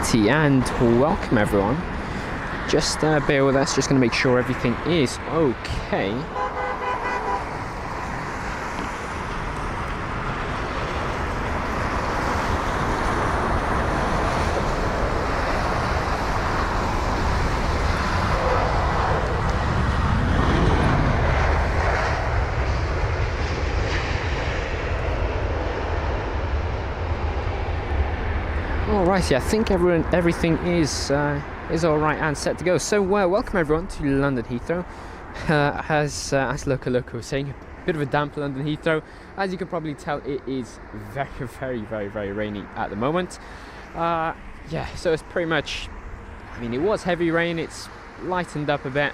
Alrighty, and welcome everyone. Just bear with us, just going to make sure everything is okay. Alrighty, I think everything is alright and set to go. So welcome everyone to London Heathrow. As Loco was saying, a bit of a damp London Heathrow. As you can probably tell, it is very rainy at the moment. Yeah, so it's pretty much, I mean, it was heavy rain, it's lightened up a bit,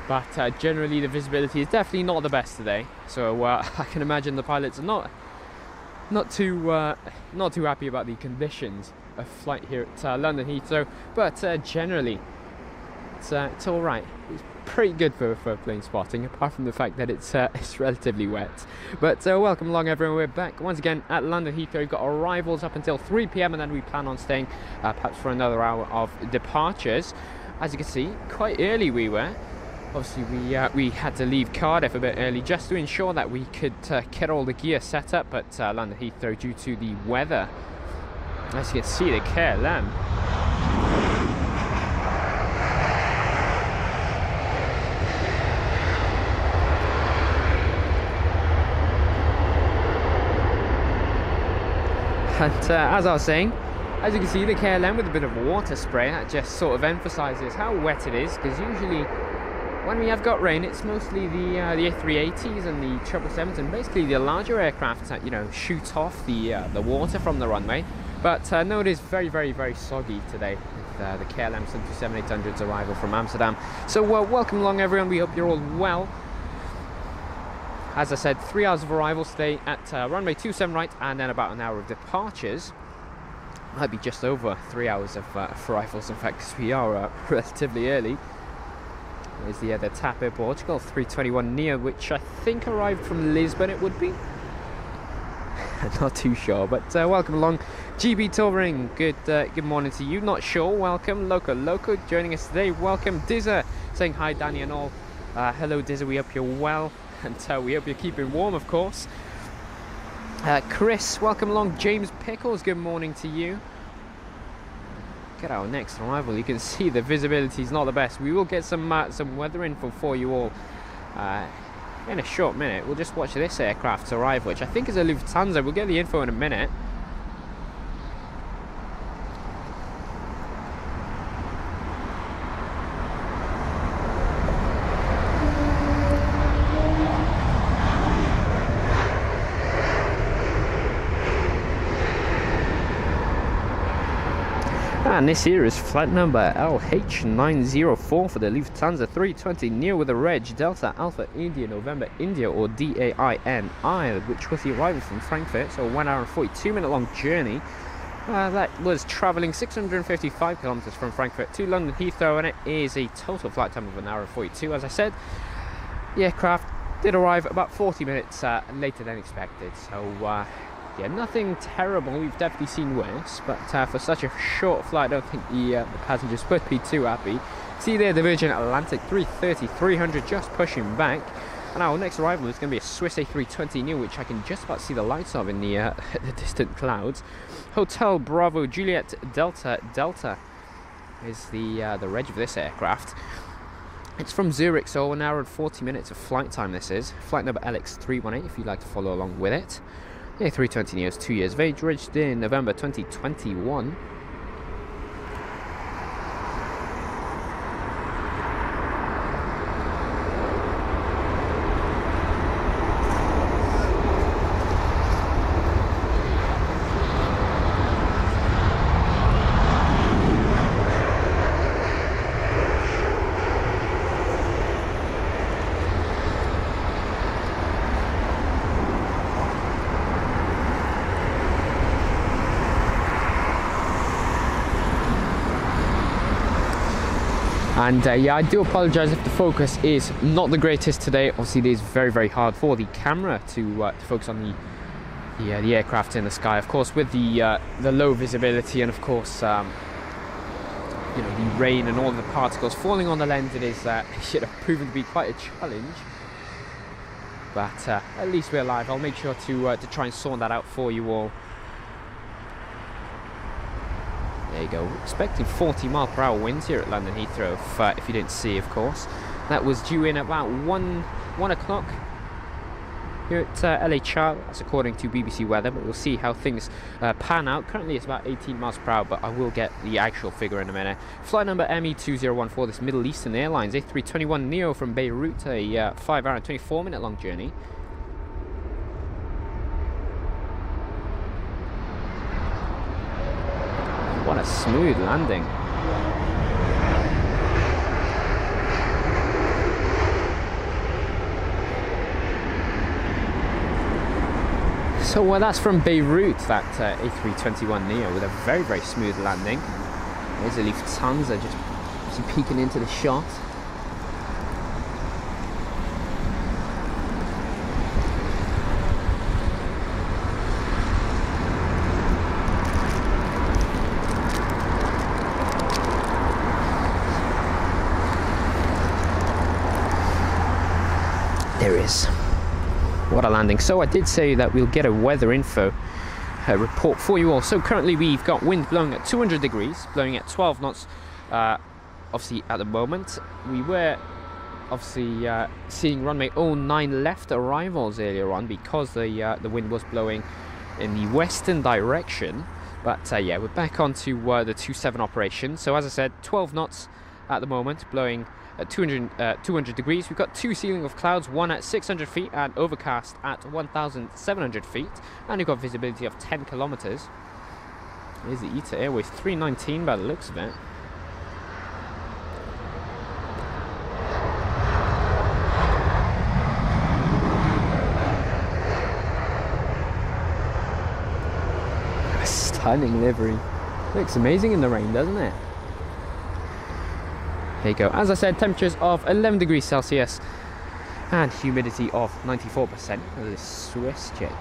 but generally the visibility is definitely not the best today. So I can imagine the pilots are not too happy about the conditions of flight here at London Heathrow, but generally it's all right. It's pretty good for plane spotting, apart from the fact that it's relatively wet. But welcome along everyone, we're back once again at London Heathrow. We've got arrivals up until 3 PM and then we plan on staying perhaps for another hour of departures. As you can see, quite early we were. Obviously we had to leave Cardiff a bit early just to ensure that we could get all the gear set up at London Heathrow due to the weather. As you can see, the KLM. And as I was saying, as you can see, the KLM with a bit of water spray, that just sort of emphasises how wet it is, because usually when we have got rain, it's mostly the A380s and the 777s and basically the larger aircraft that, you know, shoot off the water from the runway. But no, it is very soggy today with the KLM 737-800's arrival from Amsterdam. So welcome along everyone, we hope you're all well. As I said, 3 hours of arrivals today at runway 27 right, and then about an hour of departures. Might be just over 3 hours of arrivals, in fact, because we are relatively early. There's the TAP Air Portugal 321 Neo, which I think arrived from Lisbon, it would be. Not too sure, but welcome along. GB Touring, good morning to you. Not sure, welcome. Loco joining us today. Welcome. Dizza saying hi, Danny and all. Hello Dizza, we hope you're well, and we hope you're keeping warm, of course. Chris, welcome along. James Pickles, good morning to you. Get our next arrival. You can see the visibility is not the best. We will get some weather info for you all in a short minute. We'll just watch this aircraft arrive, which I think is a Lufthansa. We'll get the info in a minute. And this here is flight number LH904 for the Lufthansa 320 Neo with a reg Delta Alpha India November India, or DAINI, which was the arrival from Frankfurt. So a 1 hour and 42 minute long journey. That was travelling 655 kilometers from Frankfurt to London Heathrow, and it is a total flight time of 1 hour and 42. As I said, the aircraft did arrive about 40 minutes later than expected. So yeah, nothing terrible. We've definitely seen worse, but for such a short flight, I don't think the passengers would be too happy. See there, the Virgin Atlantic 330-300 just pushing back. And our next arrival is going to be a Swiss A320 Neo, which I can just about see the lights of in the distant clouds. Hotel Bravo Juliet Delta is the reg of this aircraft. It's from Zurich, so 1 hour and 40 minutes of flight time this is. Flight number LX318 if you'd like to follow along with it. The A320 Neo is 2 years of age, registered in November 2021. And yeah, I do apologise if the focus is not the greatest today. Obviously, it is very hard for the camera to focus on the aircraft in the sky. Of course, with the low visibility, and of course you know, the rain and all the particles falling on the lens, it is proven to be quite a challenge. But at least we're alive. I'll make sure to try and sort that out for you all. There you go. We're expecting 40-mile-per-hour winds here at London Heathrow, if you didn't see, of course. That was due in about 1 o'clock here at LHR. That's according to BBC Weather, but we'll see how things pan out. Currently it's about 18 miles per hour, but I will get the actual figure in a minute. Flight number ME2014, this Middle Eastern Airlines A321neo from Beirut, a 5-hour and 24-minute long journey. What a smooth landing. So that's from Beirut, that A321neo with a very, very smooth landing. There's the Lufthansa just peeking into the shot. There is. What a landing. So I did say that we'll get a weather info report for you all. So currently we've got wind blowing at 200 degrees, blowing at 12 knots. Obviously at the moment we were obviously seeing runway 09 left arrivals earlier on because the wind was blowing in the western direction. But yeah, we're back onto the 27 operation. So as I said, 12 knots at the moment, blowing at 200 degrees. We've got two ceiling of clouds, one at 600 feet and overcast at 1,700 feet. And we've got visibility of 10 kilometers. Here's the ITA Airways 319 by the looks of it. A stunning livery. Looks amazing in the rain, doesn't it? There you go. As I said, temperatures of 11 degrees Celsius and humidity of 94%. The Swiss jet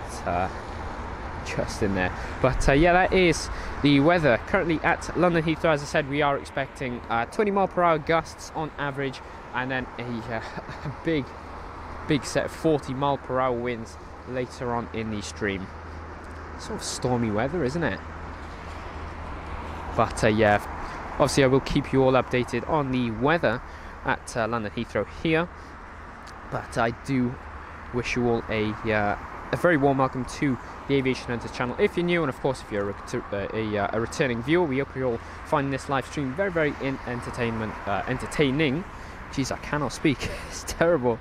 just in there. But yeah, that is the weather currently at London Heathrow. As I said, we are expecting 20-mile-per-hour gusts on average, and then a big set of 40-mile-per-hour winds later on in the stream. Sort of stormy weather, isn't it? But yeah, obviously I will keep you all updated on the weather at London Heathrow here. But I do wish you all a very warm welcome to the Aviation Hunters channel if you're new, and of course if you're a returning viewer. We hope you're all finding this live stream very, very entertaining. Jeez, I cannot speak. It's terrible.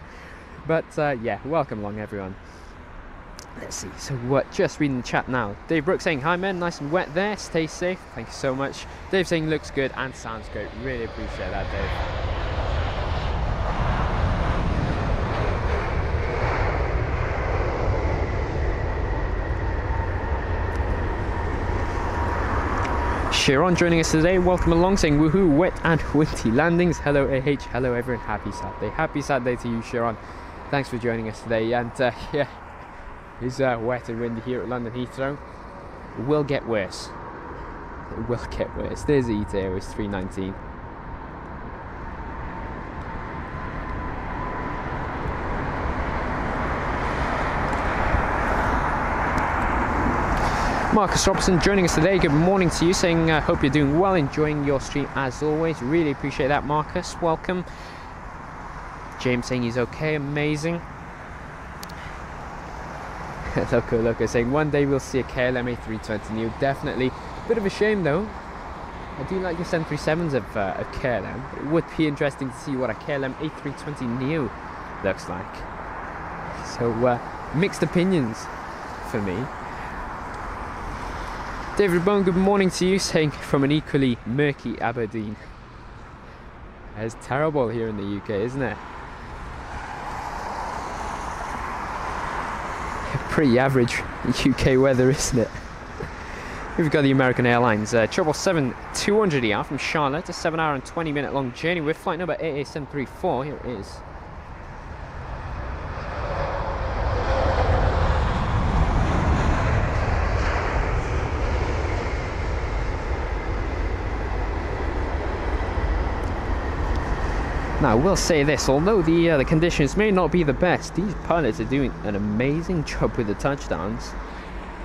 But yeah, welcome along everyone. Let's see, so just reading the chat now. Dave Brooks saying, hi men, nice and wet there, stay safe, thank you so much. Dave saying, looks good and sounds great, really appreciate that, Dave. Sharon joining us today, welcome along, saying woohoo, wet and windy landings. Hello AH, hello everyone, happy Saturday to you, Sharon. Thanks for joining us today. And yeah, it's wet and windy here at London Heathrow. It will get worse. It will get worse. There's the ITA Airways 319. Marcus Robertson joining us today. Good morning to you, saying hope you're doing well, enjoying your stream as always. Really appreciate that, Marcus. Welcome. James saying he's okay, amazing. Loco saying one day we'll see a KLM A320 Neo. Definitely. Bit of a shame though. I do like the 737s of KLM, but it would be interesting to see what a KLM A320 Neo looks like. So mixed opinions for me. David Bone, good morning to you, saying from an equally murky Aberdeen. It's terrible here in the UK, isn't it? Pretty average UK weather, isn't it? We've got the American Airlines 777-200ER from Charlotte, a 7-hour and 20-minute long journey with flight number AA734. Here it is. Now, I will say this, although the conditions may not be the best, these pilots are doing an amazing job with the touchdowns.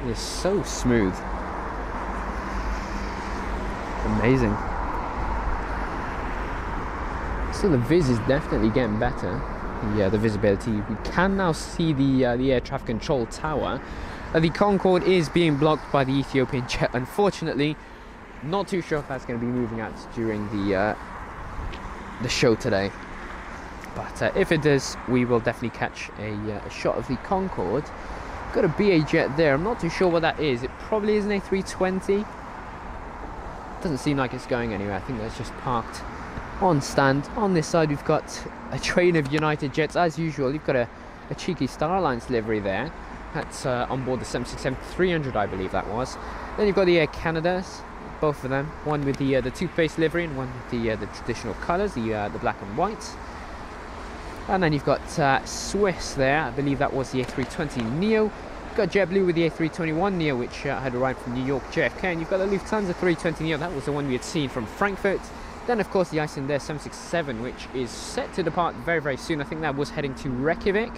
It is so smooth. Amazing. So the viz is definitely getting better. Yeah, the visibility. We can now see the air traffic control tower. The Concorde is being blocked by the Ethiopian jet, unfortunately. Not too sure if that's going to be moving out during the show today, but if it does, we will definitely catch a shot of the Concorde. Got a BA jet there. I'm not too sure what that is. It probably is an A320. Doesn't seem like it's going anywhere. I think that's just parked on stand. On this side, we've got a train of United Jets as usual. You've got a cheeky Star Alliance livery there. That's on board the 767-300, I believe that was. Then you've got the Air Canadas, both of them. One with the toothpaste livery and one with the traditional colours, the black and white. And then you've got Swiss there. I believe that was the A320neo. You've got JetBlue with the A321neo, which had arrived from New York JFK. And you've got the Lufthansa 320neo. That was the one we had seen from Frankfurt. Then, of course, the Icelandair 767, which is set to depart very, very soon. I think that was heading to Reykjavik.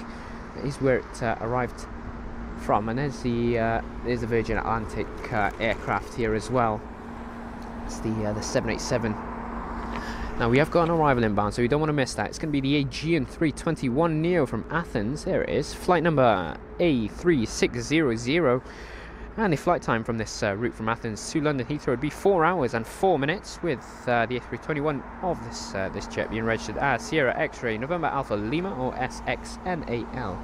That is where it arrived from. And there's the Virgin Atlantic aircraft here as well. It's the 787. Now we have got an arrival inbound, so we don't want to miss that. It's going to be the Aegean 321neo from Athens. There it is, flight number A3600. And the flight time from this route from Athens to London Heathrow would be 4 hours and 4 minutes, with the A321 of this jet being registered as Sierra X-Ray November Alpha Lima, or SXNAL.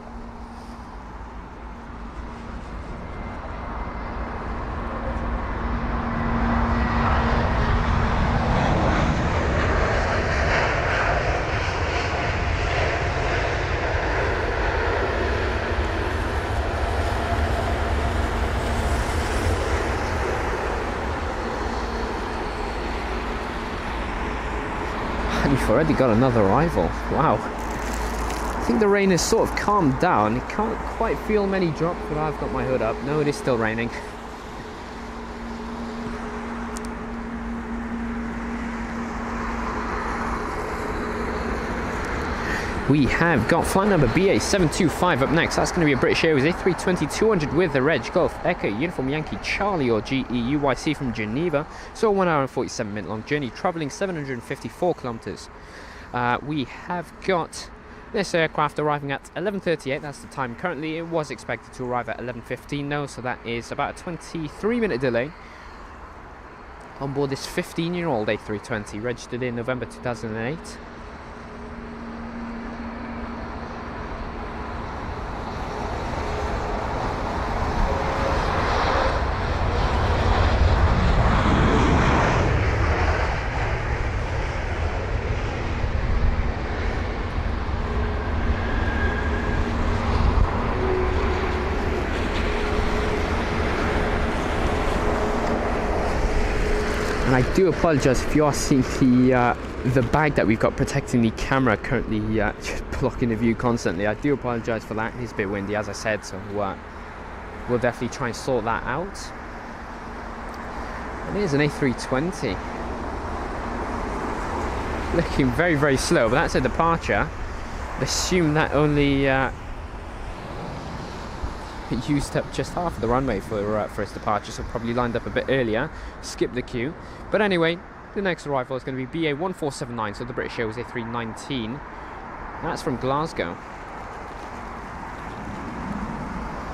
We've already got another arrival. Wow. I think the rain has sort of calmed down. You can't quite feel many drops, but I've got my hood up. No, it is still raining. We have got flight number BA725 up next. That's going to be a British Airways A320-200 with the reg Golf Echo Uniform Yankee Charlie, or GEUYC, from Geneva. So a 1 hour and 47 minute long journey, travelling 754 kilometres. We have got this aircraft arriving at 11:38. That's the time currently. It was expected to arrive at 11:15 though, so that is about a 23-minute delay on board this 15-year-old A320, registered in November 2008. And I do apologise if you are seeing the bag that we've got protecting the camera currently just blocking the view constantly. I do apologise for that. It's a bit windy, as I said, so we'll definitely try and sort that out. It is an A320. Looking very, very slow, but that's a departure. Assume that only it used up just half of the runway for its departure, so probably lined up a bit earlier, skipped the queue. But anyway, the next arrival is going to be BA1479, so the British Airways A319. That's from Glasgow.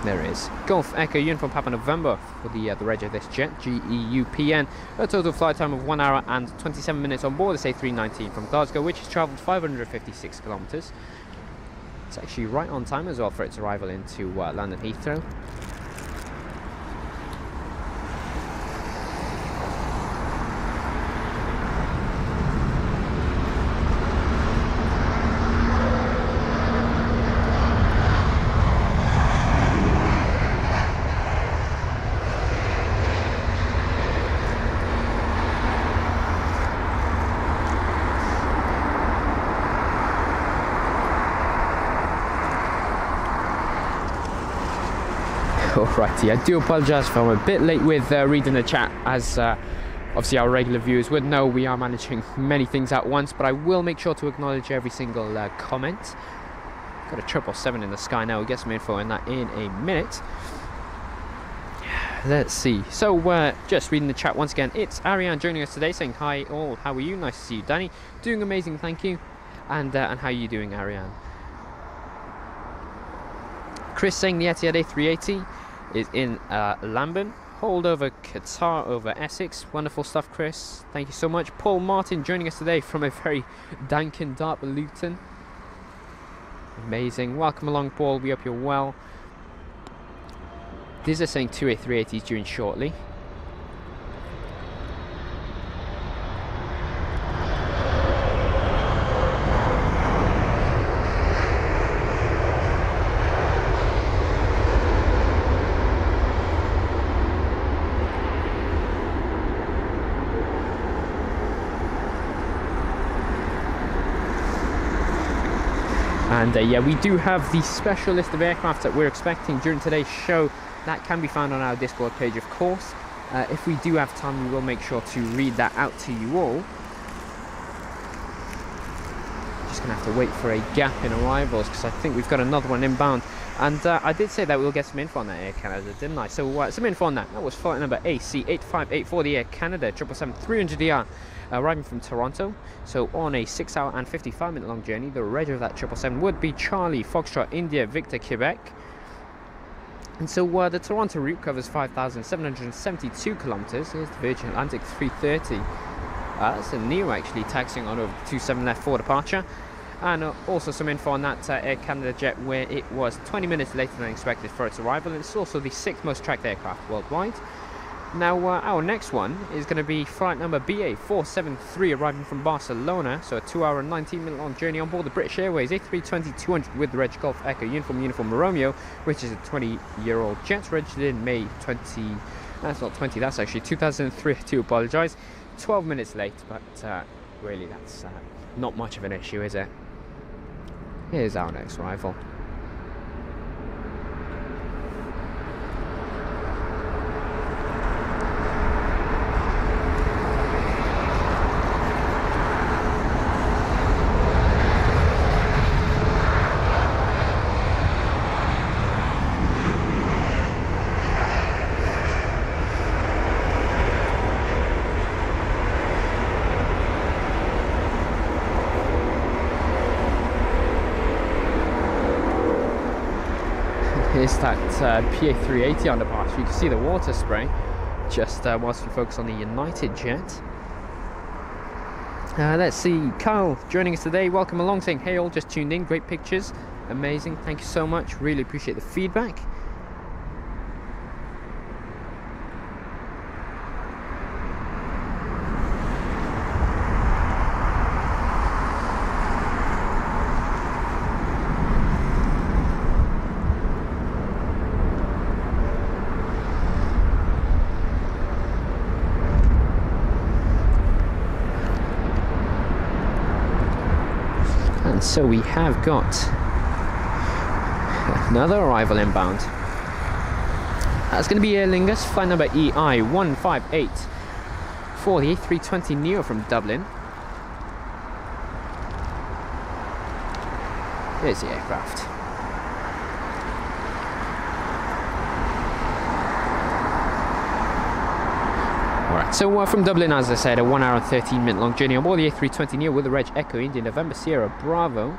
There it is. Golf Echo Uniform Papa November for the reg of this jet, GEUPN. A total flight time of 1 hour and 27 minutes on board this A319 from Glasgow, which has travelled 556 kilometres. It's actually right on time as well for its arrival into London Heathrow. Alrighty, I do apologise if I'm a bit late with reading the chat, as Obviously our regular viewers would know we are managing many things at once, but I will make sure to acknowledge every single comment. Got a 777 in the sky now. We'll get some info on that in a minute. Let's see. So just reading the chat once again, it's Ariane joining us today saying hi all, how are you? Nice to see you. Danny, doing amazing, thank you. And how are you doing, Ariane? Chris saying the Etihad A380 is in Lambin. Hold over Qatar over Essex. Wonderful stuff, Chris. Thank you so much. Paul Martin joining us today from a very dank and dark Luton. Amazing. Welcome along, Paul. We hope you're well. These are saying 2 A380s due in shortly. And yeah, we do have the special list of aircraft that we're expecting during today's show. That can be found on our Discord page, of course. If we do have time, we will make sure to read that out to you all. Just going to have to wait for a gap in arrivals, because I think we've got another one inbound. And I did say that we'll get some info on that Air Canada, didn't I? So some info on that. That was flight number AC8584, the Air Canada 777-300ER. Arriving from Toronto, so on a 6 hour and 55-minute long journey. The reg of that 777 would be Charlie Foxtrot India Victor Quebec. And so the Toronto route covers 5,772 kilometers. Here's the Virgin Atlantic 330. That's a Neo actually, taxiing on over 27 left for departure. And also some info on that Air Canada jet, where it was 20 minutes later than expected for its arrival. And it's also the 6th most tracked aircraft worldwide. Now our next one is going to be flight number BA473, arriving from Barcelona, so a 2 hour and 19-minute long journey on board the British Airways A320-200 with the Reg Golf Echo Uniform Romeo, which is a 20-year-old jet registered in May 20, that's not 20, that's actually 2003, I do apologise, 12 minutes late, but really that's not much of an issue, is it? Here's our next arrival. Here's that PA380 underpass. You can see the water spray just whilst we focus on the United jet. Let's see, Kyle joining us today. Welcome along, saying hey all, just tuned in, great pictures, amazing, thank you so much, really appreciate the feedback. So we have got another arrival inbound. That's going to be Aer Lingus, flight number EI158 for the A320neo from Dublin. Here's the aircraft. Alright, so from Dublin, as I said, a 1 hour and 13-minute long journey on board the A320neo with the Reg Echo India November Sierra Bravo.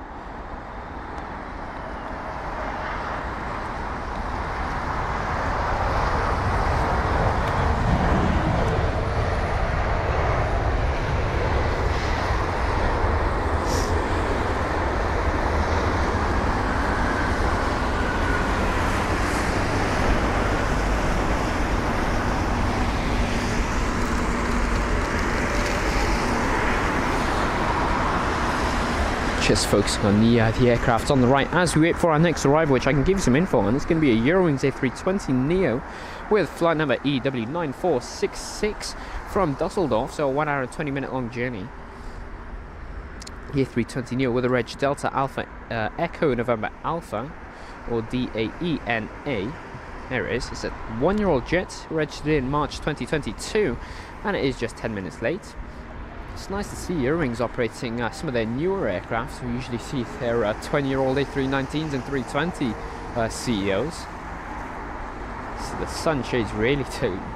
Just focusing on the aircraft on the right as we wait for our next arrival, which I can give you some info on. It's going to be a Eurowings A320neo with flight number EW9466 from Dusseldorf, so a 1 hour and 20-minute long journey. The A320neo with a Reg Delta Alpha Echo November Alpha, or DAENA. There it is. It's a 1-year-old jet, registered in March 2022, and it is just 10 minutes late. It's nice to see Eurowings operating some of their newer aircraft. We usually see their 20-year-old A319s and 320 CEOs. So the sunshades really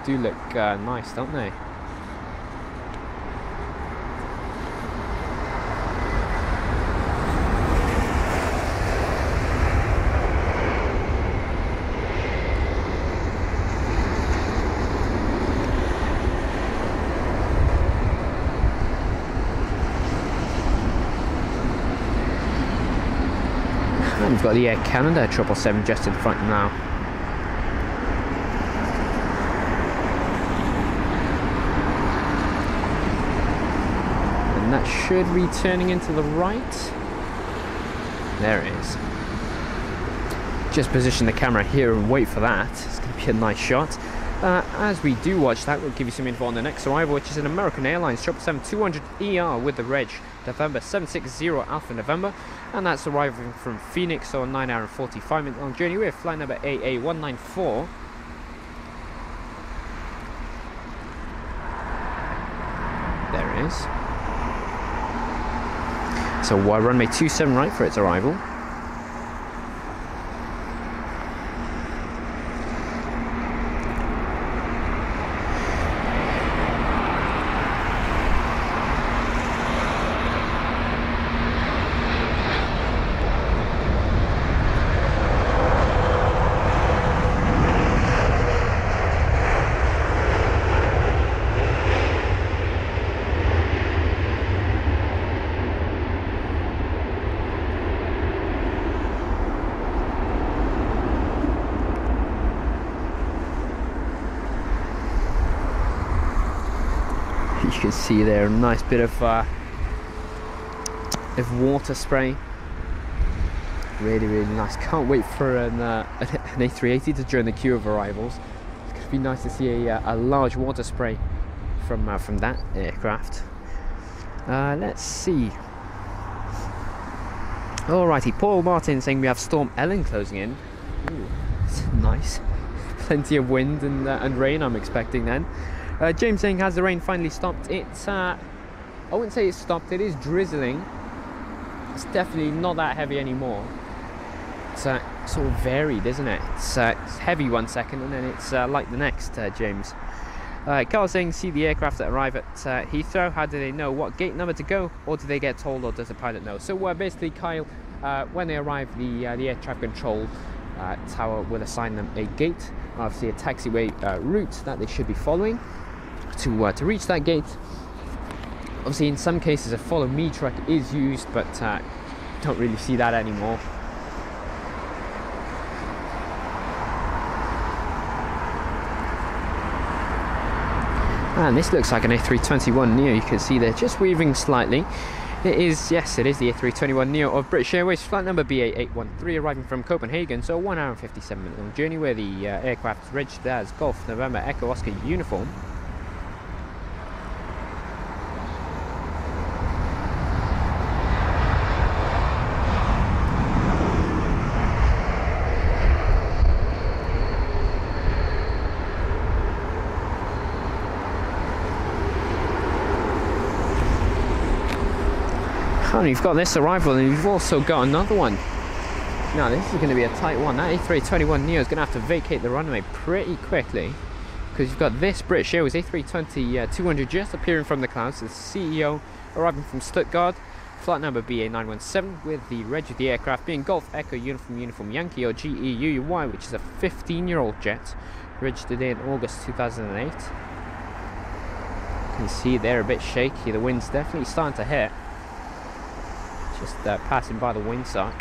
do look nice, don't they? And we've got the Air Canada 777 just in front now. And that should be turning into the right. There it is. Just position the camera here and wait for that. It's going to be a nice shot. As we do watch that, we'll give you some info on the next arrival, which is an American Airlines 777-200ER with the reg November 760 Alpha November, and that's arriving from Phoenix, so a 9-hour and 45-minute long journey with flight number AA194. There it is. So runway 27 right for its arrival. You can see there a nice bit of water spray. Really, really nice. Can't wait for an A380 to join the queue of arrivals. It's going to be nice to see a large water spray from that aircraft. Let's see. Alrighty, Paul Martin saying we have Storm Ellen closing in. Ooh, it's nice. Plenty of wind and rain I'm expecting then. James saying, has the rain finally stopped? It's, I wouldn't say it's stopped, it is drizzling. It's definitely not that heavy anymore. It's sort of varied, isn't it? It's heavy one second and then it's light the next, James. Carl saying, see the aircraft that arrive at Heathrow, how do they know what gate number to go, or do they get told, or does the pilot know? So basically, Kyle, when they arrive, the air traffic control tower will assign them a gate, obviously a taxiway route that they should be following to reach that gate. Obviously in some cases a follow me truck is used, but don't really see that anymore. And this looks like an A321neo. You can see they're just weaving slightly. It is, yes, it is the A321neo of British Airways, flight number BA813, arriving from Copenhagen, so a 1 hour and 57 minute long journey, where the aircraft is registered as Golf November Echo Oscar uniform. And you've got this arrival, and you've also got another one. Now this is going to be a tight one. That A321neo is going to have to vacate the runway pretty quickly, because you've got this British Airways A320-200 just appearing from the clouds. The CEO arriving from Stuttgart, flight number BA917, with the reg of the aircraft being Golf Echo Uniform Yankee, or GEUY, which is a 15-year-old jet, registered in August 2008. You can see they're a bit shaky. The wind's definitely starting to hit. Just passing by the windsock.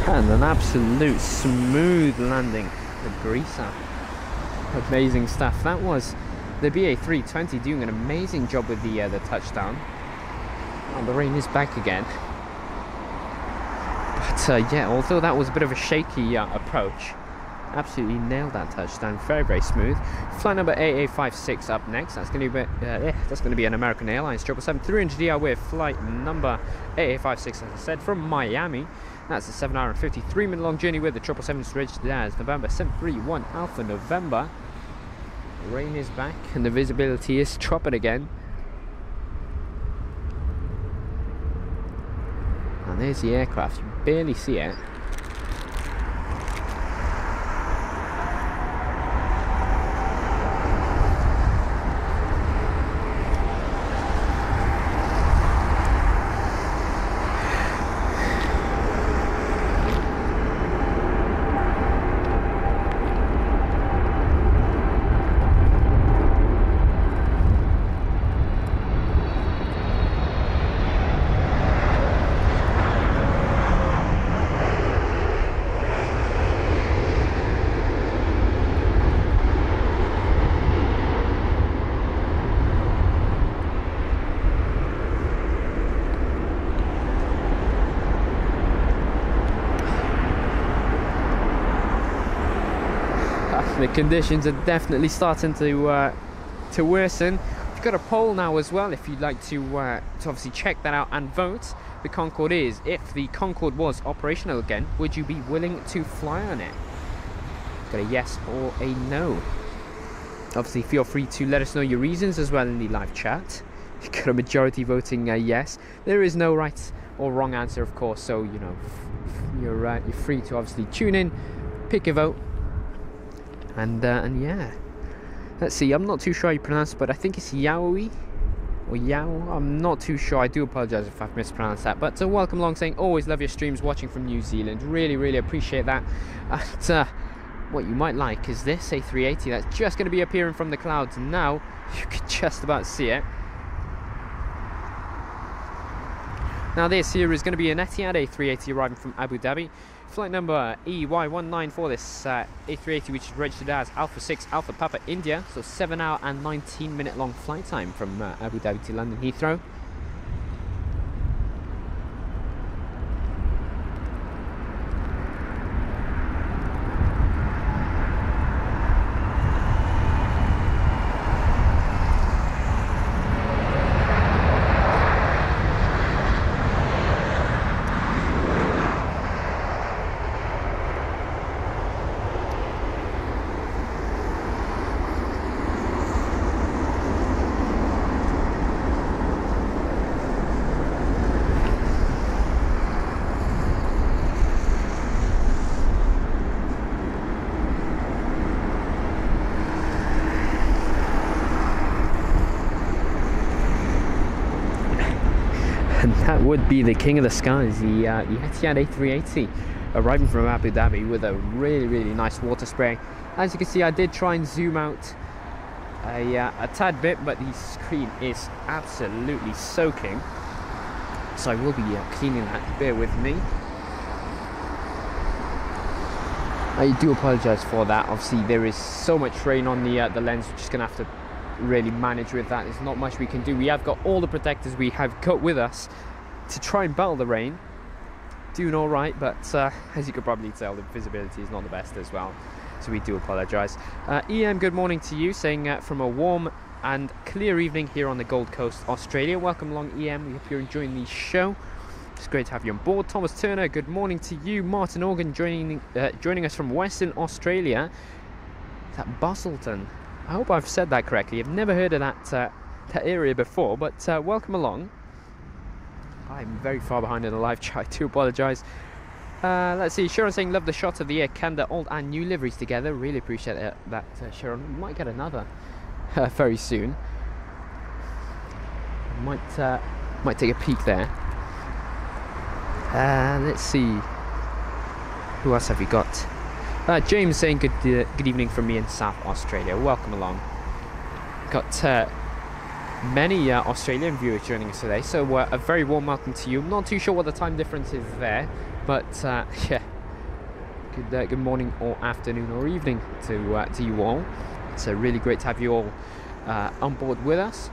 And an absolute smooth landing. The greaser. Amazing stuff. That was the BA320 doing an amazing job with the touchdown. Oh, the rain is back again. But yeah, although that was a bit of a shaky approach, absolutely nailed that touchdown. Very, very smooth. Flight number AA56 up next. That's going to be an American Airlines 777-300ER with flight number AA56, as I said, from Miami. That's a 7 hour and 53 minute long journey with the 777 registered as November 731 Alpha November. Rain is back and the visibility is chopping again. And there's the aircraft. You barely see it. The conditions are definitely starting to worsen. We've got a poll now as well. If you'd like to obviously check that out and vote, the Concorde is: if the Concorde was operational again, would you be willing to fly on it? Got a yes or a no. Obviously, feel free to let us know your reasons as well in the live chat. You've got a majority voting yes. There is no right or wrong answer, of course. So you know, you're free to obviously tune in, pick a vote. And yeah, let's see, I'm not too sure how you pronounce it, but I think it's Yaoi or Yao. I'm not too sure. I do apologize if I've mispronounced that. But welcome along, saying always love your streams, watching from New Zealand. Really appreciate that. And what you might like is this A380 that's just going to be appearing from the clouds now. You can just about see it. Now this here is going to be an Etihad A380 arriving from Abu Dhabi. Flight number EY19 for this A380, which is registered as Alpha 6 Alpha Papa India. So 7 hour and 19 minute long flight time from Abu Dhabi to London Heathrow. And that would be the king of the skies, the Etihad A380 arriving from Abu Dhabi with a really nice water spray. As you can see, I did try and zoom out a tad bit, but the screen is absolutely soaking, so I will be cleaning that. Bear with me. I do apologize for that. Obviously there is so much rain on the lens. We're just gonna have to really manage with that. There's not much we can do. We have got all the protectors we have got with us to try and battle the rain. Doing all right, but as you could probably tell, the visibility is not the best as well, so we do apologize. EM, good morning to you, saying from a warm and clear evening here on the Gold Coast, Australia. Welcome along, EM. We hope you're enjoying the show. It's great to have you on board. Thomas Turner, good morning to you. Martin Organ joining us from Western Australia. Is that Bustleton? I hope I've said that correctly. I've never heard of that area before, but welcome along. I'm very far behind in the live chat. I do apologise. Let's see. Sharon saying, love the shot of the Air Canada old and new liveries together. Really appreciate that, Sharon. We might get another very soon. Might take a peek there. Let's see. Who else have we got? James saying good evening from me in South Australia. Welcome along. Got many Australian viewers joining us today, so a very warm welcome to you. I'm not too sure what the time difference is there, but yeah, good morning or afternoon or evening to you all. It's really great to have you all on board with us.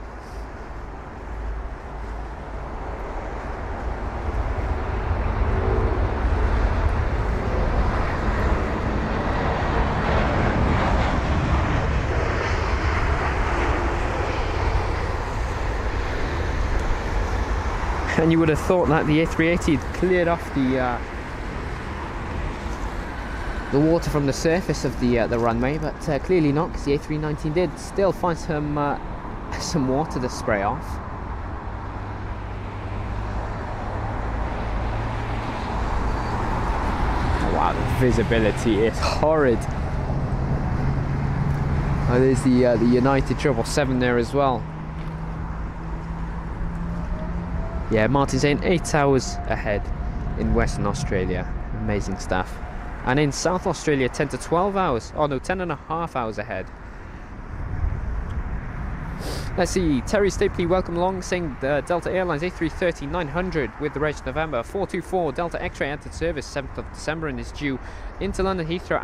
And you would have thought that the A380 had cleared off the water from the surface of the runway, but clearly not, because the A319 did still find some water to spray off. Oh, wow, the visibility is horrid. Oh, there's the United 777 there as well. Yeah, Martin's saying 8 hours ahead in Western Australia. Amazing stuff. And in South Australia, 10 to 12 hours. Oh no, 10 and a half hours ahead. Let's see, Terry Stapley, welcome along, saying Delta Airlines A330-900 with the reg November 424 Delta X-ray entered service 7th of December and is due into London Heathrow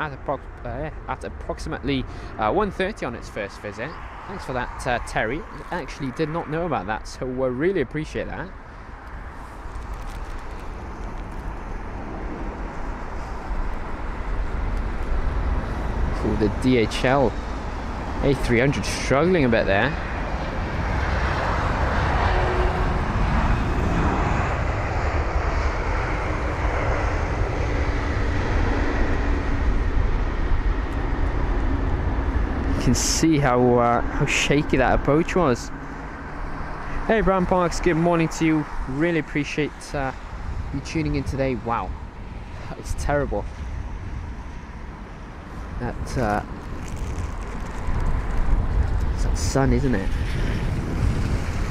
at approximately 1:30 on its first visit. Thanks for that, Terry. I actually did not know about that, so I really appreciate that. Ooh, the DHL A300 struggling a bit there. You can see how shaky that approach was. Hey Brown Parks, good morning to you. Really appreciate you tuning in today. Wow, it's terrible. It's that sun, isn't it?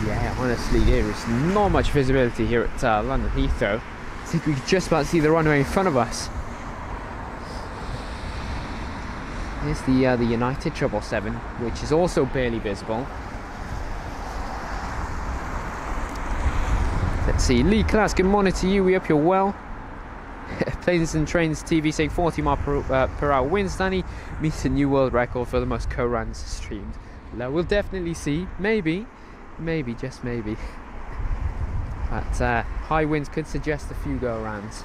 Yeah, honestly, there is not much visibility here at London Heathrow. I think we can just about see the runway in front of us. Here's the United 777, which is also barely visible. Let's see, Lee Class, good morning to you. We hope you're well. Planes and Trains TV saying 40 miles per hour winds, Danny meets a new world record for the most co-runs streamed. Now, we'll definitely see, maybe, just maybe. But high winds could suggest a few go-arounds.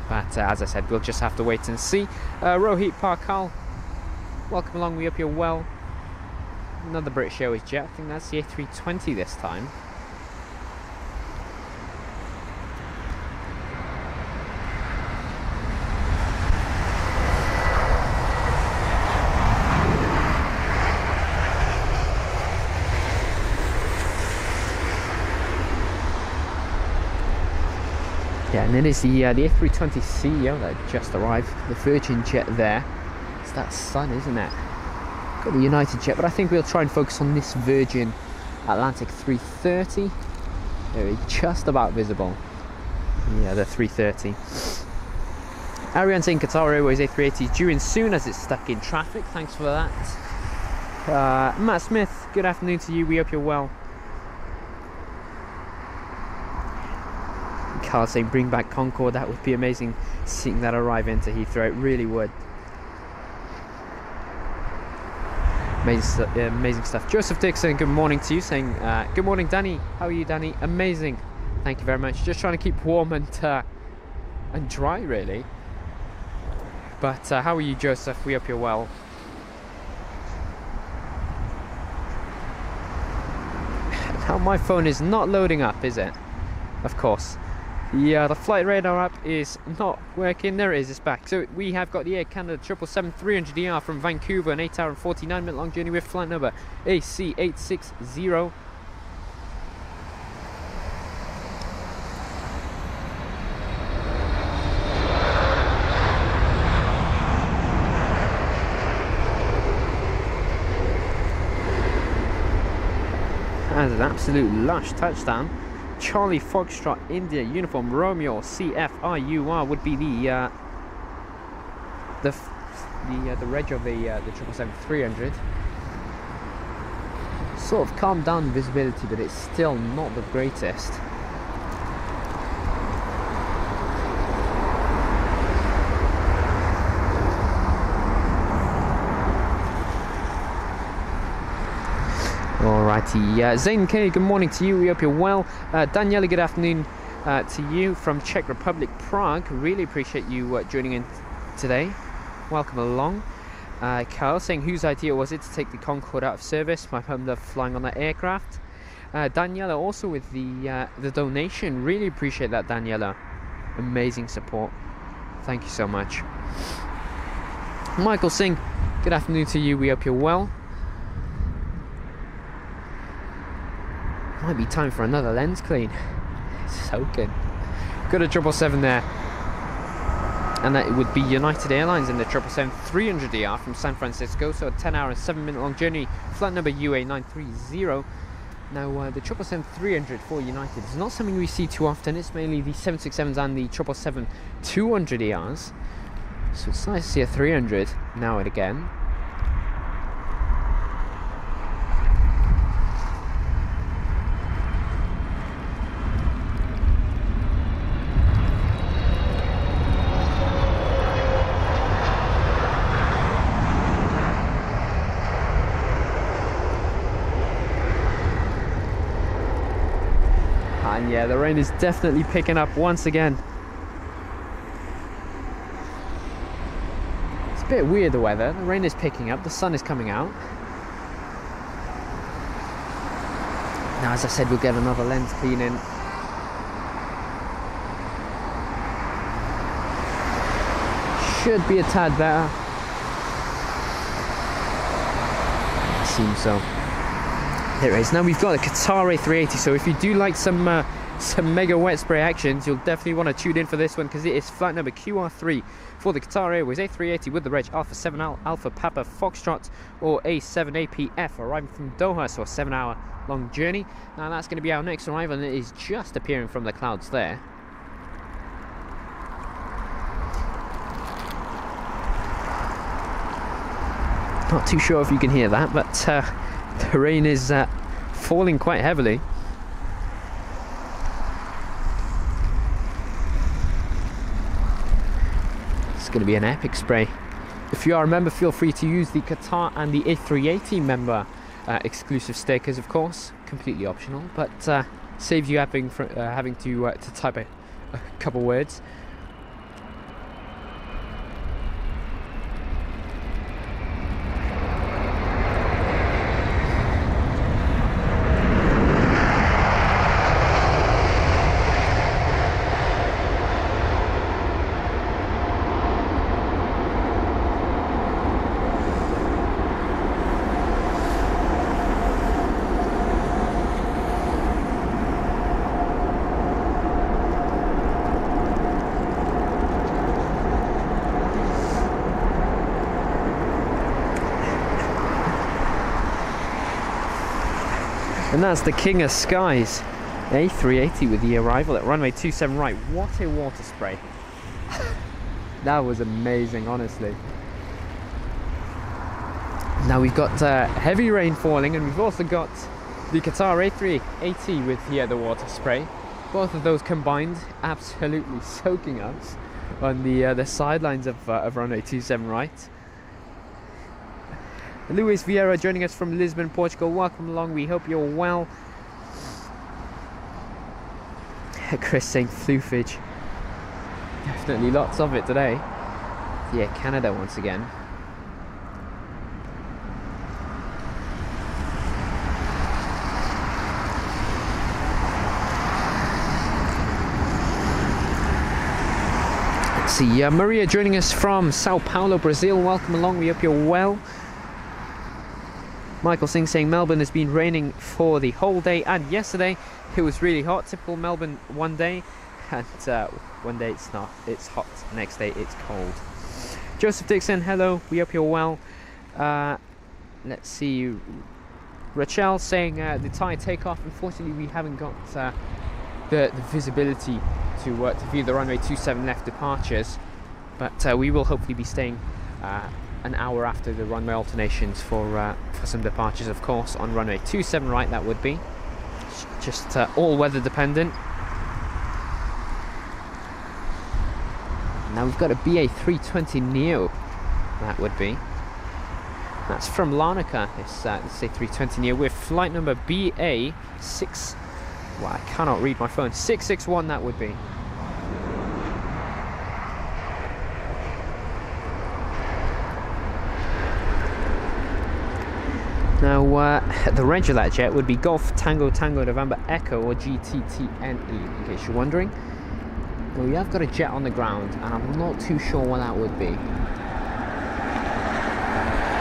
But as I said, we'll just have to wait and see. Rohit Parkal, welcome along, we hope you're well. Another British Airways jet, I think that's the A320 this time. Yeah, and then it's the A320 CEO that just arrived, the Virgin jet there. It's that sun, isn't it? Got the United jet, but I think we'll try and focus on this Virgin Atlantic 330. They're just about visible. Yeah, the 330. Ariane saying Qatar Airways A380 is due in soon as it's stuck in traffic. Thanks for that. Matt Smith, good afternoon to you. We hope you're well. Carl saying bring back Concorde, that would be amazing seeing that arrive into Heathrow, it really would. Amazing stuff. Joseph Dixon, good morning to you, saying good morning Danny, how are you Danny? Amazing, thank you very much. Just trying to keep warm and dry really. But how are you Joseph? We hope you're well. Now my phone is not loading up, is it? Of course. Yeah, the flight radar app is not working. There it is, it's back. So we have got the Air Canada 777-300ER from Vancouver, an 8 hour and 49 minute long journey with flight number AC860. That is an absolute lush touchdown. Charlie Foxtrot India uniform Romeo CFIUR would be the reg of the 777-300. Sort of calmed down visibility, but it's still not the greatest. Alrighty, Zane K, good morning to you, we hope you're well. Daniela, good afternoon to you from Czech Republic, Prague. Really appreciate you joining in today. Welcome along. Carl saying, whose idea was it to take the Concorde out of service? My mum loved flying on that aircraft. Daniela also with the donation. Really appreciate that, Daniela. Amazing support. Thank you so much. Michael Singh, good afternoon to you. We hope you're well. Might be time for another lens clean. So good. Got a 777 there. And that would be United Airlines in the 777-300ER from San Francisco. So a 10-hour and 7-minute long journey. Flight number UA930. Now, the 777-300 for United is not something we see too often. It's mainly the 767s and the 777-200ERs. So it's nice to see a 300 now and again. And yeah, the rain is definitely picking up once again. It's a bit weird, the weather. The rain is picking up, the sun is coming out. Now, as I said, we'll get another lens clean in. Should be a tad better. Seems so. There it is. Now we've got a Qatar A380, so if you do like some mega wet spray actions, you'll definitely want to tune in for this one, because it is flight number QR3 for the Qatar Airways A380 with the reg Alpha 7 Alpha Papa Foxtrot or A7APF, arriving from Doha, so a 7-hour long journey. Now that's going to be our next arrival, and it is just appearing from the clouds there. Not too sure if you can hear that, but the rain is falling quite heavily. It's going to be an epic spray. If you are a member, feel free to use the Qatar and the A380 member exclusive stickers, of course. Completely optional, but saves you having to type a couple words. And that's the king of skies, A380 with the arrival at runway 27 right. What a water spray. That was amazing, honestly. Now we've got heavy rain falling, and we've also got the Qatar A380 with the water spray. Both of those combined, absolutely soaking us on the sidelines of runway 27 right. Luis Vieira joining us from Lisbon, Portugal. Welcome along. We hope you're well. Chris saying floofage. Definitely lots of it today. Yeah, Canada once again. Let's see. Maria joining us from Sao Paulo, Brazil. Welcome along. We hope you're well. Michael Singh saying Melbourne has been raining for the whole day, and yesterday it was really hot. Typical Melbourne one day, and one day it's not, it's hot, next day it's cold. Joseph Dixon, hello, we hope you're well. Let's see, Rachel saying the Thai takeoff, unfortunately we haven't got the visibility to view the runway 27 left departures, but we will hopefully be staying an hour after the runway alternations for some departures, of course, on runway 27 right. That would be just all weather dependent. Now we've got a BA320 Neo. That would be. That's from Larnaca. This A320 Neo with flight number BA6. Well, I cannot read my phone. 661. That would be. Now, the reg of that jet would be Golf Tango Tango November Echo, or GTTNE, in case you're wondering. Well, we have got a jet on the ground, and I'm not too sure what that would be.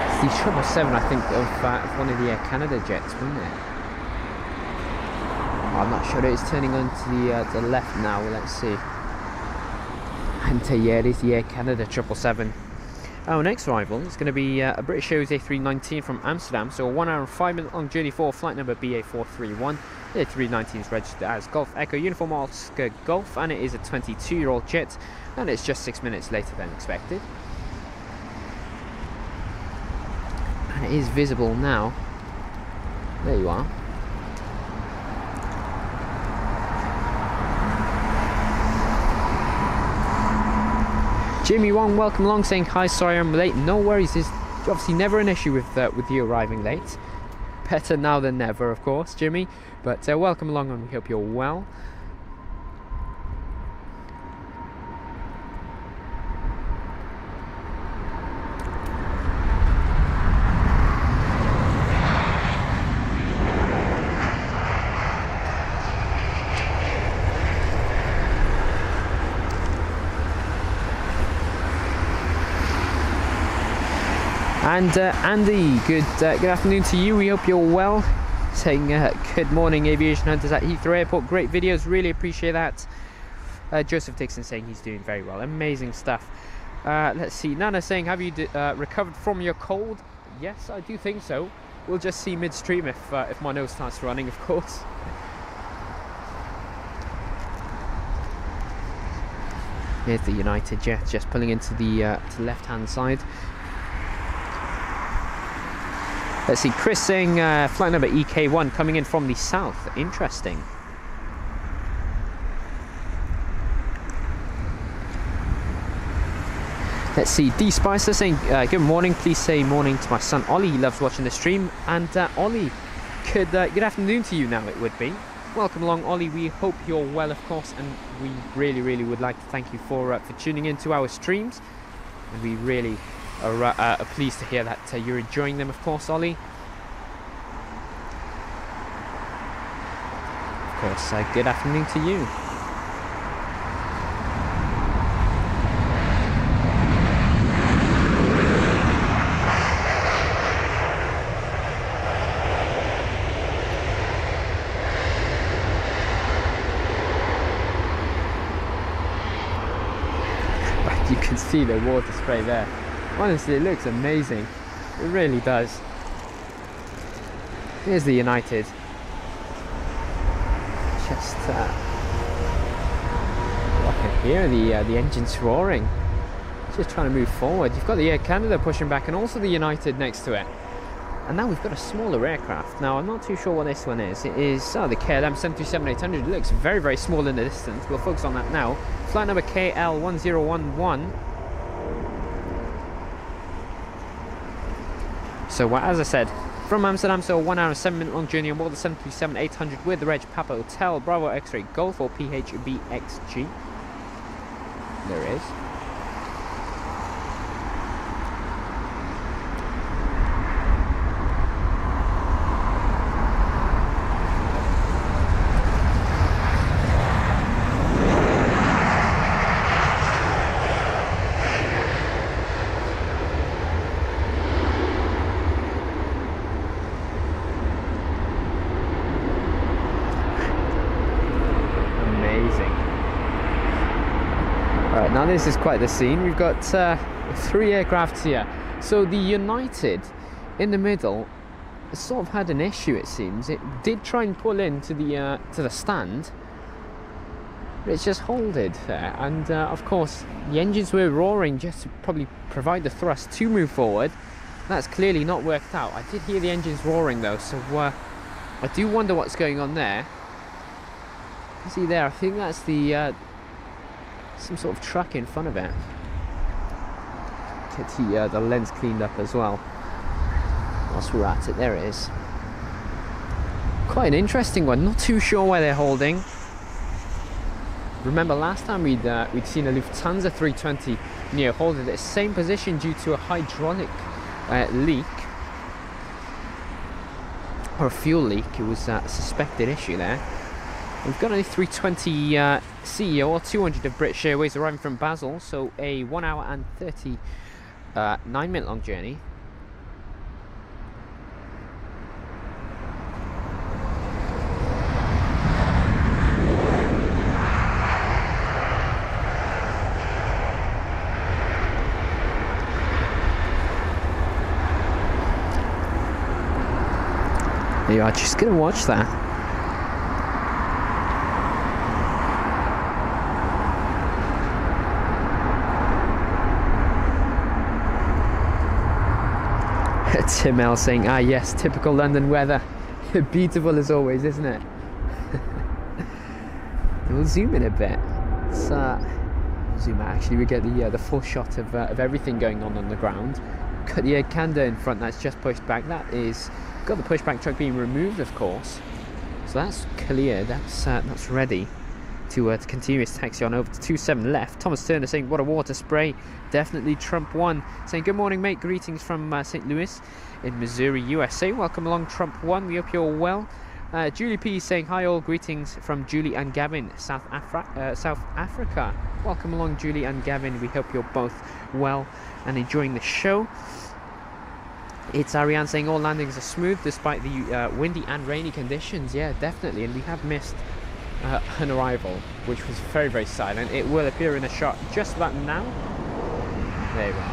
It's the 777, I think, of one of the Air Canada jets, wasn't it? Oh, I'm not sure. It's turning onto the left now. Let's see. And yeah, it is the Air Canada 777. Our next arrival is going to be a British Airways A319 from Amsterdam, so a 1 hour and 5 minute long journey for flight number BA431. The A319 is registered as Golf Echo Uniform Oscar Golf, and it is a 22-year-old jet, and it's just 6 minutes later than expected. And it is visible now. There you are. Jimmy Wong, welcome along, saying hi, sorry I'm late. No worries, there's obviously never an issue with you arriving late. Better now than never, of course, Jimmy. But welcome along, and we hope you're well. And Andy, good afternoon to you. We hope you're well. Saying good morning, Aviation Hunters at Heathrow Airport. Great videos, really appreciate that. Joseph Dixon saying he's doing very well. Amazing stuff. Let's see. Nana saying, have you recovered from your cold? Yes, I do think so. We'll just see midstream if my nose starts running, of course. Here's the United jet just pulling into the left-hand side. Let's see, Chris saying flight number EK1 coming in from the south. Interesting. Let's see, D Spicer saying good morning. Please say morning to my son Ollie. He loves watching the stream. And Ollie, good afternoon to you now. It would be. Welcome along, Ollie. We hope you're well, of course, and we really would like to thank you for tuning into our streams. And we really are pleased to hear that you're enjoying them, of course, Ollie. Of course, good afternoon to you. You can see the water spray there. Honestly, it looks amazing. It really does. Here's the United. Just I can hear the engines roaring. Just trying to move forward. You've got the Air Canada pushing back, and also the United next to it. And now we've got a smaller aircraft. Now I'm not too sure what this one is. It is the KLM 737-800. It looks very small in the distance. We'll focus on that now. Flight number KL1011. So as I said, from Amsterdam, so a 1 hour and 7 minute long journey on board the 737-800 with the reg Papa Hotel Bravo X-Ray Golf, or PHBXG. There it is. Now this is quite the scene. We've got 3 aircrafts here. So the United in the middle sort of had an issue, it seems. It did try and pull into the stand, but it's just holded there. And of course the engines were roaring just to probably provide the thrust to move forward. That's clearly not worked out. I did hear the engines roaring though, so I do wonder what's going on there. You see there, I think that's the some sort of truck in front of it. Get the lens cleaned up as well whilst we're at it. There it is. Quite an interesting one. Not too sure where they're holding. Remember last time we'd seen a Lufthansa 320 Neo hold at the same position due to a hydraulic leak. or a fuel leak. It was a suspected issue there. We've got an A320 CEO or 200 of British Airways arriving from Basel, so a 1 hour and 39-minute long journey. You are just going to watch that. Tim L saying, ah yes, typical London weather. Beautiful as always, isn't it? We'll zoom in a bit. Let's zoom out. Actually, we get the full shot of everything going on the ground. Got the Canada in front that's just pushed back. That is got the pushback truck being removed, of course. So that's clear. That's ready to continue his taxi on over to 27 left. Thomas Turner saying, what a water spray. Definitely Trump 1. Saying, good morning, mate. Greetings from St. Louis in Missouri, USA. Welcome along, Trump 1. We hope you're well. Julie P saying, hi all. Greetings from Julie and Gavin, South Africa. Welcome along, Julie and Gavin. We hope you're both well and enjoying the show. It's Ariane saying all landings are smooth despite the windy and rainy conditions. Yeah, definitely. And we have missed an arrival, which was very, very silent. It will appear in the shot just about now. There we are.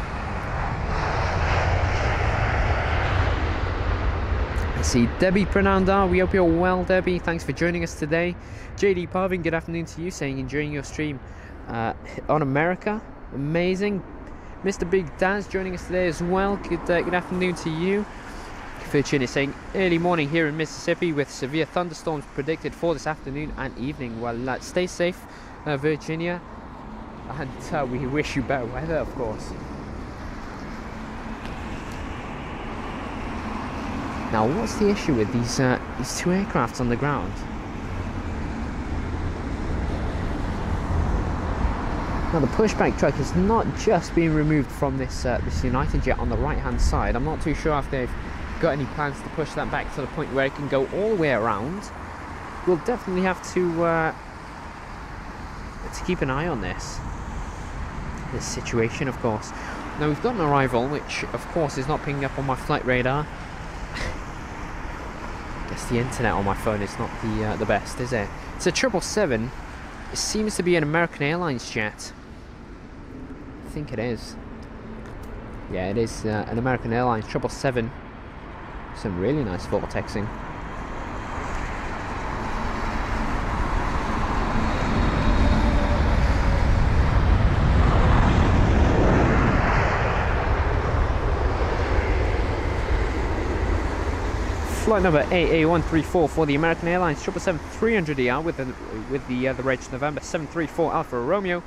I see Debbie Pranandar. We hope you're well, Debbie. Thanks for joining us today. JD Parvin, good afternoon to you, saying enjoying your stream on America. Amazing. Mr. Big Daz joining us today as well. Good afternoon to you. Virginia saying early morning here in Mississippi with severe thunderstorms predicted for this afternoon and evening. Well, stay safe, Virginia, and we wish you better weather, of course. Now, what's the issue with these two aircrafts on the ground? Now, the pushback truck is not just being removed from this United jet on the right-hand side. I'm not too sure if they've got any plans to push that back to the point where it can go all the way around. We'll definitely have to keep an eye on this situation, of course. Now, we've got an arrival, which, of course, is not picking up on my flight radar. I guess the internet on my phone is not the best, is it? It's a 777. It seems to be an American Airlines jet. I think it is. Yeah, it is an American Airlines 777. Some really nice vortexing. Flight number AA134 for the American Airlines 777-300ER with the reg November 734 Alpha Romeo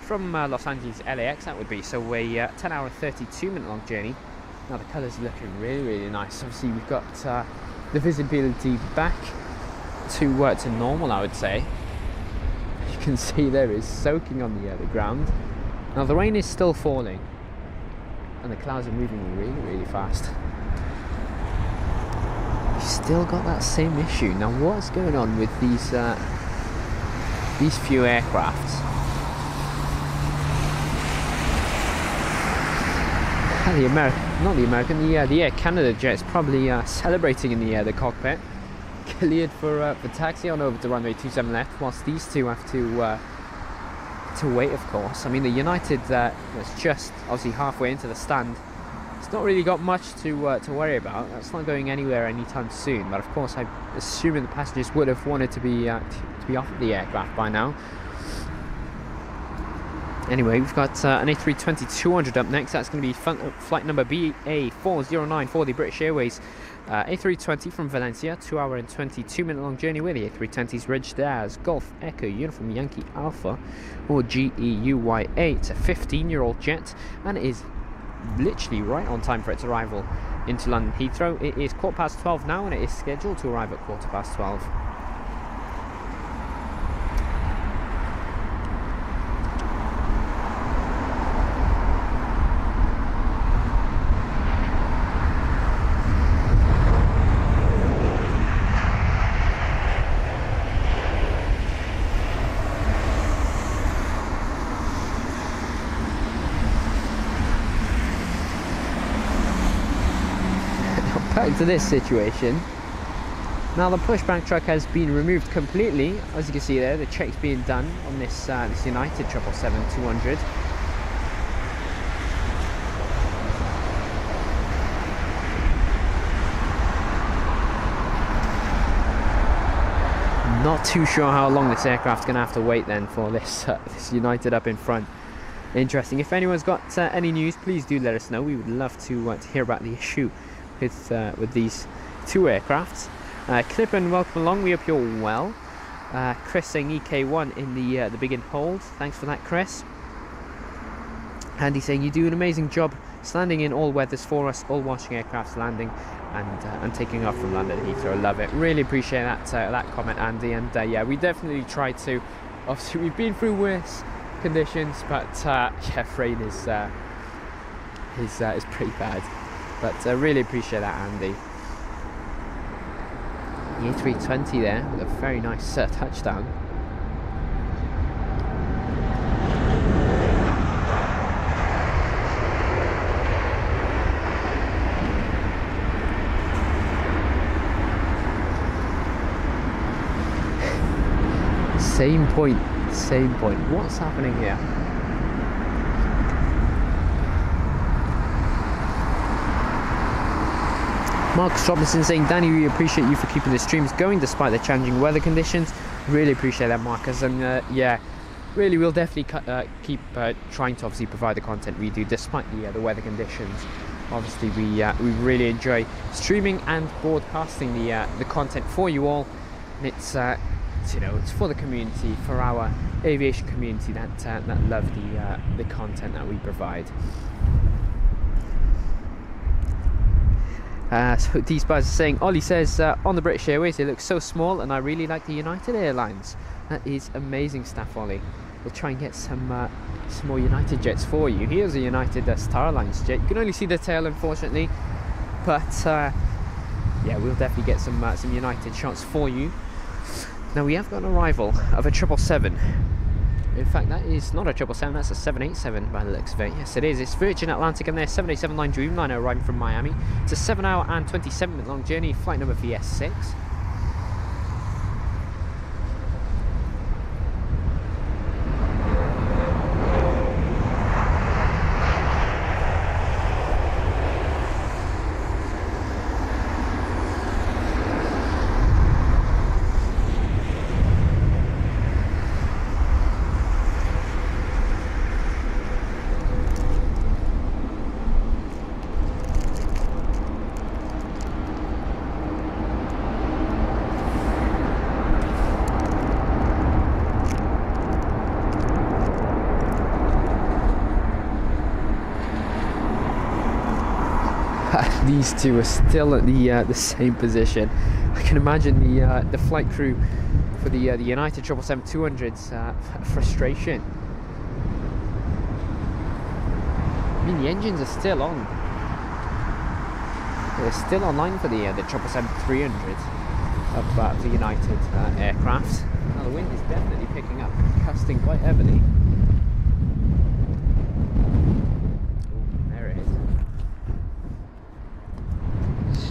from Los Angeles LAX. That would be so a 10 hour 32-minute long journey. Now the colours are looking really, really nice. Obviously we've got the visibility back to normal, I would say. You can see there is soaking on the ground. Now the rain is still falling and the clouds are moving really, really fast. You've still got that same issue. Now what's going on with these few aircrafts? The Air Canada jet is probably celebrating in the cockpit. Cleared for taxi on over to runway 27 left, whilst these two have to wait, of course. I mean, the United that's just obviously halfway into the stand. It's not really got much to worry about. That's not going anywhere anytime soon. But of course, I'm assuming the passengers would have wanted to be off the aircraft by now. Anyway, we've got an A320-200 up next. That's going to be flight number BA409 for the British Airways A320 from Valencia. 2 hour and 22-minute long journey with the A320's registered as Golf Echo Uniform Yankee Alpha or GEUYA. It's a 15-year-old jet and it is literally right on time for its arrival into London Heathrow. It is 12:15 now and it is scheduled to arrive at 12:15. cut into this situation. Now the pushback truck has been removed completely. As you can see there, the check's being done on this this United 777-200. Not too sure how long this aircraft's going to have to wait then for this this United up in front. Interesting. If anyone's got any news, please do let us know. We would love to hear about the issue with these two aircrafts. Clipper, welcome along. We hope you're well. Chris saying EK1 in the begin hold. Thanks for that, Chris. Andy saying you do an amazing job standing in all weathers for us, all watching aircrafts landing and taking off from London Heathrow. Love it. Really appreciate that comment, Andy. And yeah, we definitely try to. Obviously, we've been through worse conditions, but yeah, rain is pretty bad. But really appreciate that, Andy. The A320 there with a very nice touchdown. Same point. What's happening here? Marcus Robinson saying, Danny, we appreciate you for keeping the streams going despite the challenging weather conditions. Really appreciate that, Marcus. And yeah, really, we'll definitely keep trying to obviously provide the content we do despite the weather conditions. Obviously, we really enjoy streaming and broadcasting the content for you all. And it's you know, it's for the community, for our aviation community that love the content that we provide. So D-Spies is saying, Ollie says, on the British Airways it looks so small and I really like the United Airlines. That is amazing stuff, Ollie. We'll try and get some more United jets for you. Here's a United Star Alliance jet. You can only see the tail, unfortunately, but yeah, we'll definitely get some United shots for you. Now we have got an arrival of a 777. In fact, that is not a 777, that's a 787 by the looks of it. Yes, it is. It's Virgin Atlantic and their 787-9 Dreamliner arriving from Miami. It's a 7-hour and 27-minute long journey, flight number VS6. These two are still at the same position. I can imagine the flight crew for the United 777-200's frustration. I mean, the engines are still on. They're still online for the 777-300 of the United aircraft. Now the wind is definitely picking up, gusting quite heavily.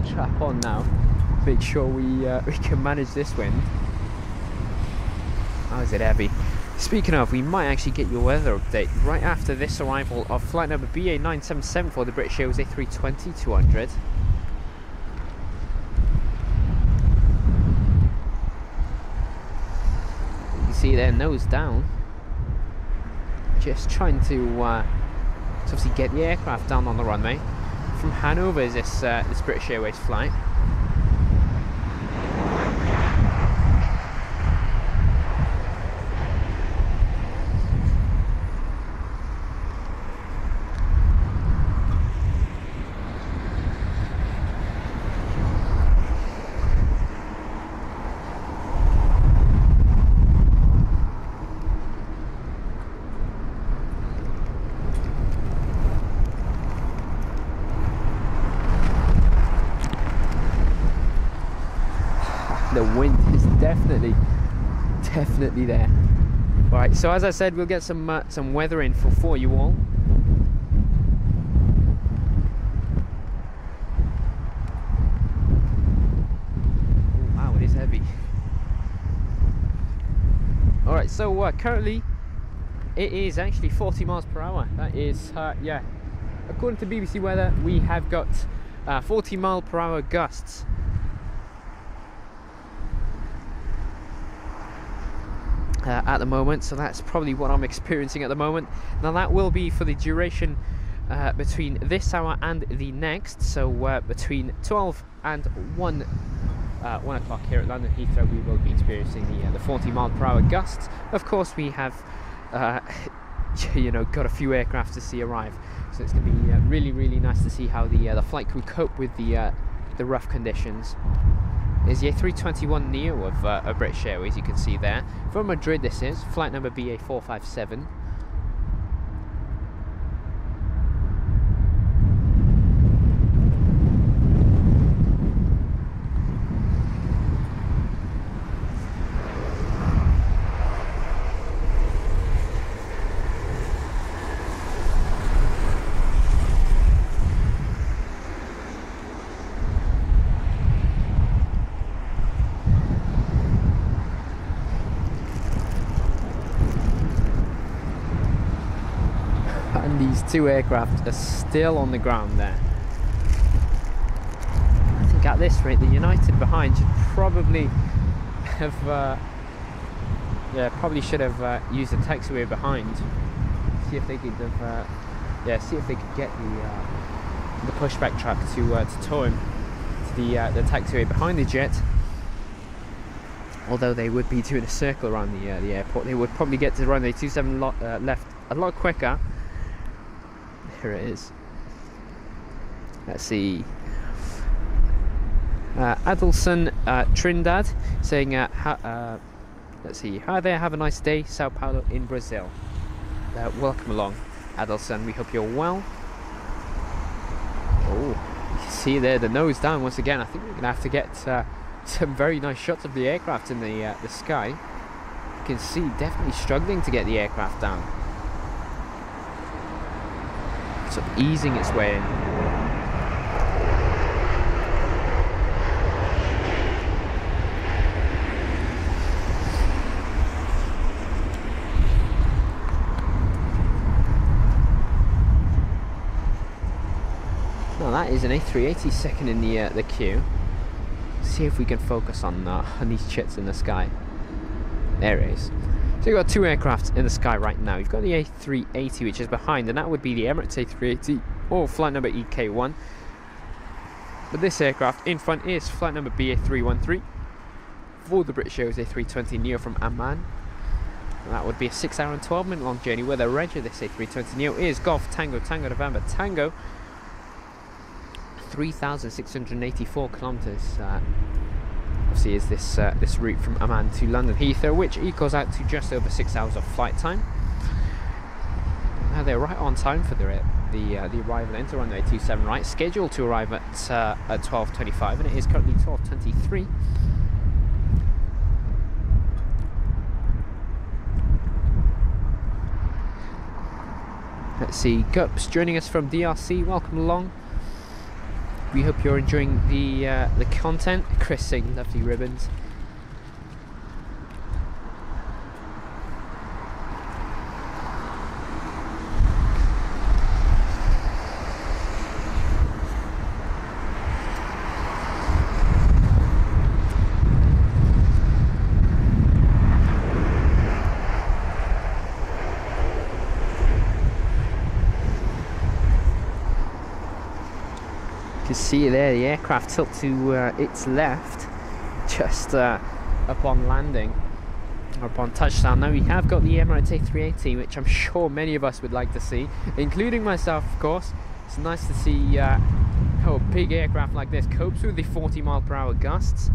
Strap on now, make sure we can manage this wind. How is it heavy? Speaking of, we might actually get your weather update right after this arrival of flight number BA977 for the British Airways A320-200. You can see their nose down, just trying to obviously get the aircraft down on the runway. From Hanover is this British Airways flight. The wind is definitely there. Alright, so as I said, we'll get some weather info for you all. So currently it is actually 40 miles per hour. That is, yeah, according to BBC Weather, we have got 40 mile per hour gusts. At the moment, so that's probably what I'm experiencing at the moment. Now that will be for the duration between this hour and the next, so between 12 and 1 o'clock here at London Heathrow we will be experiencing the 40 mile per hour gusts. Of course we have you know, got a few aircraft to see arrive, so it's going to be really nice to see how the flight crew cope with the rough conditions. Is the A321neo of British Airways, you can see there. From Madrid this is, flight number BA457. And these two aircraft are still on the ground there. I think at this rate the United behind should probably have probably should have used the taxiway behind. See if they could have see if they could get the pushback truck to tow him to the taxiway behind the jet. Although they would be doing a circle around the airport, they would probably get to runway 27 left a lot quicker. Here it is. Let's see. Adelson Trindad saying, let's see. Hi there, have a nice day, Sao Paulo in Brazil. Welcome along, Adelson. We hope you're well. Oh, you see there the nose down once again. I think we're going to have to get some very nice shots of the aircraft in the sky. You can see definitely struggling to get the aircraft down. Sort of easing its way in. Now that is an A380 second in the queue. See if we can focus on these chits in the sky. There it is. So you've got two aircraft in the sky right now. You've got the A380 which is behind, and that would be the Emirates A380 or flight number EK1. But this aircraft in front is flight number BA313 for the British Airways A320neo from Amman. And that would be a 6 hour and 12 minute long journey, where the reg of this A320neo is Golf Tango Tango November Tango. 3,684 kilometers. Obviously is this route from Amman to London Heathrow, which equals out to just over 6 hours of flight time. Now they're right on time for the arrival into runway 27 right, scheduled to arrive at 12:25, and it is currently 12:23. Let's see, Gups joining us from DRC, welcome along. We hope you're enjoying the content. Chris saying lovely ribbons. See there, the aircraft tilt to its left just upon landing, or upon touchdown. Now we have got the Emirates A380, which I'm sure many of us would like to see, including myself, of course. It's nice to see how a big aircraft like this copes with the 40 mile per hour gusts.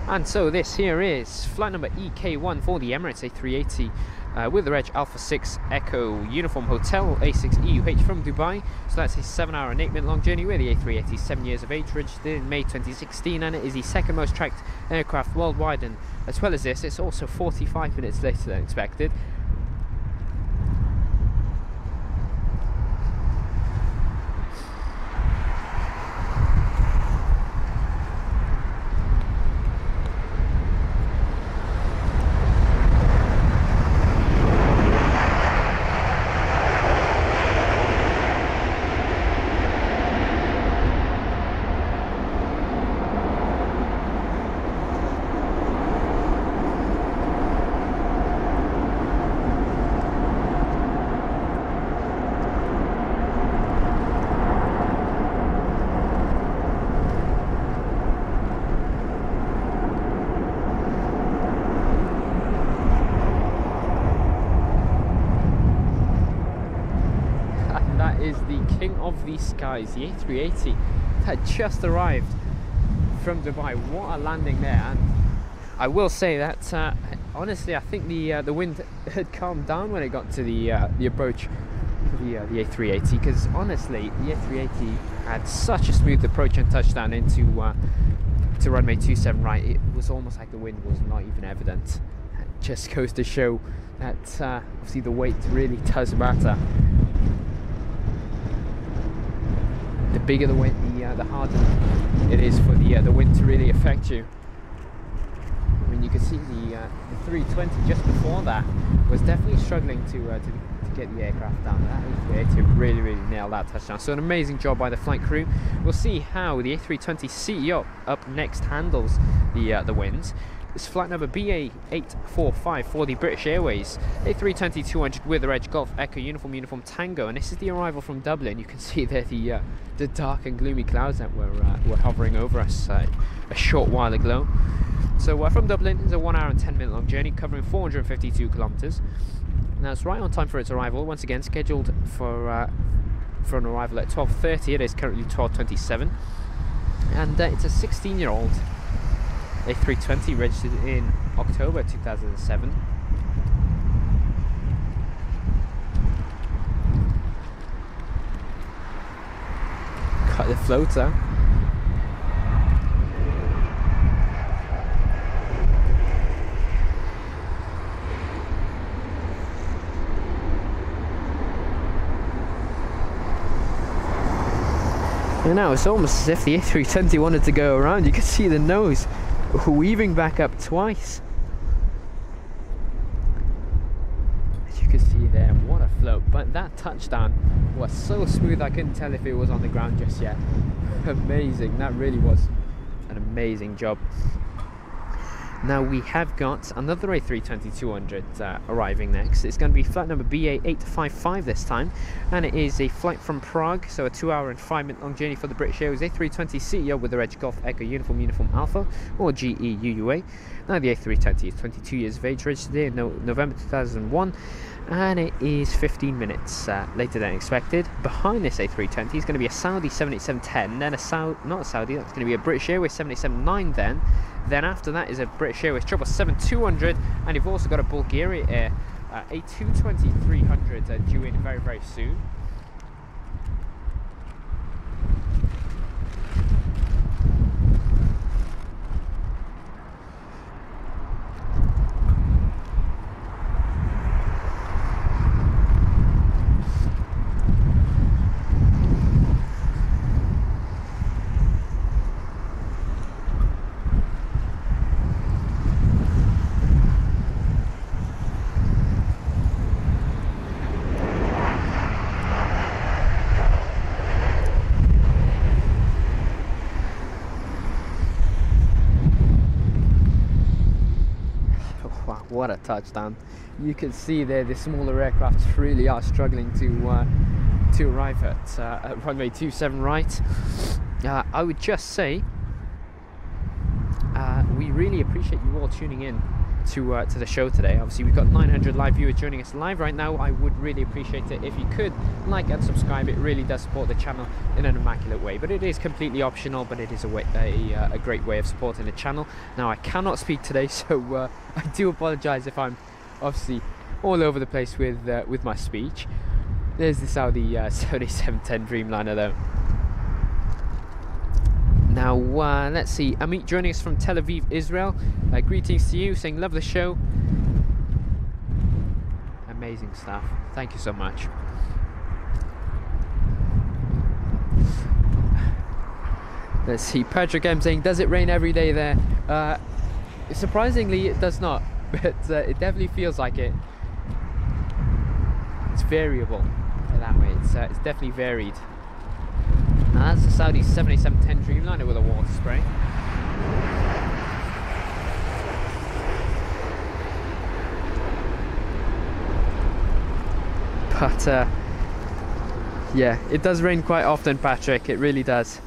And so this here is flight number EK1 for the Emirates A380 with the reg Alpha 6 Echo Uniform Hotel A6EUH from Dubai. So that's a 7 hour and 8 minute long journey, where the A380 is 7 years of age, registered in May 2016, and it is the second most tracked aircraft worldwide. And as well as this, it's also 45 minutes later than expected. of the skies, the A380 that just arrived from Dubai. What a landing there. And I will say that honestly, I think the wind had calmed down when it got to the approach for the A380, because honestly the A380 had such a smooth approach and touchdown into to runway 27 right. It was almost like the wind was not even evident. It just goes to show that obviously the weight really does matter. The bigger the weight, the harder it is for the wind to really affect you. I mean, you can see the 320 just before that was definitely struggling to get the aircraft down. That A380 really nailed that touchdown. So an amazing job by the flight crew. We'll see how the A320 CEO up next handles the winds. It's flight number BA845 for the British Airways A320-200 with the Reg Golf Echo Uniform Tango, and this is the arrival from Dublin. You can see there the dark and gloomy clouds that were hovering over us a short while ago. So from Dublin, it's a 1 hour and 10 minute long journey covering 452 kilometers. Now it's right on time for its arrival. Once again, scheduled for an arrival at 12:30. It is currently 12:27, and it's a 16-year-old A320 registered in October 2007. Got the floater. And now it's almost as if the A320 wanted to go around. You can see the nose weaving back up twice. As you can see there, what a float. But that touchdown was so smooth I couldn't tell if it was on the ground just yet. Amazing, that really was an amazing job. Now we have got another A320-200 arriving next. It's going to be flight number BA855 this time, and it is a flight from Prague, so a 2 hour and 5 minute long journey for the British Airways A320 CEO with the Reg Golf Echo Uniform Alpha, or GEUUA. Now the A320 is 22 years of age, registered in November 2001, and it is 15 minutes later than expected. Behind this A320 is going to be a Saudi 787-10, then that's going to be a British Airways 787-9 then after that is a British Airways 777-200, and you've also got a Bulgaria Air A220-300 due in very soon. What a touchdown. You can see there the smaller aircraft really are struggling to arrive at runway 27 right. I would just say we really appreciate you all tuning in to the show today. Obviously we've got 900 live viewers joining us live right now. I would really appreciate it if you could like and subscribe. It really does support the channel in an immaculate way, but it is completely optional, but it is a great way of supporting the channel. Now I cannot speak today, so I do apologize if I'm obviously all over the place with my speech. There's the Saudi 7710 Dreamliner though. Now, let's see, Amit joining us from Tel Aviv, Israel. Greetings to you, saying love the show. Amazing stuff. Thank you so much. Let's see, Patrick M saying, does it rain every day there? Surprisingly, it does not, but it definitely feels like it. It's variable that way. It's definitely varied. Now that's the Saudi 7710 Dreamliner with a water spray. But yeah, it does rain quite often, Patrick. It really does.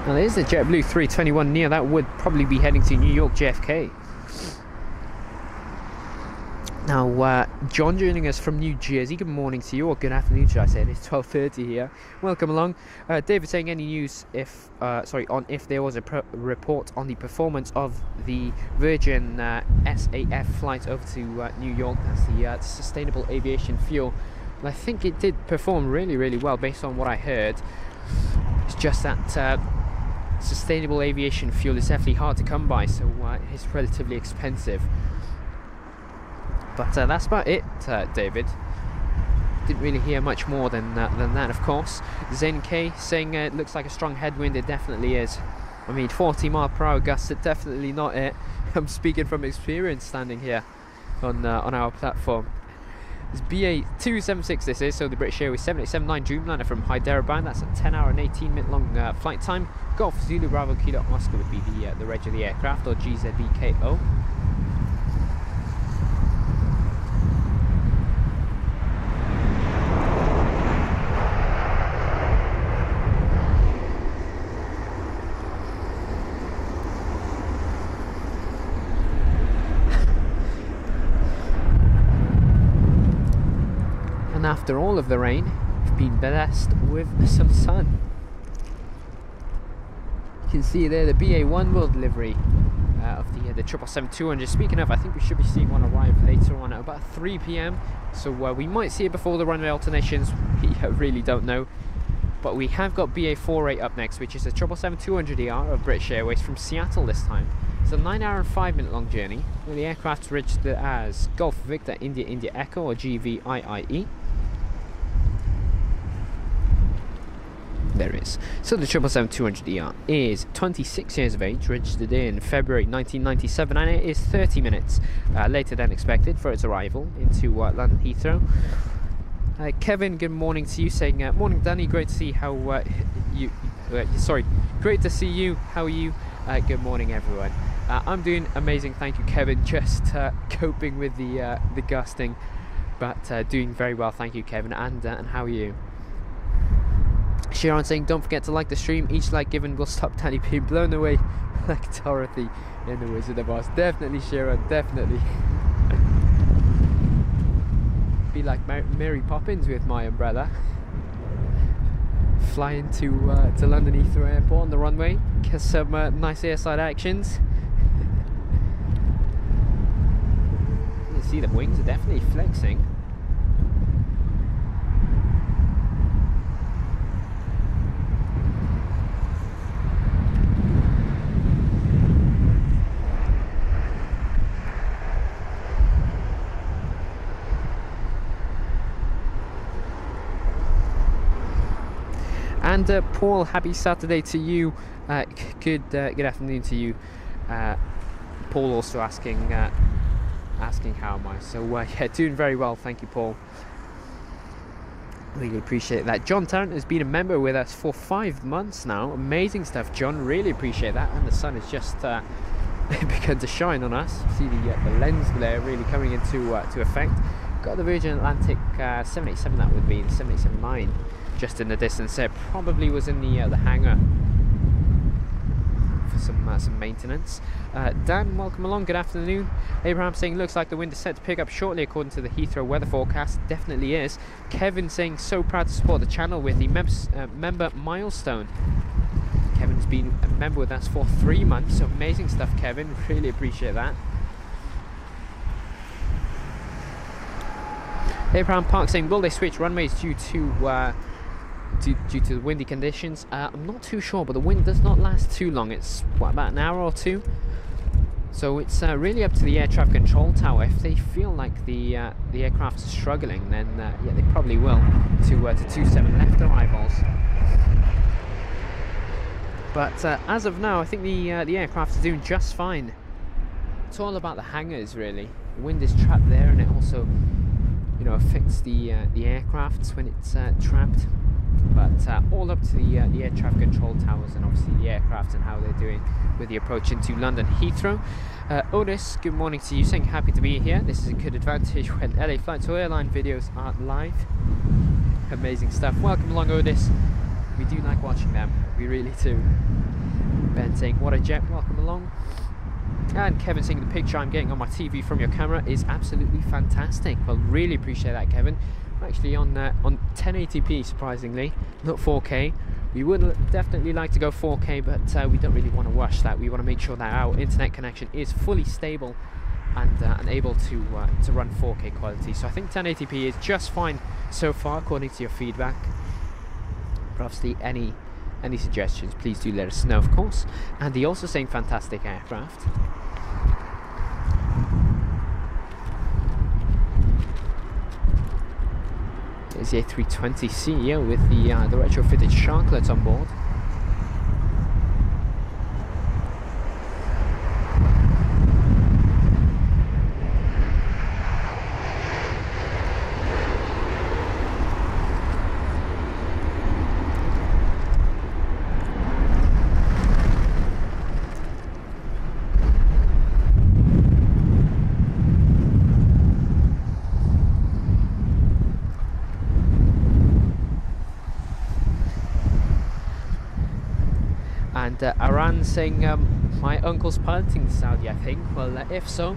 Now there's the JetBlue 321 Neo. That would probably be heading to New York JFK. Now, John joining us from New Jersey. Good morning to you, or good afternoon, should I say? It's 12:30 here. Welcome along. David saying any news if there was a report on the performance of the Virgin SAF flight over to New York. That's the sustainable aviation fuel. And I think it did perform really, really well based on what I heard. It's just that sustainable aviation fuel is definitely hard to come by, so it's relatively expensive. But that's about it, David. Didn't really hear much more than that, of course. Zen K saying it looks like a strong headwind. It definitely is. I mean, 40-mile-per-hour gusts are definitely not it. I'm speaking from experience standing here on our platform. It's BA 276 this is, so the British Airways 787-9 Dreamliner from Hyderabad. That's a 10-hour and 18-minute long flight time. Golf Zulu Bravo Kilo Oscar would be the reg of the aircraft, or GZBKO. And after all of the rain, we've been blessed with some sun. You can see there the BA1 World delivery of the 777-200. Speaking of, I think we should be seeing one arrive later on at about 3 p.m. So we might see it before the runway alternations. We really don't know. But we have got BA48 up next, which is a 777-200ER of British Airways from Seattle this time. It's a 9-hour and 5-minute long journey, where the aircraft's registered as Golf Victor India India Echo, or GVIIE. There is. So the 777-200ER is 26 years of age, registered in February 1997, and it is 30 minutes later than expected for its arrival into London Heathrow. Kevin, good morning to you, saying morning Danny, great to see how great to see you, how are you? Good morning everyone. I'm doing amazing, thank you Kevin, just coping with the gusting, but doing very well, thank you Kevin. And how are you? Sharon saying don't forget to like the stream, each like given will stop Danny being blown away like Dorothy in The Wizard of Oz. Definitely Sharon, definitely. Be like Mary Poppins with my umbrella. Flying to London Heathrow Airport on the runway, get some nice airside actions. You can see the wings are definitely flexing. And Paul, happy Saturday to you. Good afternoon to you. Paul also asking how am I. So yeah, doing very well, thank you Paul. Really appreciate that. John Tarrant has been a member with us for 5 months now. Amazing stuff, John. Really appreciate that. And the sun has just begun to shine on us. See the lens glare really coming into effect. Got the Virgin Atlantic 787, that would be the 787-9. Just in the distance there, probably was in the hangar for some maintenance. Dan, welcome along, good afternoon. Abraham saying looks like the wind is set to pick up shortly according to the Heathrow weather forecast. Definitely is. Kevin saying so proud to support the channel with the member milestone. Kevin's been a member with us for 3 months, so amazing stuff Kevin, really appreciate that. Abraham Park saying will they switch runways due to the windy conditions? I'm not too sure, but the wind does not last too long. It's what, about an hour or two, so it's really up to the air traffic control tower. If they feel like the aircraft is struggling, then yeah, they probably will to 27 left arrivals. But as of now, I think the aircraft is doing just fine. It's all about the hangars really. The wind is trapped there, and it also, you know, affects the aircrafts when it's trapped. But all up to the air traffic control towers and obviously the aircraft and how they're doing with the approach into London Heathrow. Otis, good morning to you, saying happy to be here. This is a good advantage when LA flights or airline videos aren't live. Amazing stuff. Welcome along, Otis. We do like watching them, we really do. Ben saying what a jet, welcome along. And Kevin saying the picture I'm getting on my TV from your camera is absolutely fantastic. Well, really appreciate that, Kevin. I'm actually on 1080p, surprisingly, not 4K. We would definitely like to go 4K, but we don't really want to rush that. We want to make sure that our internet connection is fully stable and able to run 4K quality. So I think 1080p is just fine so far, according to your feedback. But obviously, any suggestions, please do let us know, of course. And he also saying fantastic aircraft. There's the A320 CEO with the retrofitted sharklets on board. And Aran saying, my uncle's piloting Saudi, I think. Well, if so,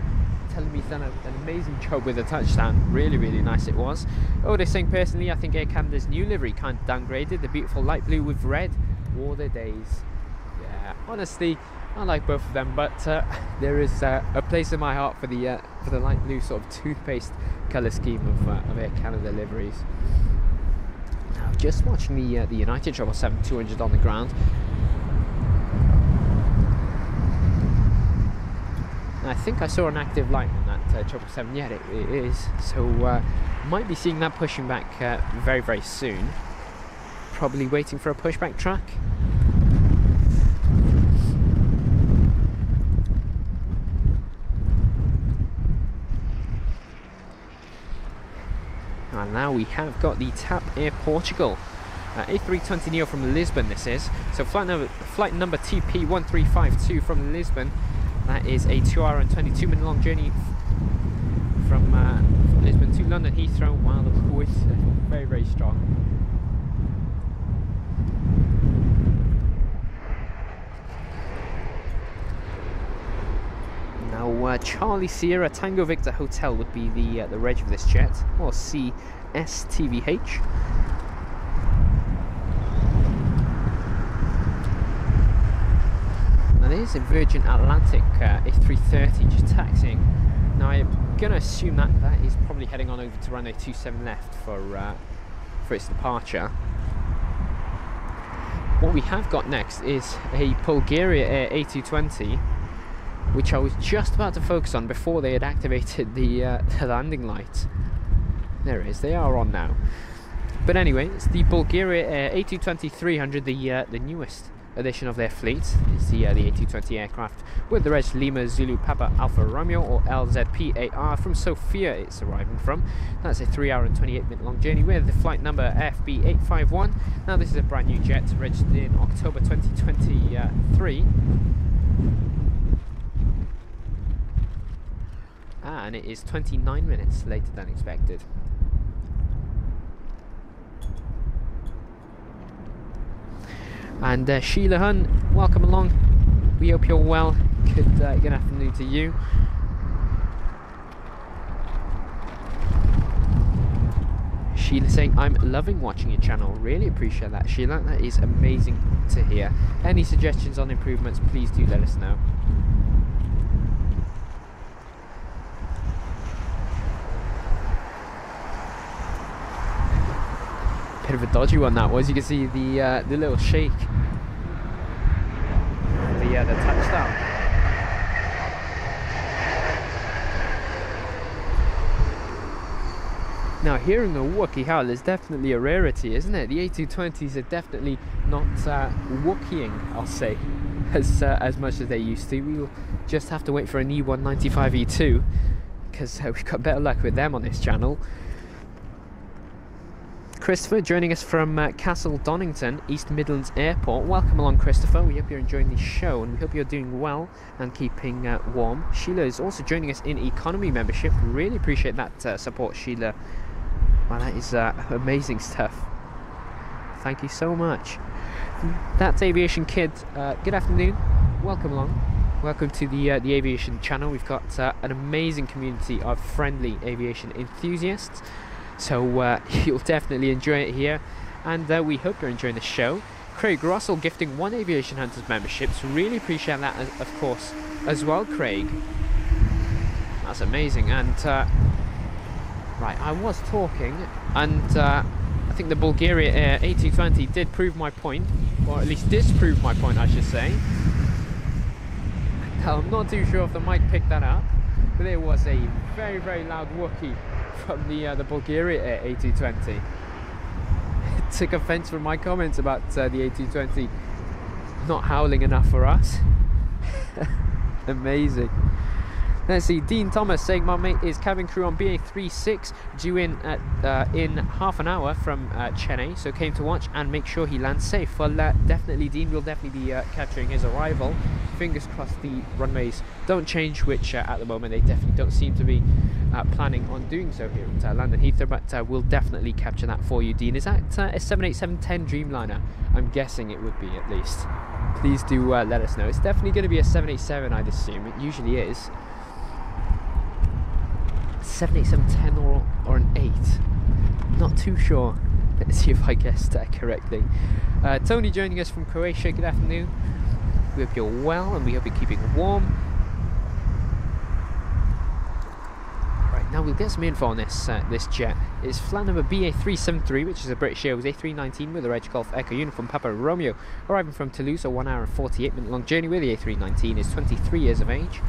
telling me he's done an amazing job with the touchdown. Really, really nice it was. Oh, they're saying, personally, I think Air Canada's new livery kind of downgraded. The beautiful light blue with red. War their days. Yeah, honestly, I like both of them, but there is a place in my heart for the light blue sort of toothpaste colour scheme of Air Canada liveries. Now, just watching the United 777-200 on the ground. I think I saw an active light on that 777. Yeah, it is. So might be seeing that pushing back very, very soon. Probably waiting for a pushback track. And now we have got the TAP Air Portugal A320neo from Lisbon. This is so flight number TP1352 from Lisbon. That is a 2-hour and 22-minute long journey from Lisbon to London Heathrow. Wow, the wind is very, very strong. Now, Charlie Sierra Tango Victor Hotel would be the reg of this jet, or CSTVH. There's a Virgin Atlantic A330 just taxiing. Now I'm going to assume that is probably heading on over to runway 27 left for its departure. What we have got next is a Bulgaria Air A220, which I was just about to focus on before they had activated the landing light. There it is, they are on now. But anyway, it's the Bulgaria Air A220-300, the newest edition of their fleet. Is the A220 aircraft with the reg Lima Zulu Papa Alpha Romeo, or LZPAR, from Sofia it's arriving from. That's a 3-hour and 28-minute long journey with the flight number FB851. Now this is a brand new jet registered in October 2023. And it is 29 minutes later than expected. And Sheila Hun, welcome along. We hope you're well. Good afternoon to you. Sheila saying, I'm loving watching your channel. Really appreciate that, Sheila. That is amazing to hear. Any suggestions on improvements, please do let us know. Bit of a dodgy one that was. You can see the little shake, the touchdown. Now, hearing a Wookiee howl is definitely a rarity, isn't it? The A220s are definitely not Wookieing, I'll say, as much as they used to. We'll just have to wait for an E195 E2, because we've got better luck with them on this channel. Christopher joining us from Castle Donington, East Midlands Airport. Welcome along, Christopher. We hope you're enjoying the show and we hope you're doing well and keeping warm. Sheila is also joining us in economy membership. Really appreciate that support, Sheila. Wow, that is amazing stuff. Thank you so much. That's Aviation Kid. Good afternoon. Welcome along. Welcome to the aviation channel. We've got an amazing community of friendly aviation enthusiasts, so you'll definitely enjoy it here, and we hope you're enjoying the show. Craig Russell gifting 1 Aviation Hunters membership, so really appreciate that, of course, as well, Craig. That's amazing. And right, I was talking, and I think the Bulgaria A320 did prove my point, or at least disprove my point, I should say. Now, I'm not too sure if the mic picked that up, but there was a very, very loud wookie from the Bulgaria A320. It took offence from my comments about the A320 not howling enough for us. Amazing. Let's see, Dean Thomas saying my mate is cabin crew on BA36, due in half an hour from Chennai, so came to watch and make sure he lands safe. Well, definitely, Dean will definitely be capturing his arrival. Fingers crossed the runways don't change, which at the moment they definitely don't seem to be planning on doing so here at London Heathrow, but we'll definitely capture that for you, Dean. Is that a 787-10 Dreamliner? I'm guessing it would be, at least. Please do let us know. It's definitely going to be a 787, I'd assume. It usually is. 787-10 or an 8, not too sure. Let's see if I guessed that correctly. Tony joining us from Croatia, good afternoon. We hope you're well and we hope you're keeping warm. Right, now we'll get some info on this jet. It's flight number BA373, which is a British Airways A319 with a Reg Golf Echo Uniform Papa Romeo, arriving from Toulouse, a 1 hour and 48 minute long journey with the A319, is 23 years of age.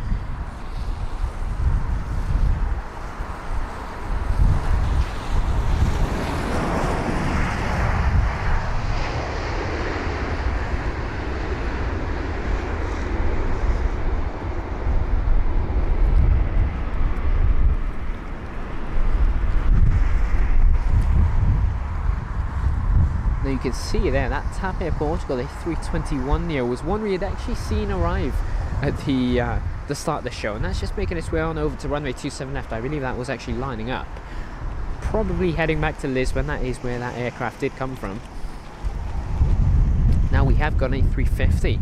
You can see there that TAP Air Portugal A321 Neo was one we had actually seen arrive at the start of the show, and that's just making its way on over to runway 27 left. I believe that was actually lining up, probably heading back to Lisbon. That is where that aircraft did come from. Now we have got an A350,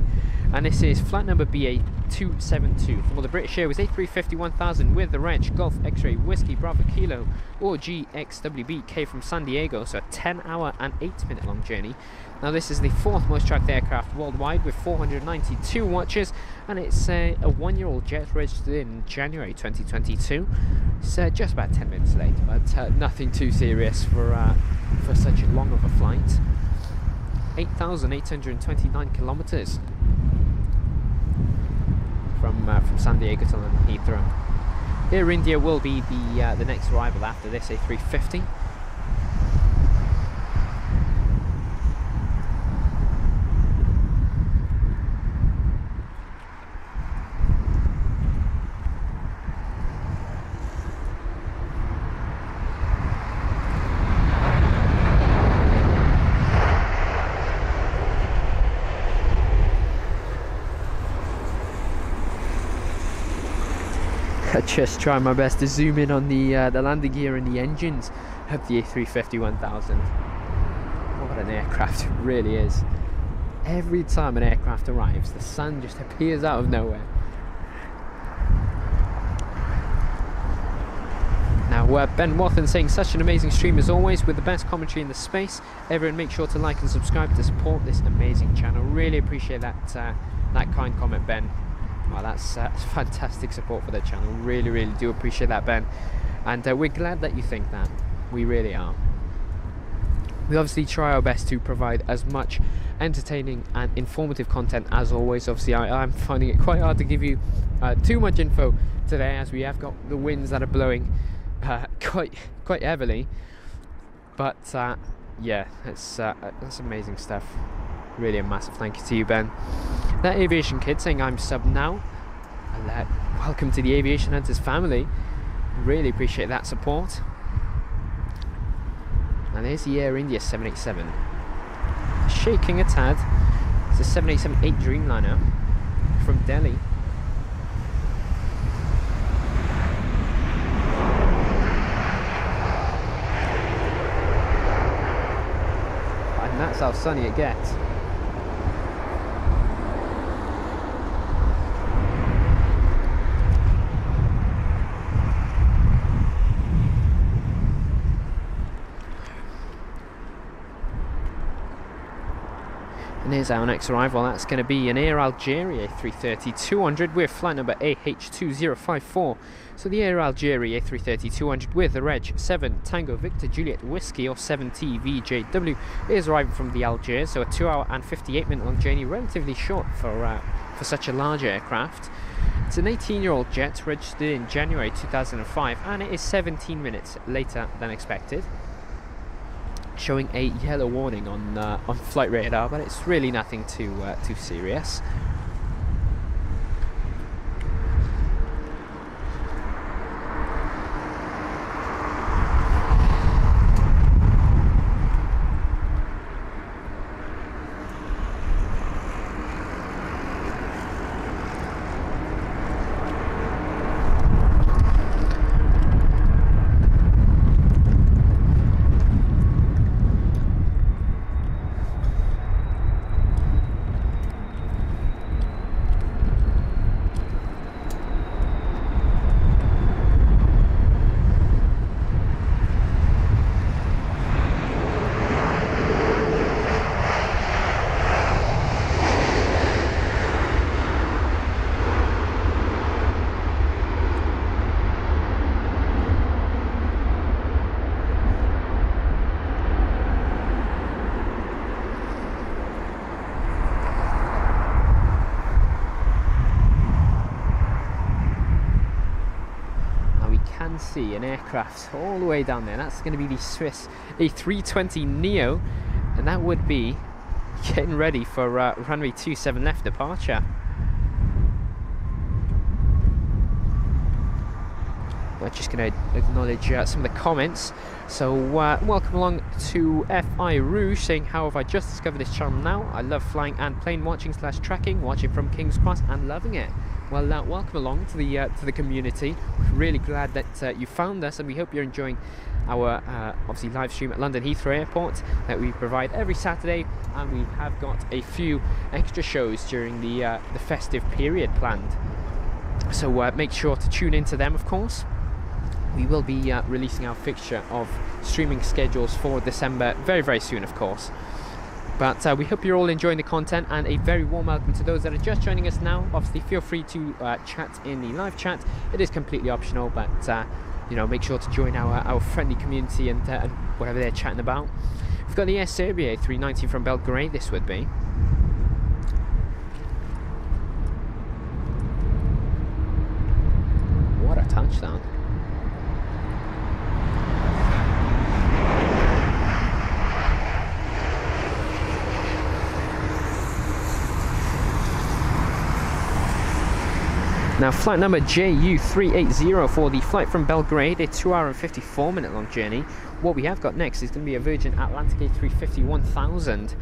and this is flight number BA272 for the British Airways A350-1000 with the Reg Golf X-Ray Whiskey Bravo Kilo or GXWB-K from San Diego, so a 10 hour and 8 minute long journey. Now this is the 4th most tracked aircraft worldwide with 492 watches, and it's a 1-year-old jet registered in January 2022. It's just about 10 minutes late, but nothing too serious for such long of a flight. 8,829 kilometers from San Diego to London Heathrow. Air India will be the next arrival after this A350. I just try my best to zoom in on the landing gear and the engines of the A350-1000. What an aircraft it really is. Every time an aircraft arrives, the sun just appears out of nowhere. Now Ben Wathen saying such an amazing stream as always with the best commentary in the space. Everyone make sure to like and subscribe to support this amazing channel. Really appreciate that kind comment, Ben. Well, that's fantastic support for the channel. Really do appreciate that, Ben. And we're glad that you think that. We really are. We obviously try our best to provide as much entertaining and informative content as always. Obviously, I'm finding it quite hard to give you too much info today, as we have got the winds that are blowing quite heavily. But yeah, that's amazing stuff. Really a massive thank you to you, Ben. That Aviation Kid saying I'm sub now. And welcome to the Aviation Hunters family. Really appreciate that support. And there's the Air India 787. Shaking a tad. It's a 787-8 Dreamliner from Delhi. And that's how sunny it gets. And here's our next arrival. That's going to be an Air Algérie A330-200 with flight number AH2054. So the Air Algérie A330-200 with the reg 7 Tango Victor Juliet Whiskey or 7TVJW is arriving from the Algiers. So a 2 hour and 58 minute long journey, relatively short for such a large aircraft. It's an 18-year-old jet registered in January 2005, and it is 17 minutes later than expected, showing a yellow warning on flight radar, but it's really nothing too serious. See an aircraft all the way down there. That's going to be the Swiss A320neo, and that would be getting ready for runway 27 left departure. We're just going to acknowledge some of the comments. So welcome along to FI Rouge, saying, how have I just discovered this channel now? I love flying and plane watching / tracking, watching from King's Cross and loving it. Well, welcome along to the community. We're really glad that you found us, and we hope you're enjoying our obviously live stream at London Heathrow Airport that we provide every Saturday, and we have got a few extra shows during the festive period planned. So make sure to tune into them, of course. We will be releasing our fixture of streaming schedules for December very, very soon, of course. But we hope you're all enjoying the content, and a very warm welcome to those that are just joining us now. Obviously, feel free to chat in the live chat. It is completely optional, but you know, make sure to join our friendly community and whatever they're chatting about. We've got the Air Serbia A390 from Belgrade. This would be. What a touchdown! Now, flight number JU380 for the flight from Belgrade, a 2 hour and 54 minute long journey. What we have got next is going to be a Virgin Atlantic A350-1000.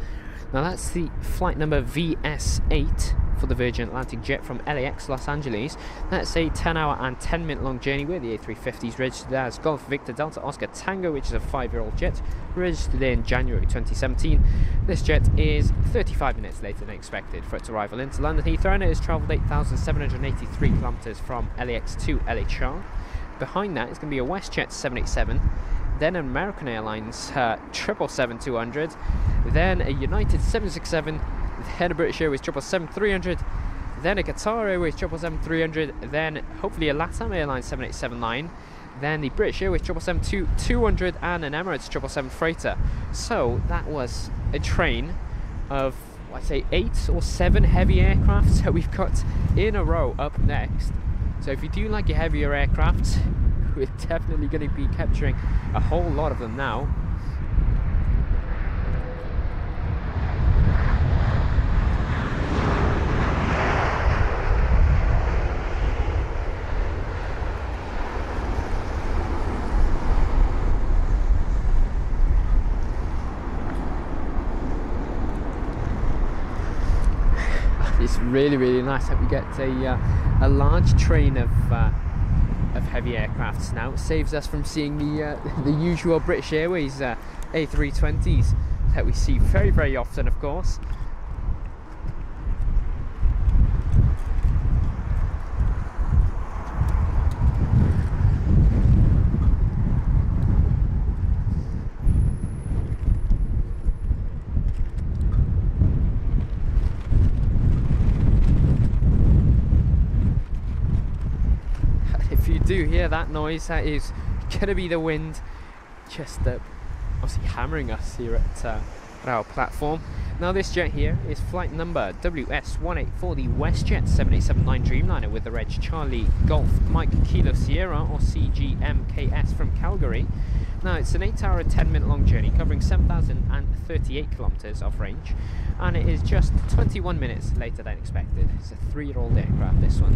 Now, that's the flight number VS8 for the Virgin Atlantic jet from LAX Los Angeles. That's a 10 hour and 10 minute long journey where the A350 is registered as Golf Victor Delta Oscar Tango, which is a 5-year-old jet, registered in January 2017. This jet is 35 minutes later than expected for its arrival into London Heathrow, and it has travelled 8,783 kilometres from LAX to LHR. Behind that is going to be a WestJet 787, then an American Airlines 777-200, then a United 767, then a British Airways 777-300, then a Qatar Airways 777-300, then hopefully a LATAM Airlines 787-9, then the British Airways 777-200, and an Emirates 777 freighter. So that was a train of, I'd say, 8 or 7 heavy aircraft that we've got in a row up next. So if you do like your heavier aircraft, we're definitely going to be capturing a whole lot of them now. It's really, really nice that we get a large train of heavy aircrafts now. It saves us from seeing the usual British Airways A320s that we see very, very often, of course. do hear that noise. That is gonna be the wind just obviously hammering us here at our platform. Now this jet here is flight number WS1840 WestJet 7879 Dreamliner with the reg Charlie Golf Mike Kilo Sierra, or CGMKS, from Calgary. Now it's an 8-hour and 10-minute long journey covering 7,038 kilometers of range, and it is just 21 minutes later than expected. It's a 3-year-old aircraft, this one.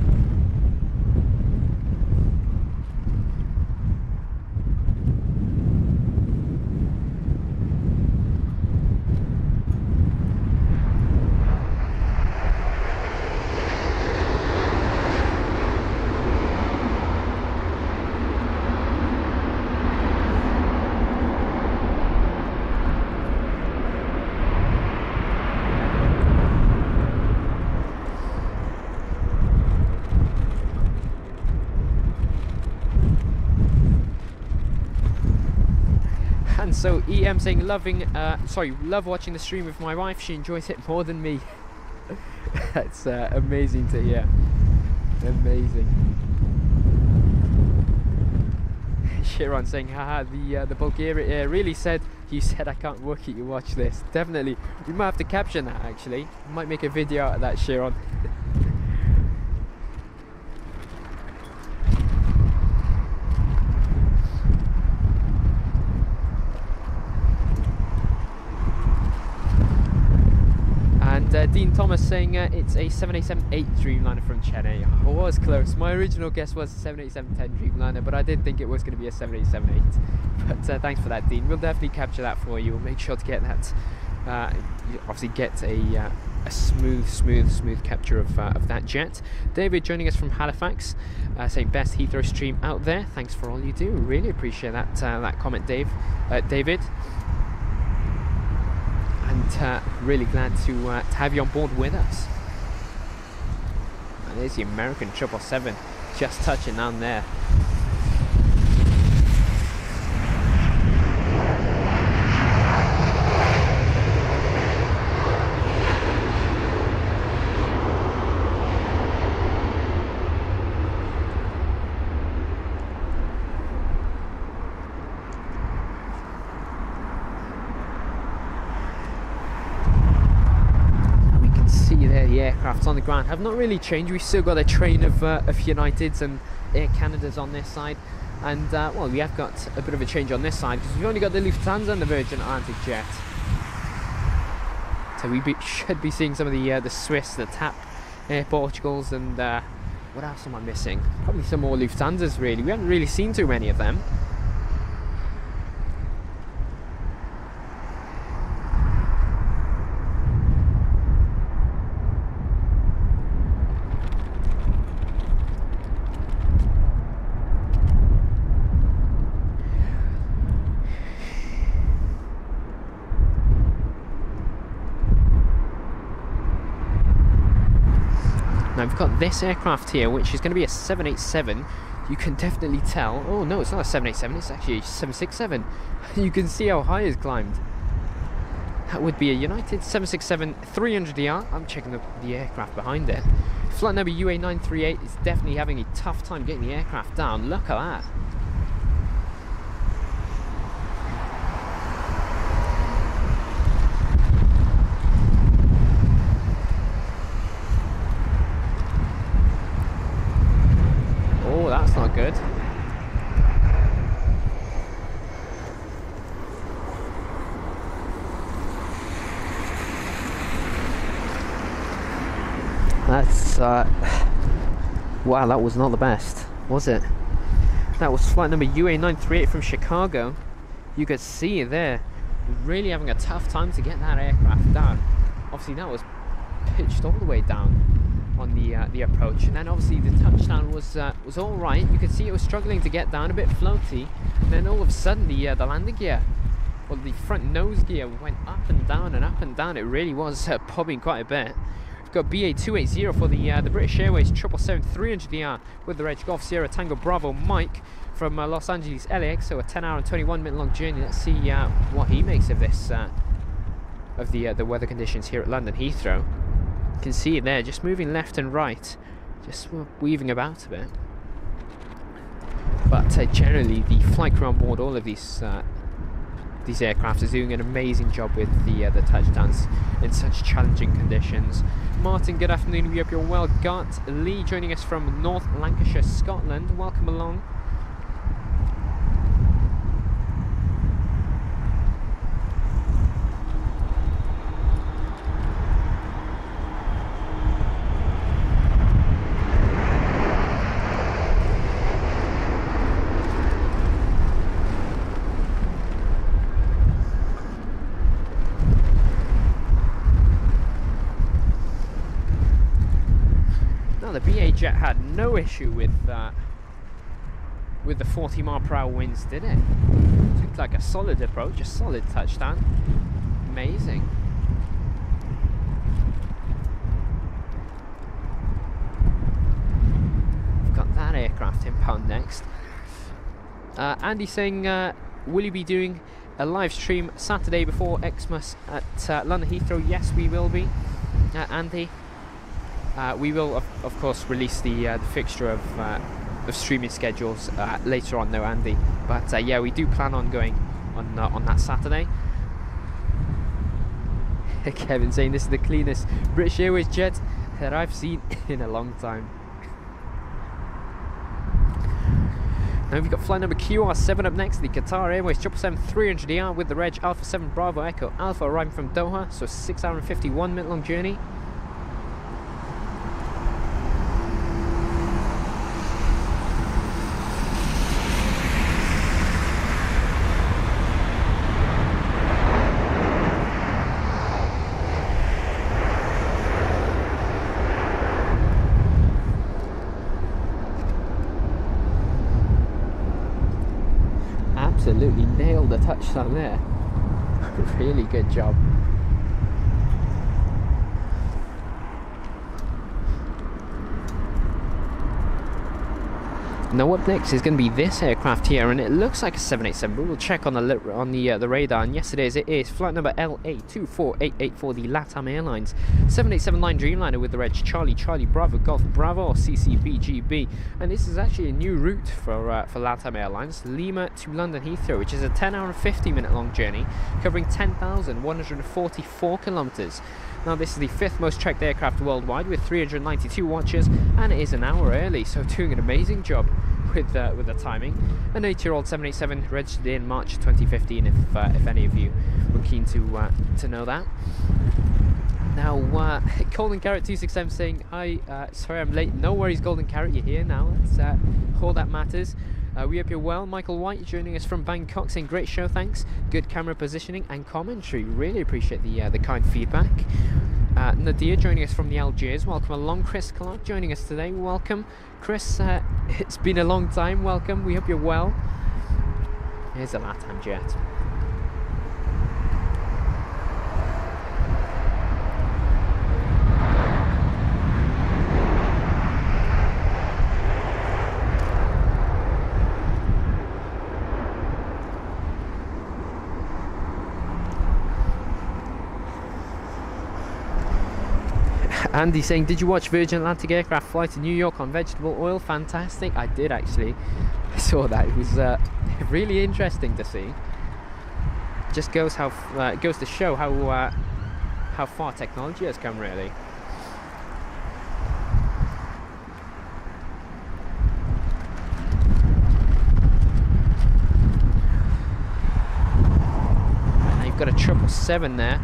And so EM saying love watching the stream with my wife. She enjoys it more than me. That's amazing to hear. Amazing. Sharon saying, haha, the Bulgaria really said, you said I can't work it, you watch this. Definitely. We might have to caption that, actually. We might make a video out of that, Sharon. Dean Thomas saying it's a 7878 Dreamliner from Chennai. I was close. My original guess was a 78-710 Dreamliner, but I did think it was going to be a 7878. But thanks for that, Dean. We'll definitely capture that for you. We'll make sure to get that. Obviously, get a smooth capture of that jet. David joining us from Halifax, saying best Heathrow stream out there. Thanks for all you do. Really appreciate that comment, David. And really glad to have you on board with us. And there's the American 777 just touching down there. The aircraft on the ground have not really changed. We've still got a train of Uniteds and Air Canadas on this side, and well, we have got a bit of a change on this side because we've only got the Lufthansa and the Virgin Atlantic jet. So we should be seeing some of the Swiss, the TAP Air Portugals, and what else am I missing? Probably some more Lufthansas. Really, we haven't really seen too many of them. Now we've got this aircraft here, which is going to be a 787. You can definitely tell. Oh no, it's not a 787, it's actually a 767. You can see how high it's climbed. That would be a United 767 300ER. I'm checking the aircraft behind it. Flight number UA938 is definitely having a tough time getting the aircraft down. Look at that. That's not good. That's wow, that was not the best, was it? That was flight number UA938 from Chicago. You could see it there, really having a tough time to get that aircraft down. Obviously that was pitched all the way down on the approach, and then obviously the touchdown was all right. You could see it was struggling to get down, a bit floaty, and then all of a sudden the landing gear, well, the front nose gear went up and down and up and down. It really was popping quite a bit. We've got BA280 for the British Airways 777 300ER with the reg Golf Sierra Tango Bravo Mike from Los Angeles LAX, so a 10-hour and 21-minute long journey. Let's see what he makes of this, of the weather conditions here at London Heathrow. You can see it there, just moving left and right, just weaving about a bit. but generally the flight crew on board all of these aircraft is doing an amazing job with the touchdowns in such challenging conditions. Martin, good afternoon. We hope you're well. Gart Lee joining us from North Lancashire, Scotland. Welcome along. The BA jet had no issue with the 40-mile-per-hour winds, did it? It looked like a solid approach, a solid touchdown. Amazing. We've got that aircraft inbound next. Andy saying, will you be doing a live stream Saturday before Xmas at London Heathrow? Yes, we will be, Andy. We will, of course, release the fixture of streaming schedules later on, though, Andy. But yeah, we do plan on going on that Saturday. Kevin saying this is the cleanest British Airways jet that I've seen in a long time. Now we've got flight number QR7 up next, the Qatar Airways 777-300ER with the reg Alpha 7 Bravo Echo Alpha, arriving from Doha, so 6 hour and 51 minute long journey. Absolutely nailed the touchdown there. Really good job. Now up next is going to be this aircraft here, and it looks like a 787, but we'll check on the radar. And yes, it is. It is flight number LA24884 for the LATAM Airlines 787-9 Dreamliner with the reg Charlie Bravo Golf Bravo or CCBGB. And this is actually a new route for LATAM Airlines, Lima to London Heathrow, which is a 10 hour and 50 minute long journey covering 10,144 kilometers. Now this is the 5th most tracked aircraft worldwide with 392 watches, and it is an hour early, so doing an amazing job with the timing. An 8-year-old 787 registered in March 2015, if any of you were keen to know that. Now Golden Carrot 267 saying, hi, sorry I'm late. No worries, Golden Carrot, you're here now. That's all that matters. We hope you're well. Michael White joining us from Bangkok saying, great show, thanks. Good camera positioning and commentary. Really appreciate the kind feedback. Nadir joining us from the Algiers. Welcome along. Chris Clark joining us today. Welcome, Chris. It's been a long time. Welcome. We hope you're well. Here's a LATAM jet. Andy saying, did you watch Virgin Atlantic aircraft fly to New York on vegetable oil? Fantastic. I did actually. I saw that. It was really interesting to see. Just goes to show how far technology has come, really. And you've got a 777 there.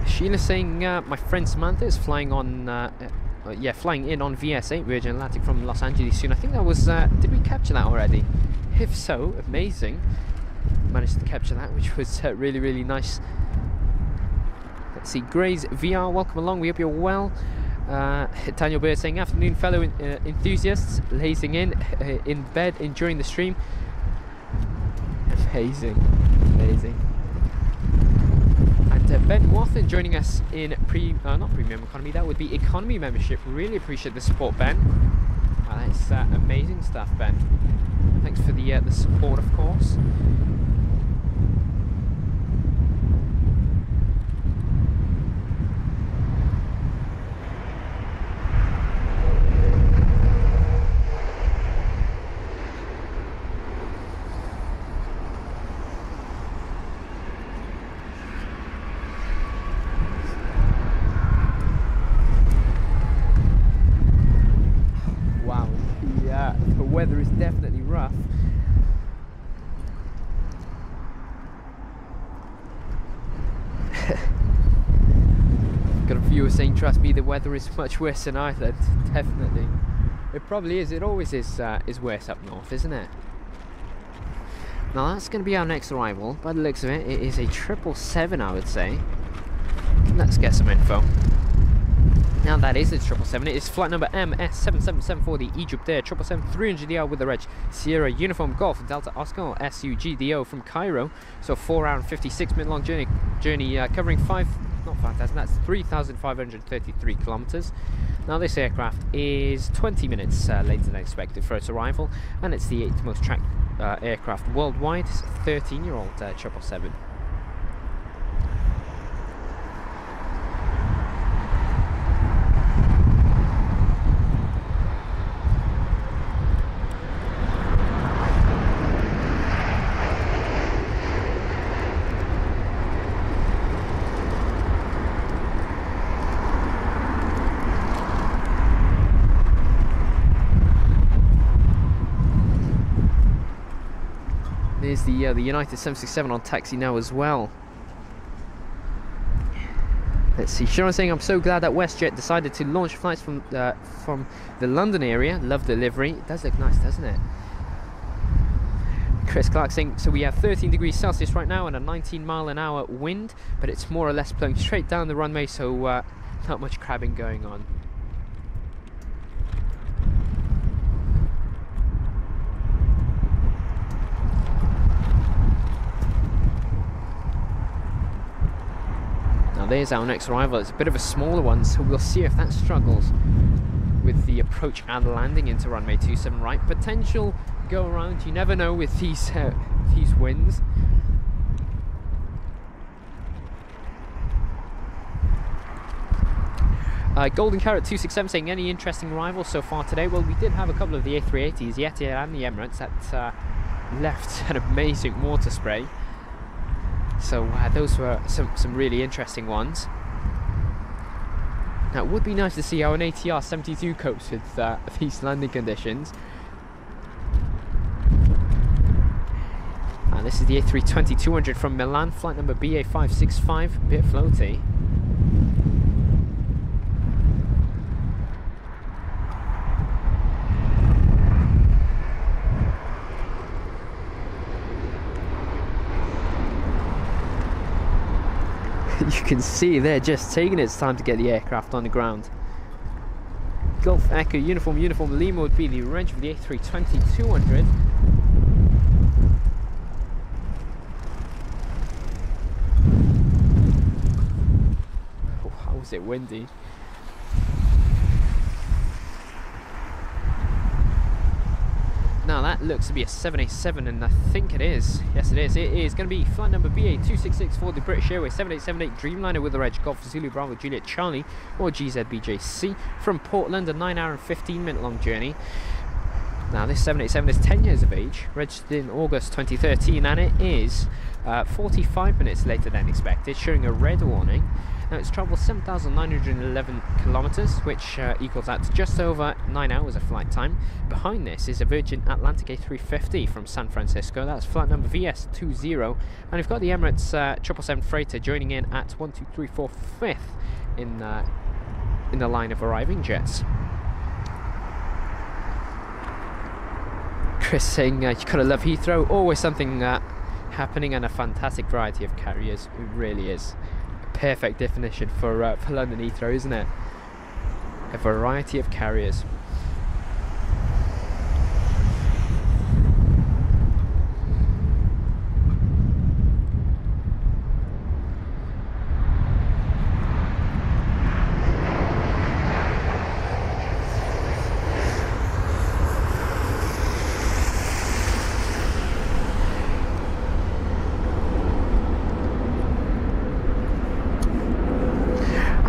Sheila saying, my friend Samantha is flying on, flying in on VS8 Virgin Atlantic from Los Angeles soon. I think that was, did we capture that already? If so, amazing. Managed to capture that, which was really, really nice. Let's see, Gray's VR, welcome along, we hope you're well. Daniel Bird saying, afternoon fellow enthusiasts, lazing in bed, enjoying the stream. Amazing, amazing. And Ben Wathen joining us in not premium economy, that would be economy membership. Really appreciate the support, Ben. That's amazing stuff, Ben. Thanks for the support, of course. weather is definitely rough. Got a viewer saying, trust me, the weather is much worse in Ireland. Definitely. It probably is. It always is worse up north, isn't it? Now that's going to be our next arrival. By the looks of it, it is a 777, I would say. Let's get some info. Now that is a 777. It is flight number MS7774 for the Egypt Air 777 300ER with the reg Sierra Uniform Golf Delta Oscar SUGDO from Cairo. So 4 hour and 56 minute long journey covering 3,533 kilometers. Now this aircraft is 20 minutes later than expected for its arrival, and it's the 8th most tracked aircraft worldwide. It's a 13-year-old 777. There's the United 767 on taxi now as well. Let's see. Sharon saying, I'm so glad that WestJet decided to launch flights from the London area. Love the livery. It does look nice, doesn't it? Chris Clark saying, so we have 13 degrees Celsius right now and a 19-mile-an-hour wind, but it's more or less blowing straight down the runway, so not much crabbing going on. There's our next arrival. It's a bit of a smaller one, so we'll see if that struggles with the approach and landing into runway 27 right. Potential go around, you never know with these winds. Golden Carrot 267 saying, any interesting arrivals so far today? Well, we did have a couple of the A380s, the Etihad and the Emirates, that left an amazing water spray. So those were some really interesting ones. Now it would be nice to see how an ATR 72 copes with these landing conditions. And this is the A320-200 from Milan, flight number BA565, a bit floaty. You can see they're just taking its time to get the aircraft on the ground. Golf Echo Uniform Lima would be the range of the A320-200. Oh, how was it windy? Now that looks to be a 787, and I think it is. Yes, it is. It is going to be flight number BA266 for the British Airways 7878 Dreamliner with the reg Golf Zulu Bravo Juliet Charlie, or GZBJC, from Portland, a 9 hour and 15 minute long journey. Now this 787 is 10 years of age, registered in August 2013, and it is 45 minutes later than expected, showing a red warning. Now it's travelled 7,911 kilometres, which equals out to just over 9 hours of flight time. Behind this is a Virgin Atlantic A350 from San Francisco. That's flight number VS20, and we've got the Emirates 777 freighter joining in at 1, 2, 3, 4, 5th in the line of arriving jets. Chris saying, you gotta love Heathrow. Always something happening, and a fantastic variety of carriers. It really is. Perfect definition for London Heathrow, isn't it? A variety of carriers.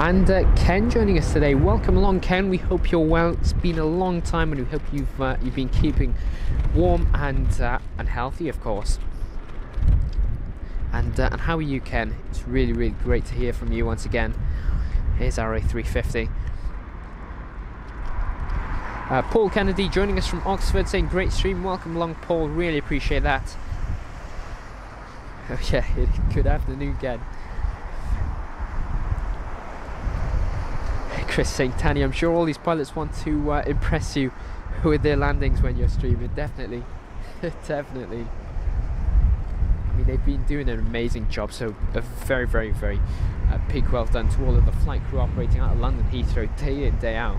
And Ken joining us today. Welcome along, Ken. We hope you're well. It's been a long time, and we hope you've been keeping warm and healthy, of course. And how are you, Ken? It's really, really great to hear from you once again. Here's our A350. Paul Kennedy joining us from Oxford, saying great stream. Welcome along, Paul. Really appreciate that. Oh yeah, good afternoon, Ken. Chris saying, Tanny, I'm sure all these pilots want to impress you with their landings when you're streaming. Definitely. Definitely. I mean, they've been doing an amazing job, so a very, very, very big well done to all of the flight crew operating out of London Heathrow day in, day out.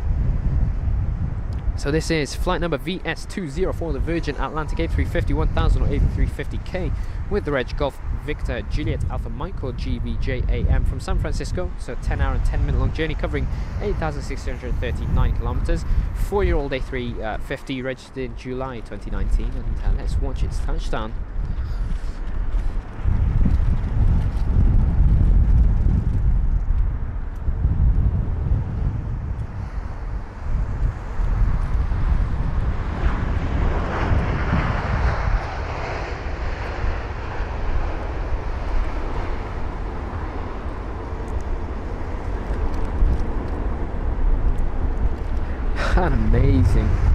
So this is flight number VS204, the Virgin Atlantic A350 1000 or A350K with the reg Golf Victor Juliet Alpha Michael GVJAM from San Francisco. So 10-hour and 10-minute long journey covering 8,639 kilometers. 4-year-old A350 registered in July 2019, and let's watch its touchdown.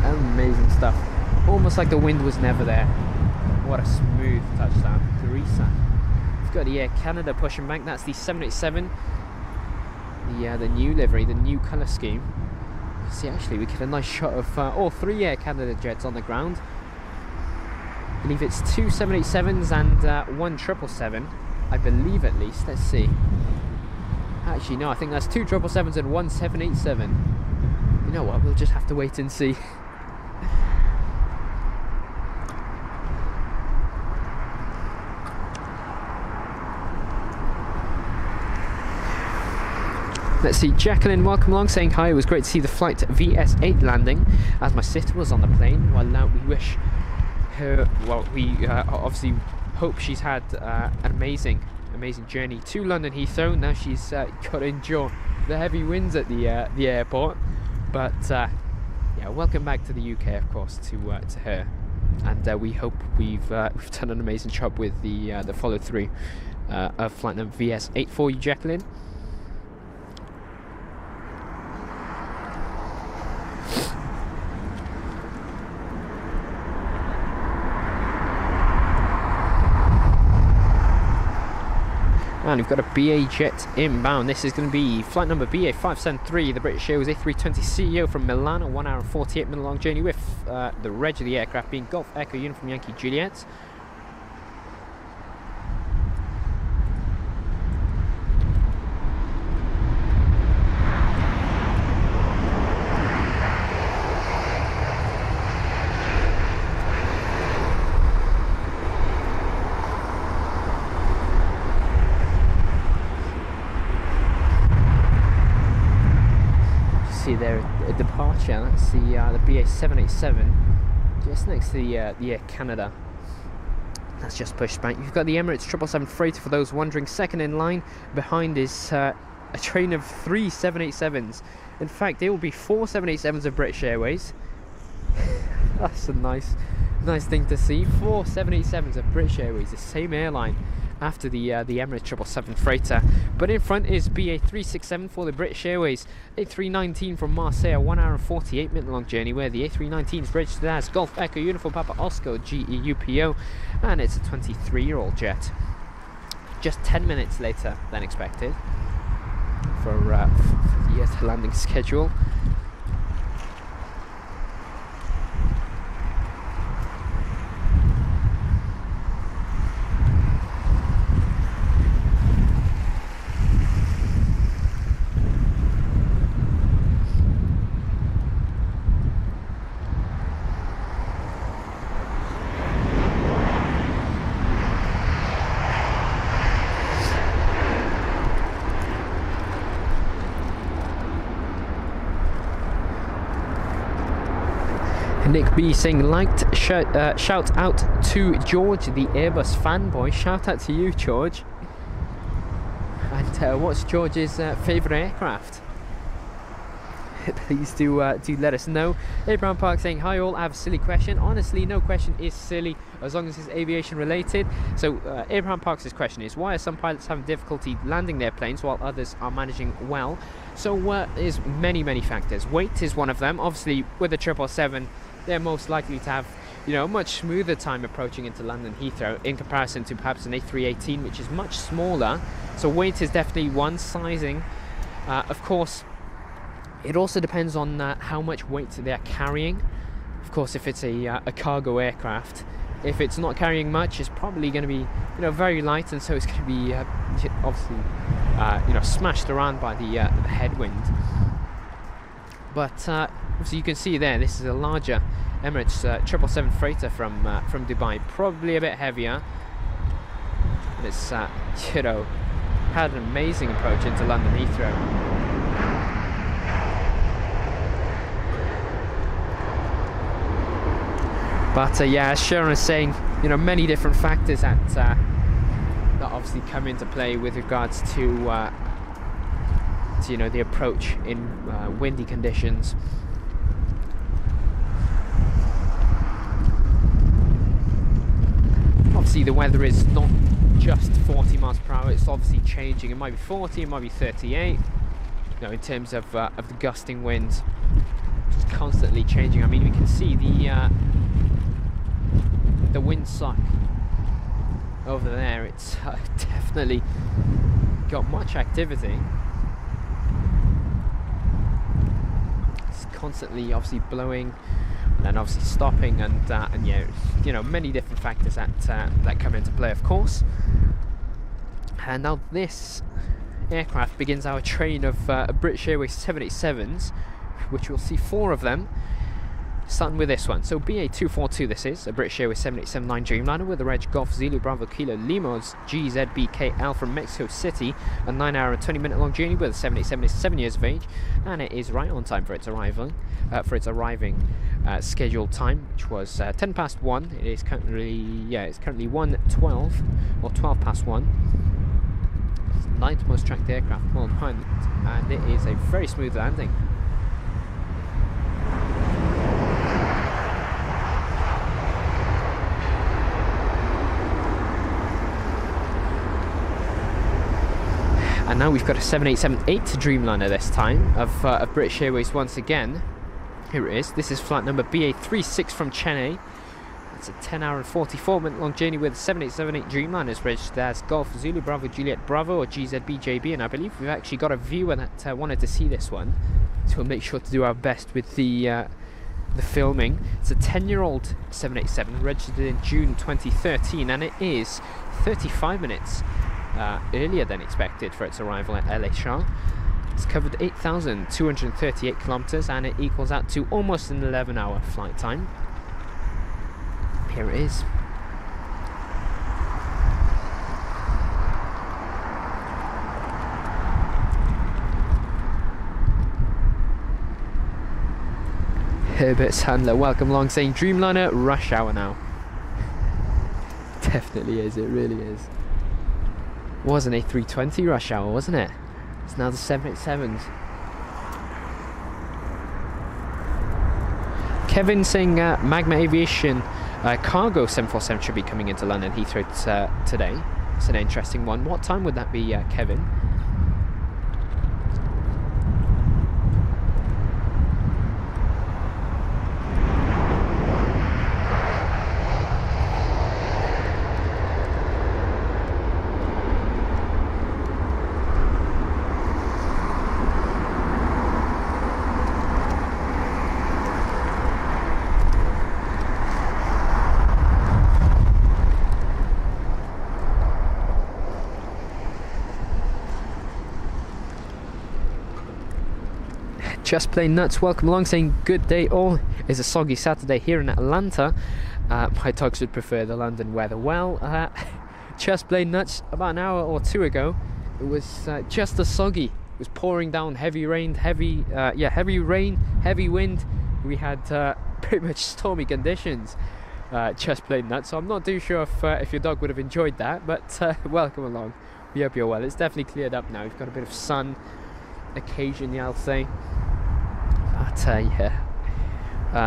Amazing stuff. Almost like the wind was never there. What a smooth touchdown. Teresa. We've got the Air Canada pushing back. That's the 787. The new livery, the new colour scheme. See, actually, we get a nice shot of all 3 Air Canada jets on the ground. I believe it's 2 787s and 1 777. I believe, at least. Let's see. Actually, no, I think that's 2 777s and 1 787. You know what, we'll just have to wait and see. Let's see, Jacqueline, welcome along, saying hi. It was great to see the flight VS8 landing as my sister was on the plane. Well, now we wish her, well, we obviously hope she's had an amazing journey to London Heathrow. Now she's got to endure the heavy winds at the airport. But yeah, welcome back to the UK, of course, to her, and we hope we've done an amazing job with the follow through of flight number VS8 for you, Jacqueline. And we've got a BA jet inbound. This is going to be flight number BA573, the British Airways A320 CEO from Milan, a 1 hour and 48 minute long journey with the reg of the aircraft being Golf Echo Uniform Yankee Juliet. There a departure. That's the BA 787 just next to the Air Canada. That's just pushed back. You've got the Emirates 777 freighter, for those wondering. Second in line behind is a train of 3 787s. In fact, there will be 4 787s of British Airways. That's a nice thing to see. 4 787s of British Airways, the same airline after the Emirates 777 freighter. But in front is BA 367 for the British Airways A319 from Marseille, 1 hour and 48 minute long journey, where the A319 is registered as Golf Echo Uniform Papa Oscar GEUPO, and it's a 23-year-old jet. Just 10 minutes later than expected for the landing schedule. Nick B saying liked, shout out to George, the Airbus fanboy. Shout out to you, George. And what's George's favourite aircraft? please do let us know. Abraham Park saying, hi all, I have a silly question. Honestly, no question is silly as long as it's aviation related. So Abraham Park's question is, why are some pilots having difficulty landing their planes while others are managing well? So there's many factors. Weight is one of them. Obviously with the 777 they're most likely to have, you know, a much smoother time approaching into London Heathrow in comparison to perhaps an A318, which is much smaller. So weight is definitely one. Sizing, of course, it also depends on how much weight they're carrying. Of course, if it's a cargo aircraft, if it's not carrying much, it's probably going to be, you know, very light, and so it's going to be obviously you know, smashed around by the headwind. But so you can see there, this is a larger Emirates 777 freighter from Dubai, probably a bit heavier. And it's you know, had an amazing approach into London Heathrow. But yeah, as Sharon is saying, you know, many different factors that obviously come into play with regards to you know, the approach in windy conditions. Obviously the weather is not just 40 miles per hour, it's obviously changing. It might be 40, it might be 38, you know, in terms of the gusting winds. It's constantly changing. I mean, we can see the windsock over there. It's definitely got much activity. It's constantly obviously blowing and then obviously stopping, and yeah, you know, many different factors that come into play, of course. And now this aircraft begins our train of British Airways 787s, which we'll see 4 of them, starting with this one. So BA242, this is a British Airways 787-9 Dreamliner with a reg Golf Zulu Bravo Kilo Limos GZBKL from Mexico City. A 9-hour and 20-minute long journey with a 787 is 7 years of age, and it is right on time for its arriving scheduled time, which was 10 past 1. It is currently, yeah, it's currently 1:12 or 12 past 1. It's the 9th most tracked aircraft worldwide, and it is a very smooth landing. And now we've got a 787-8 Dreamliner this time of British Airways once again. Here it is. This is flight number BA36 from Chennai. It's a 10-hour and 44-minute long journey with a 787-8 Dreamliner. It's registered as Golf Zulu Bravo Juliet Bravo or GZBJB, and I believe we've actually got a viewer that wanted to see this one, so we'll make sure to do our best with the filming. It's a 10-year-old 787 registered in June 2013, and it is 35 minutes earlier than expected for its arrival at LHR. It's covered 8,238 kilometers, and it equals out to almost an 11-hour flight time. Here it is. Herbert Sandler, welcome along, saying Dreamliner rush hour now. Definitely is, it really is. It was an A320 rush hour, wasn't it? It's now the 787s. Kevin saying Magma Aviation cargo 747 should be coming into London Heathrow today. It's an interesting one. What time would that be, Kevin? Just Plain Nuts, welcome along, saying good day all. It's a soggy Saturday here in Atlanta. My dogs would prefer the London weather. Well, Just Plain Nuts, about an hour or two ago, it was just as soggy. It was pouring down, heavy rain, heavy wind. We had pretty much stormy conditions. Just Plain Nuts. So I'm not too sure if your dog would have enjoyed that, but welcome along. We hope you're well. It's definitely cleared up now. We've got a bit of sun occasionally, I'll say. But yeah.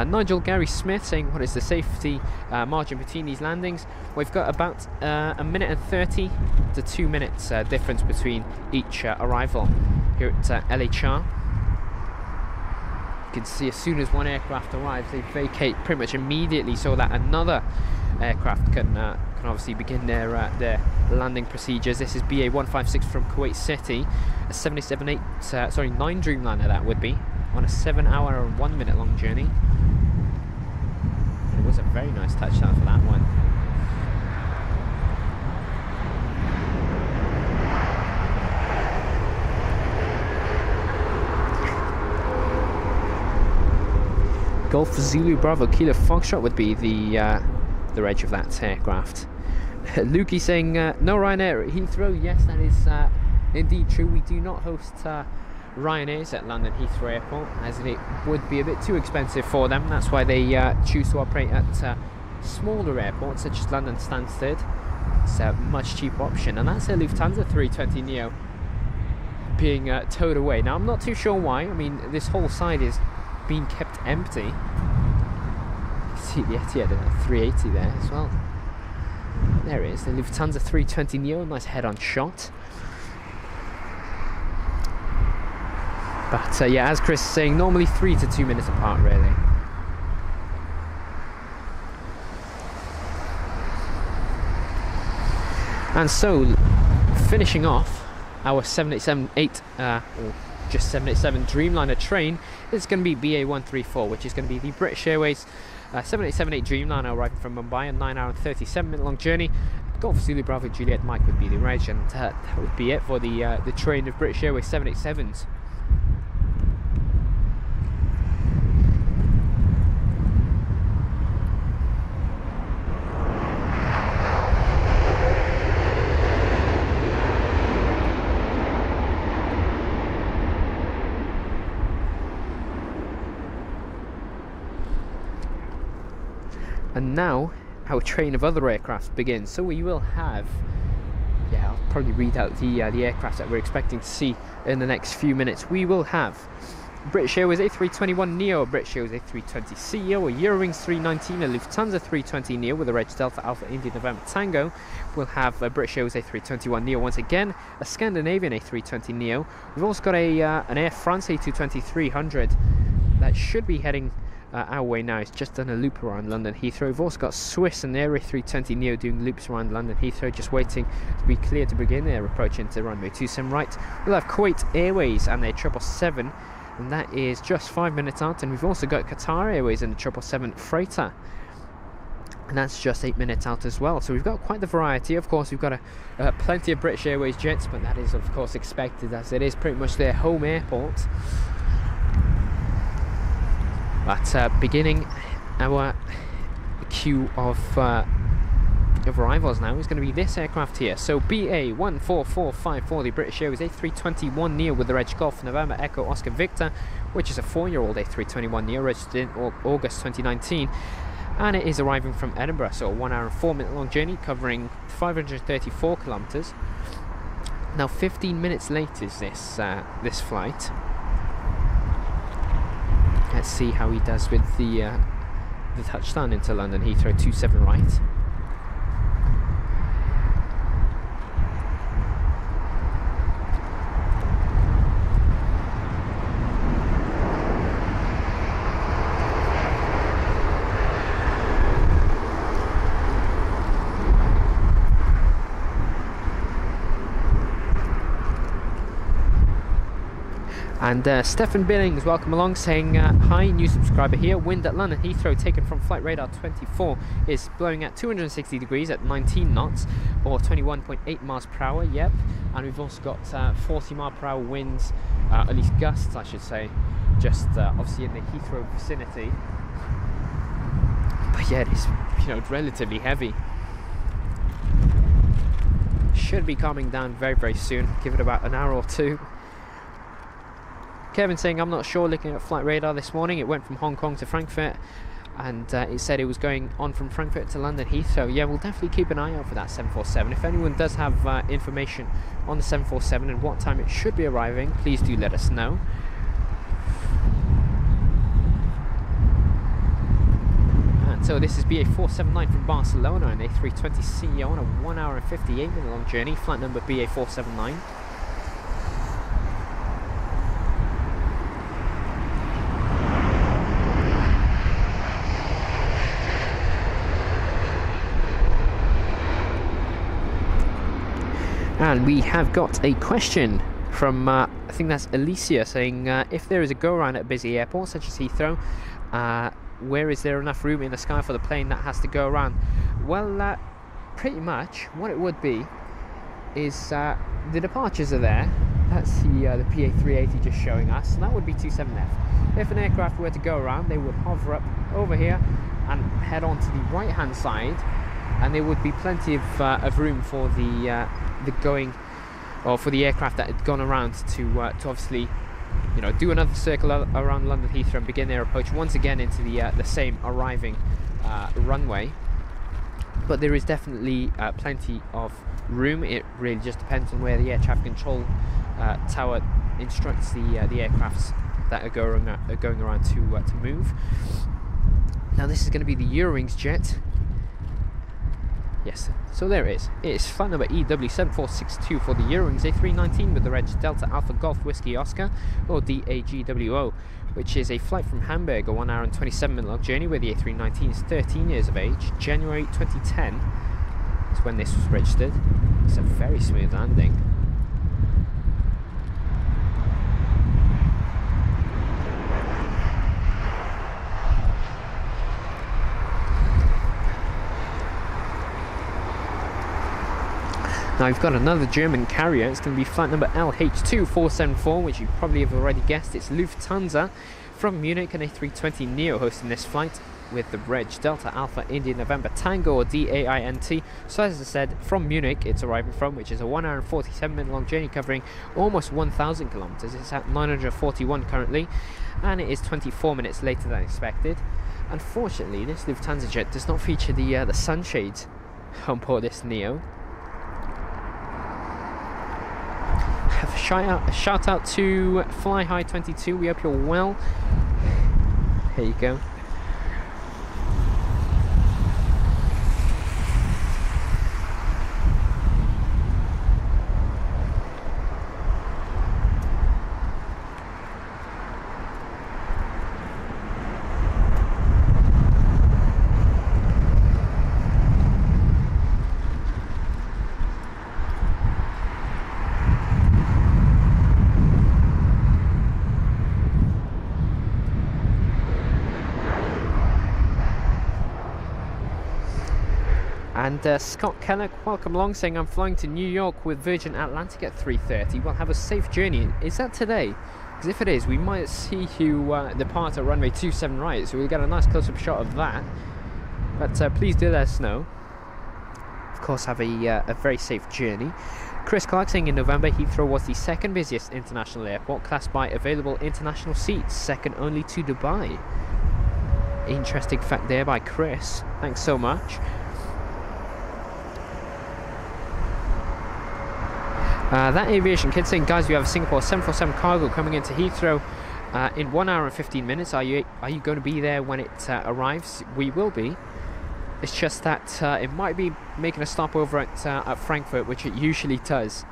Nigel Gary Smith saying, what is the safety margin between these landings? We've got about a minute and 30 to 2 minutes difference between each arrival here at LHR. You can see as soon as one aircraft arrives, they vacate pretty much immediately so that another aircraft can obviously begin their landing procedures. This is BA 156 from Kuwait City, a 787-8, 9 Dreamliner that would be, on a 7-hour and 1 minute long journey. It was a very nice touchdown for that one. Golf Zulu Bravo Kilo Foxtrot would be the reg of that aircraft. Lukey saying no Ryanair at Heathrow. Yes, that is indeed true. We do not host Ryanairs at London Heathrow Airport, as it would be a bit too expensive for them. That's why they choose to operate at smaller airports such as London Stansted. It's a much cheaper option, and that's a Lufthansa 320neo being towed away. Now I'm not too sure why. I mean, this whole side is being kept empty. You see the Etihad 380 there as well. There it is, the Lufthansa 320neo, nice head-on shot. But yeah, as Chris is saying, normally 3 to 2 minutes apart, really. And so, finishing off our 787-8, or just 787 Dreamliner train, is going to be BA 134, which is going to be the British Airways 787-8 Dreamliner arriving from Mumbai, a 9-hour and 37-minute long journey. Golf Zulu Bravo Juliet Mike would be the reg, and that would be it for the train of British Airways 787s. And now our train of other aircraft begins. So we will have, yeah, I'll probably read out the aircraft that we're expecting to see in the next few minutes. We will have British Airways A321neo, a British Airways A320ceo, a Eurowings 319, a Lufthansa 320neo with a reg Delta Alpha India November Tango. We'll have a British Airways A321neo once again, a Scandinavian A320neo. We've also got an Air France A220-300 that should be heading our way now. It's just done a loop around London Heathrow. We've also got Swiss and Air A320neo doing loops around London Heathrow, just waiting to be cleared to begin their approach into runway 27 right. We'll have Kuwait Airways and their 777, and that is just 5 minutes out. And we've also got Qatar Airways and the 777 freighter, and that's just 8 minutes out as well. So we've got quite the variety. Of course, we've got plenty of British Airways jets, but that is of course expected, as it is pretty much their home airport. But beginning our queue of arrivals now is going to be this aircraft here. So BA 14454, the British Airways A321neo with the reg Golf November Echo Oscar Victor, which is a 4-year-old A321neo registered in August 2019, and it is arriving from Edinburgh. So a 1-hour and 4-minute long journey covering 534 kilometers. Now 15 minutes late is this flight. Let's see how he does with the touchdown into London Heathrow 27 right. And Stefan Billings, welcome along, saying hi, new subscriber here. Wind at London Heathrow taken from flight radar 24 is blowing at 260 degrees at 19 knots or 21.8 miles per hour. Yep, and we've also got 40 mile per hour winds, at least gusts I should say, just obviously in the Heathrow vicinity. But yeah, it is, relatively heavy. Should be calming down very, very soon. Give it about an hour or two. Kevin saying, I'm not sure, looking at flight radar this morning, it went from Hong Kong to Frankfurt, and it said it was going on from Frankfurt to London Heathrow. Yeah, we'll definitely keep an eye out for that 747. If anyone does have information on the 747 and what time it should be arriving, please do let us know. So this is BA479 from Barcelona, an A320 CEO on a 1 hour and 58 minute long journey, flight number BA479. And we have got a question from, I think that's Alicia, saying if there is a go-around at a busy airport such as Heathrow, where is there enough room in the sky for the plane that has to go around? Well, pretty much what it would be is the departures are there. That's the PA380 just showing us, and that would be 27F. If an aircraft were to go around, they would hover up over here and head on to the right hand side, and there would be plenty of room for the going, or for the aircraft that had gone around to obviously, you know, do another circle around London Heathrow and begin their approach once again into the same arriving runway. But there is definitely plenty of room. It really just depends on where the air traffic control tower instructs the aircrafts that are going around to move. Now this is going to be the Eurowings jet. Yes, so there it is. It is flight number EW7462 for the Eurowings A319 with the reg Delta Alpha Golf Whiskey Oscar, or DAGWO, which is a flight from Hamburg, a 1 hour and 27 minute long journey, where the A319 is 13 years of age. January 2010 is when this was registered. It's a very smooth landing. Now we've got another German carrier. It's going to be flight number LH2474, which you probably have already guessed. It's Lufthansa from Munich, and A320neo hosting this flight with the reg Delta Alpha India November Tango, or DAINT. So as I said, from Munich it's arriving from, which is a 1 hour and 47 minute long journey covering almost 1,000 kilometers. It's at 941 currently, and it is 24 minutes later than expected. Unfortunately, this Lufthansa jet does not feature the sunshades on board this Neo. A shout out to Fly High 22. We hope you're well. Here you go. And Scott Keller, welcome along, saying I'm flying to New York with Virgin Atlantic at 3:30. We'll have a safe journey. Is that today? Because if it is, we might see you depart at runway 27 right, so we'll get a nice close-up shot of that. But please do let us know. Of course, have a very safe journey. Chris Clark saying in November, Heathrow was the second busiest international airport, classed by available international seats, second only to Dubai. Interesting fact there by Chris. Thanks so much. That Aviation Kid saying, guys, we have a Singapore 747 cargo coming into Heathrow in 1 hour and 15 minutes. Are you going to be there when it arrives? We will be. It's just that it might be making a stop over at Frankfurt, which it usually does.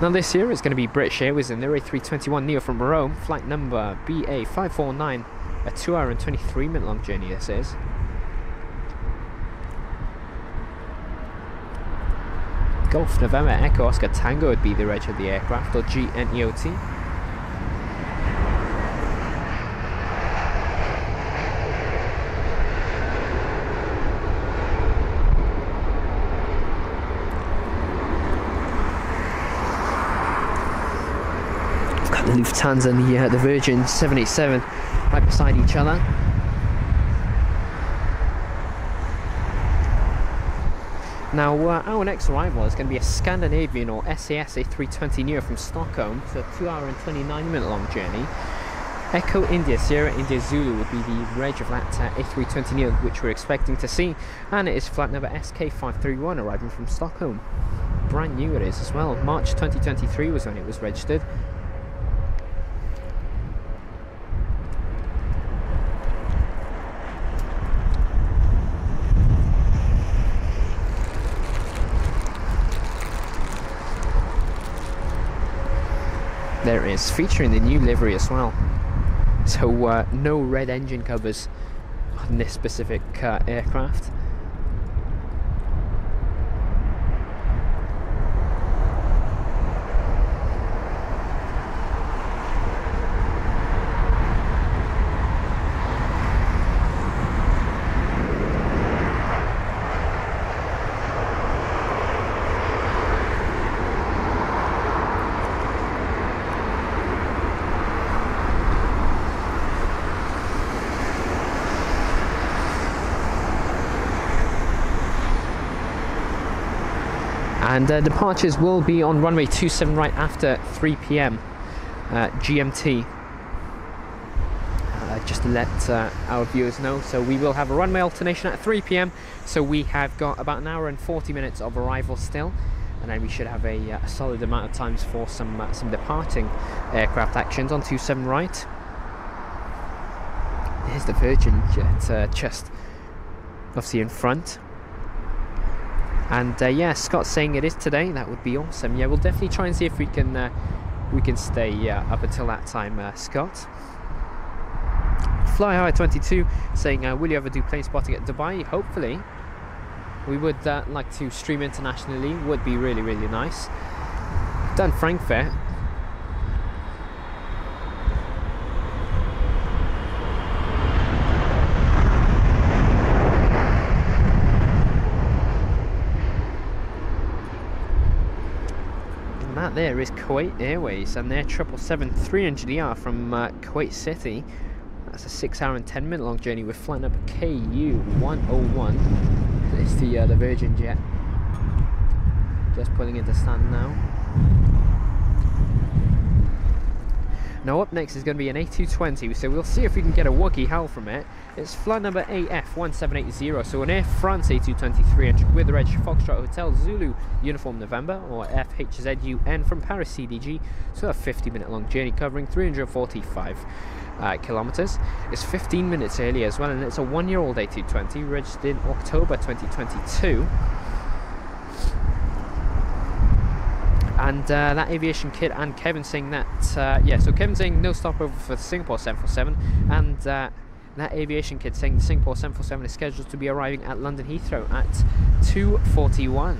Now this year is going to be British Airways and their A321neo from Rome, flight number BA549, a 2 hour and 23 minute long journey this is. Golf November Echo Oscar Tango would be the reg of the aircraft, or GNEOT. I've got the Lufthansa and the Virgin 787 right beside each other. Now, our next arrival is going to be a Scandinavian or SAS A320neo from Stockholm. It's a 2 hour and 29 minute long journey. Echo India Sierra India Zulu would be the reg of that A320neo which we're expecting to see, and it is flight number SK531 arriving from Stockholm. Brand new it is as well. March 2023 was when it was registered. is, featuring the new livery as well. So no red engine covers on this specific aircraft. And departures will be on runway 27 right after 3 p.m. GMT. Just to let our viewers know, so we will have a runway alternation at 3 p.m. So we have got about an hour and 40 minutes of arrival still, and then we should have a solid amount of times for some departing aircraft actions on 27 right. Here's the Virgin jet just obviously in front. And yeah, Scott's saying it is today. That would be awesome. Yeah, we'll definitely try and see if we can stay up until that time, Scott. Fly High 22 saying, will you ever do plane spotting at Dubai? Hopefully. We would like to stream internationally. Would be really, really nice. Done Frankfurt. That there is Kuwait Airways and their 777-300ER from Kuwait City. That's a 6 hour and 10 minute long journey with flight number KU101. It's the Virgin jet. Just pulling into stand now. Now up next is going to be an A220, so we'll see if we can get a wuggy howl from it. It's flight number AF1780, so an Air France A220-300 with the reg Foxtrot Hotel Zulu Uniform November, or FHZUN from Paris CDG, so a 50-minute long journey covering 345 kilometers. It's 15 minutes early as well, and it's a 1-year-old A220 registered in October 2022. And that aviation kit and Kevin saying that, yeah, so Kevin saying no stopover for the Singapore 747, and that aviation kit saying the Singapore 747 is scheduled to be arriving at London Heathrow at 2:41.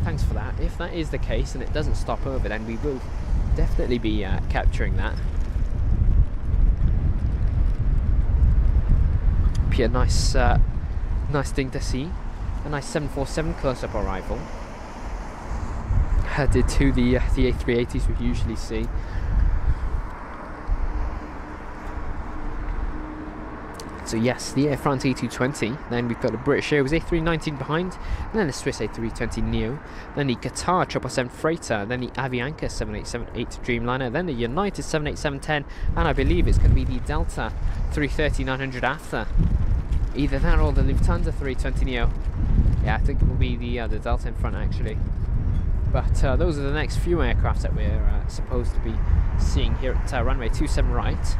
Thanks for that. If that is the case and it doesn't stop over, then we will definitely be capturing that. Be a nice, nice thing to see. A nice 747 close-up arrival. Added to the A380s we usually see. So yes, the Air France A220, then we've got the British Airways A319 behind, and then the Swiss A320neo, then the Qatar 777 Freighter, then the Avianca 7878 Dreamliner, then the United 787-10, and I believe it's going to be the Delta 330-900 after. Either that or the Lufthansa 320neo. Yeah, I think it will be the Delta in front actually. But those are the next few aircraft that we're supposed to be seeing here at runway 27 right.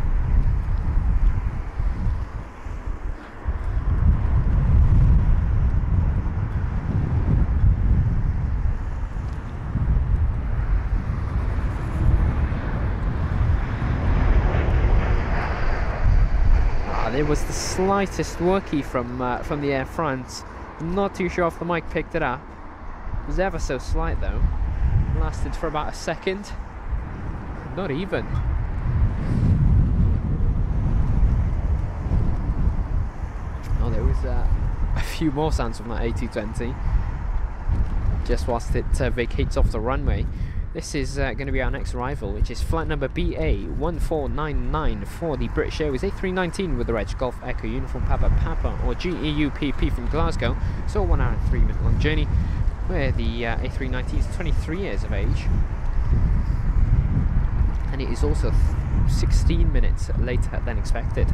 There was the slightest wookie from the Air France. I'm not too sure if the mic picked it up. It was ever so slight though. It lasted for about a second. Not even. Oh, there was a few more sounds from that A220. Just whilst it vacates off the runway. This is going to be our next arrival, which is flight number BA1499 for the British Airways A319 with the reg Golf Echo Uniform Papa Papa, or GEUPP from Glasgow. So a 1 hour and 3 minute long journey, where the A319 is 23 years of age. And it is also 16 minutes later than expected.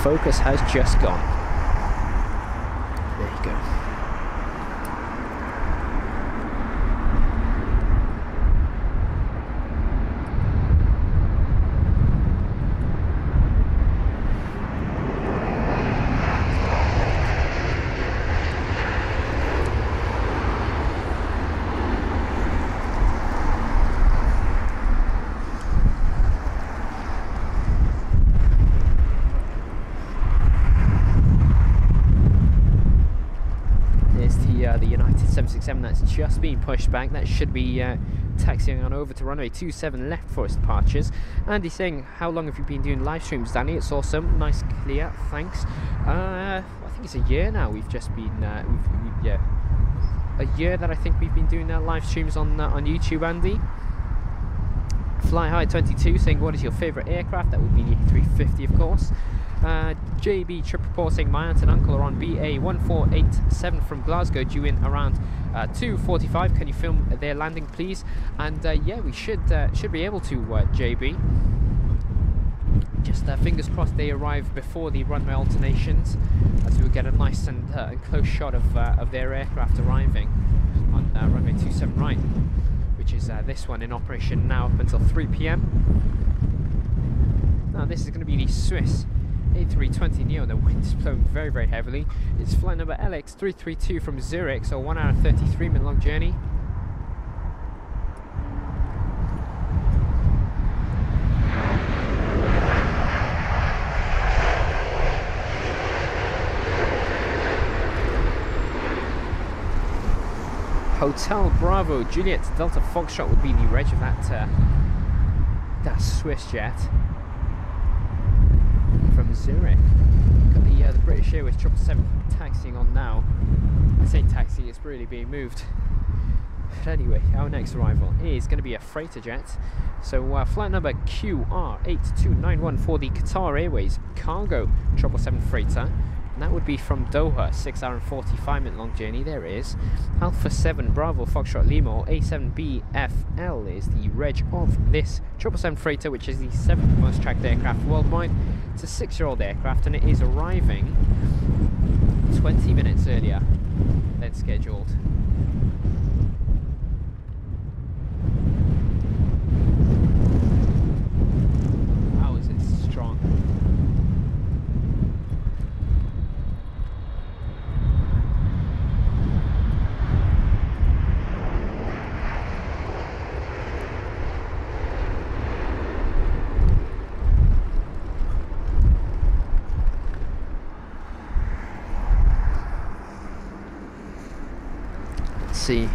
Focus has just gone. There you go. the United 767 that's just been pushed back. That should be taxiing on over to runway 27 left for its departures. Andy's saying, how long have you been doing live streams, Danny? It's awesome, nice, clear, thanks. I think it's a year now. We've just been yeah, a year that I think we've been doing live streams on YouTube, Andy. Fly High 22 saying, what is your favourite aircraft? That would be the A340, of course. JB Trip reporting, my aunt and uncle are on BA 1487 from Glasgow, due in around 2:45. Can you film their landing, please? And yeah, we should be able to, JB. Just fingers crossed they arrive before the runway alternations, as we will get a nice and close shot of their aircraft arriving on runway 27 right, which is this one in operation now up until 3 PM. Now this is going to be the Swiss A320 Neo. The wind is blowing very, very heavily. It's flight number LX332 from Zurich, so 1 hour 33 minute long journey. Hotel Bravo Juliet Delta Foxtrot would be the reg of that Swiss jet from Zurich. Got the British Airways 777 taxiing on now. I say taxiing, it's really being moved. But anyway, our next arrival is going to be a freighter jet. So flight number QR8291 for the Qatar Airways Cargo 777 freighter. And that would be from Doha, 6 hour and 45 minute long journey. There it is. Alpha 7 Bravo Foxtrot Lima, A7BFL is the reg of this 777 freighter, which is the 7th most tracked aircraft worldwide. It's a 6-year-old aircraft, and it is arriving 20 minutes earlier than scheduled. How is it strong? See.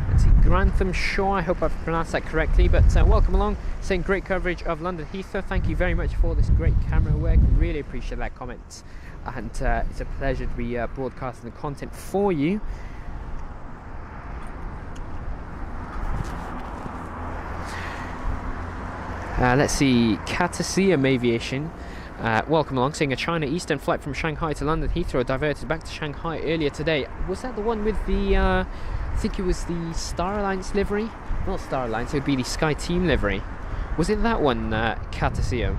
Let's see, Grantham Shaw, I hope I've pronounced that correctly, but welcome along, saying great coverage of London Heathrow. Thank you very much for this great camera work, really appreciate that comment, and it's a pleasure to be broadcasting the content for you. Let's see, Catasium Aviation, welcome along, saying a China Eastern flight from Shanghai to London Heathrow diverted back to Shanghai earlier today. Was that the one with the, I think it was the Star Alliance livery? Not Star Alliance, it would be the Sky Team livery. Was it that one, Catasio?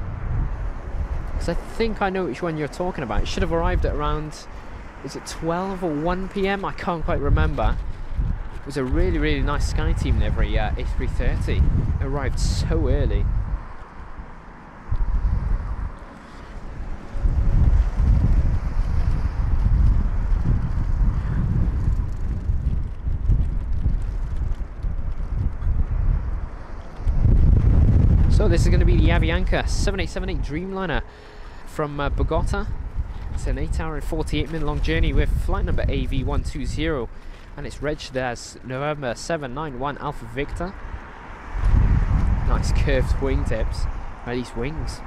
Because I think I know which one you're talking about. It should have arrived at around, is it 12 or 1 PM? I can't quite remember. It was a really, really nice Sky Team livery, A330. It arrived so early. So this is going to be the Avianca 7878 Dreamliner from Bogota. It's an 8 hour and 48 minute long journey with flight number AV120, and it's registered as November 791 Alpha Victor. Nice curved wingtips, or at least wings.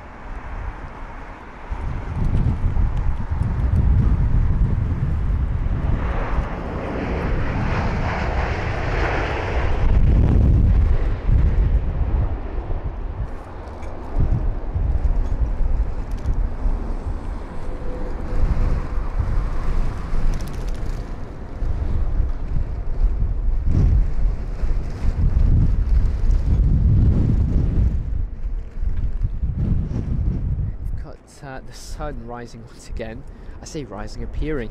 The sun rising once again. I say rising, appearing.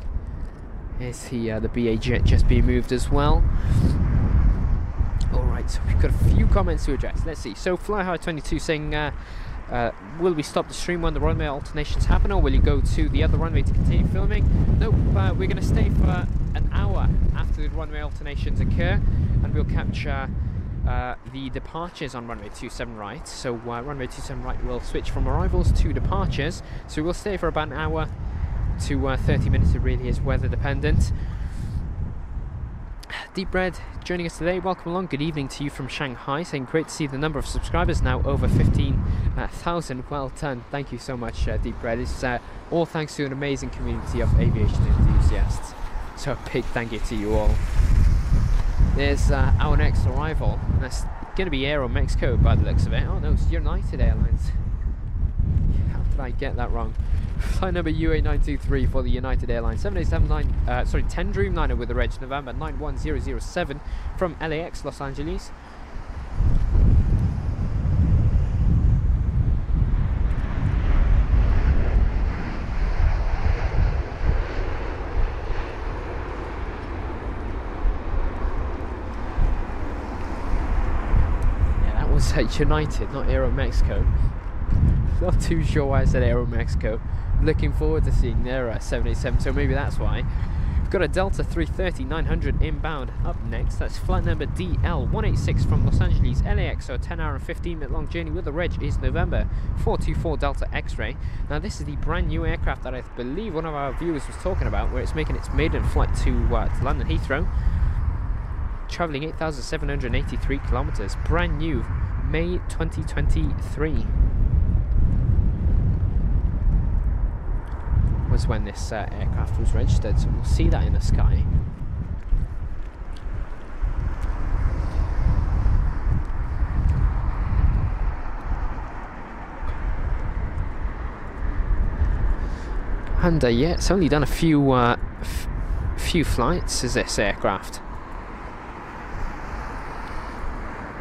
Here's the BA jet just being moved as well. Alright, so we've got a few comments to address. Let's see. So Fly High 22 saying, will we stop the stream when the runway alternations happen, or will you go to the other runway to continue filming? Nope, we're going to stay for an hour after the runway alternations occur, and we'll capture the departures on runway 27 right. So runway 27 right will switch from arrivals to departures, so we'll stay for about an hour to 30 minutes. It really is weather dependent. Deep Red joining us today. Welcome along. Good evening to you from Shanghai. Saying great to see the number of subscribers now over 15,000. Well done. Thank you so much, Deep Red. It's all thanks to an amazing community of aviation enthusiasts. So a big thank you to you all. There's our next arrival. That's going to be Aero Mexico by the looks of it. Oh no, it's United Airlines. How did I get that wrong? Flight number UA923 for the United Airlines 787 10 Dreamliner with the reg November 91007 from LAX Los Angeles. Yeah, that was United, not Aero Mexico. Not too sure why I said Aero Mexico. Looking forward to seeing their 787, so maybe that's why. We've got a Delta 330-900 inbound up next. That's flight number DL186 from Los Angeles LAX, so a 10-hour and 15-minute long journey with the reg is November 424 Delta X-Ray. Now this is the brand new aircraft that I believe one of our viewers was talking about, where it's making its maiden flight to London Heathrow, travelling 8,783 kilometres, brand new, May 2023. Was when this aircraft was registered, so we'll see that in the sky. And yeah, it's only done a few flights, is this aircraft.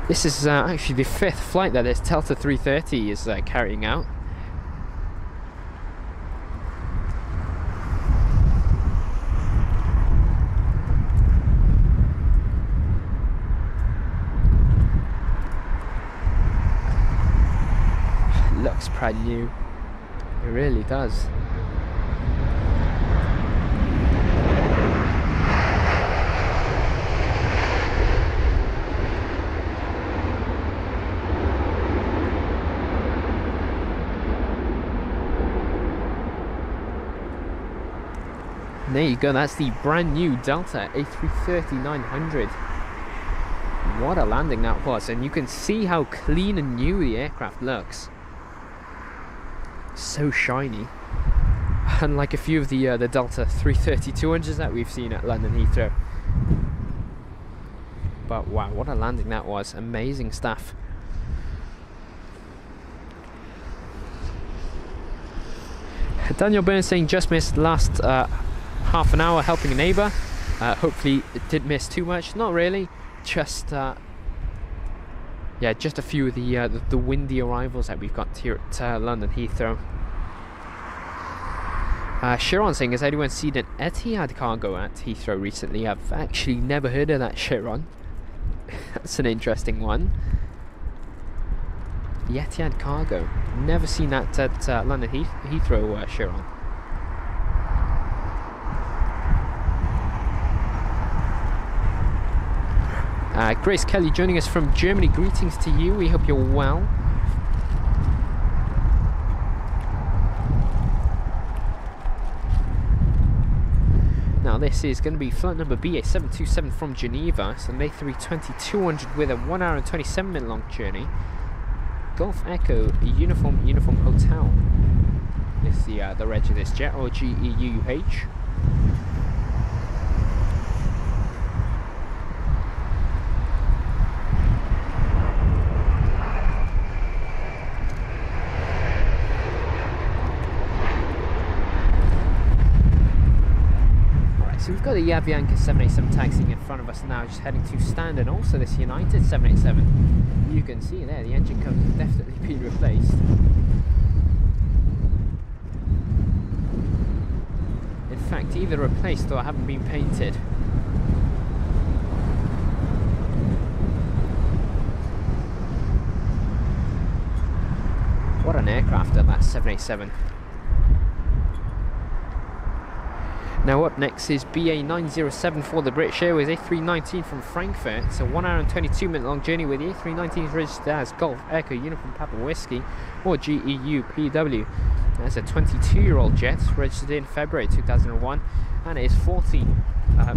This is actually the 5th flight that this Delta 330 is carrying out. Looks brand new, it really does. And there you go, that's the brand new Delta A330-900. What a landing that was, and you can see how clean and new the aircraft looks. So shiny, unlike a few of the Delta 330-200s that we've seen at London Heathrow. But wow, what a landing that was. Amazing stuff. Daniel Burns saying just missed last half an hour helping a neighbour. Hopefully it didn't miss too much. Not really, just yeah, just a few of the windy arrivals that we've got here at London Heathrow. Sharon saying, has anyone seen an Etihad cargo at Heathrow recently? I've actually never heard of that, Sharon. That's an interesting one. The Etihad cargo. Never seen that at London Heathrow, Sharon. Grace Kelly joining us from Germany. Greetings to you. We hope you're well. Now this is going to be flight number BA727 from Geneva. It's an A320-200 with a 1 hour and 27 minute long journey. Golf Echo Uniform Hotel. This is the reg of this jet, or GEUH. So we've got the Avianca 787 taxiing in front of us now, just heading to stand, and also this United 787. You can see there the engine cover has definitely been replaced. In fact, either replaced or haven't been painted. What an aircraft at that 787. Now up next is BA907 for the British Airways A319 from Frankfurt. It's a 1 hour and 22 minute long journey where the A319 is registered as Golf Echo Uniform Papa Whiskey or GEU-PW. That's a 22-year-old jet registered in February 2001 and it is 40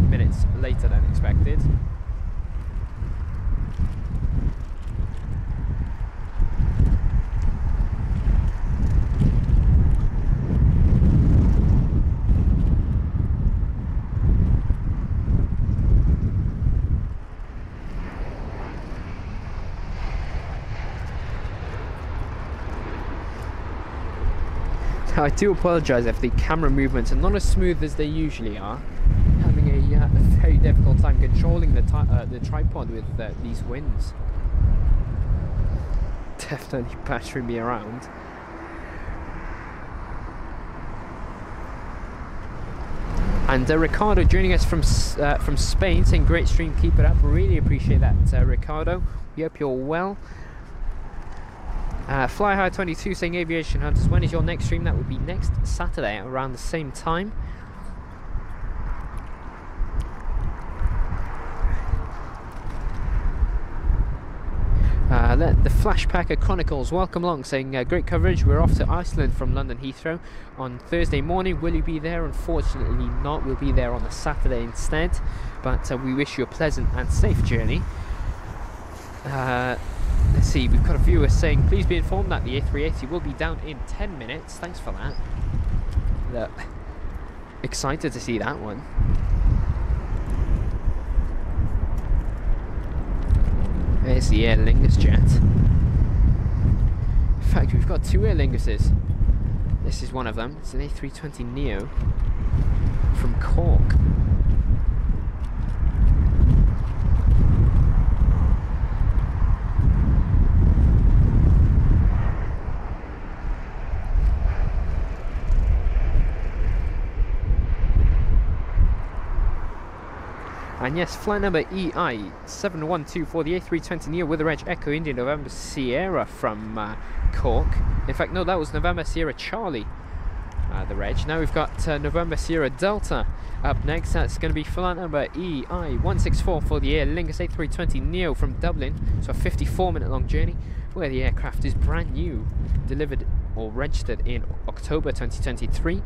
minutes later than expected. I do apologise if the camera movements are not as smooth as they usually are. Having a very difficult time controlling the tripod with these winds. Definitely battering me around. And Ricardo joining us from Spain, saying great stream, keep it up. Really appreciate that, Ricardo. We hope you're well. Fly High 22 saying Aviation Hunters, when is your next stream? That would be next Saturday around the same time. The Flashpacker Chronicles, welcome along, saying great coverage. We're off to Iceland from London Heathrow on Thursday morning. Will you be there? Unfortunately not. We'll be there on a Saturday instead, but we wish you a pleasant and safe journey. Let's see, we've got a viewer saying please be informed that the A380 will be down in 10 minutes. Thanks for that. Excited to see that one. There's the Aer Lingus jet. In fact, we've got two Aer Linguses. This is one of them. It's an A320neo from Cork. And yes, flight number EI712 for the A320neo with the reg Echo India November Sierra from Cork. In fact, no, that was November Sierra Charlie, the reg. Now we've got November Sierra Delta up next. That's going to be flight number EI164 for the Aer Lingus A320neo from Dublin. So a 54-minute long journey where the aircraft is brand new, delivered or registered in October 2023.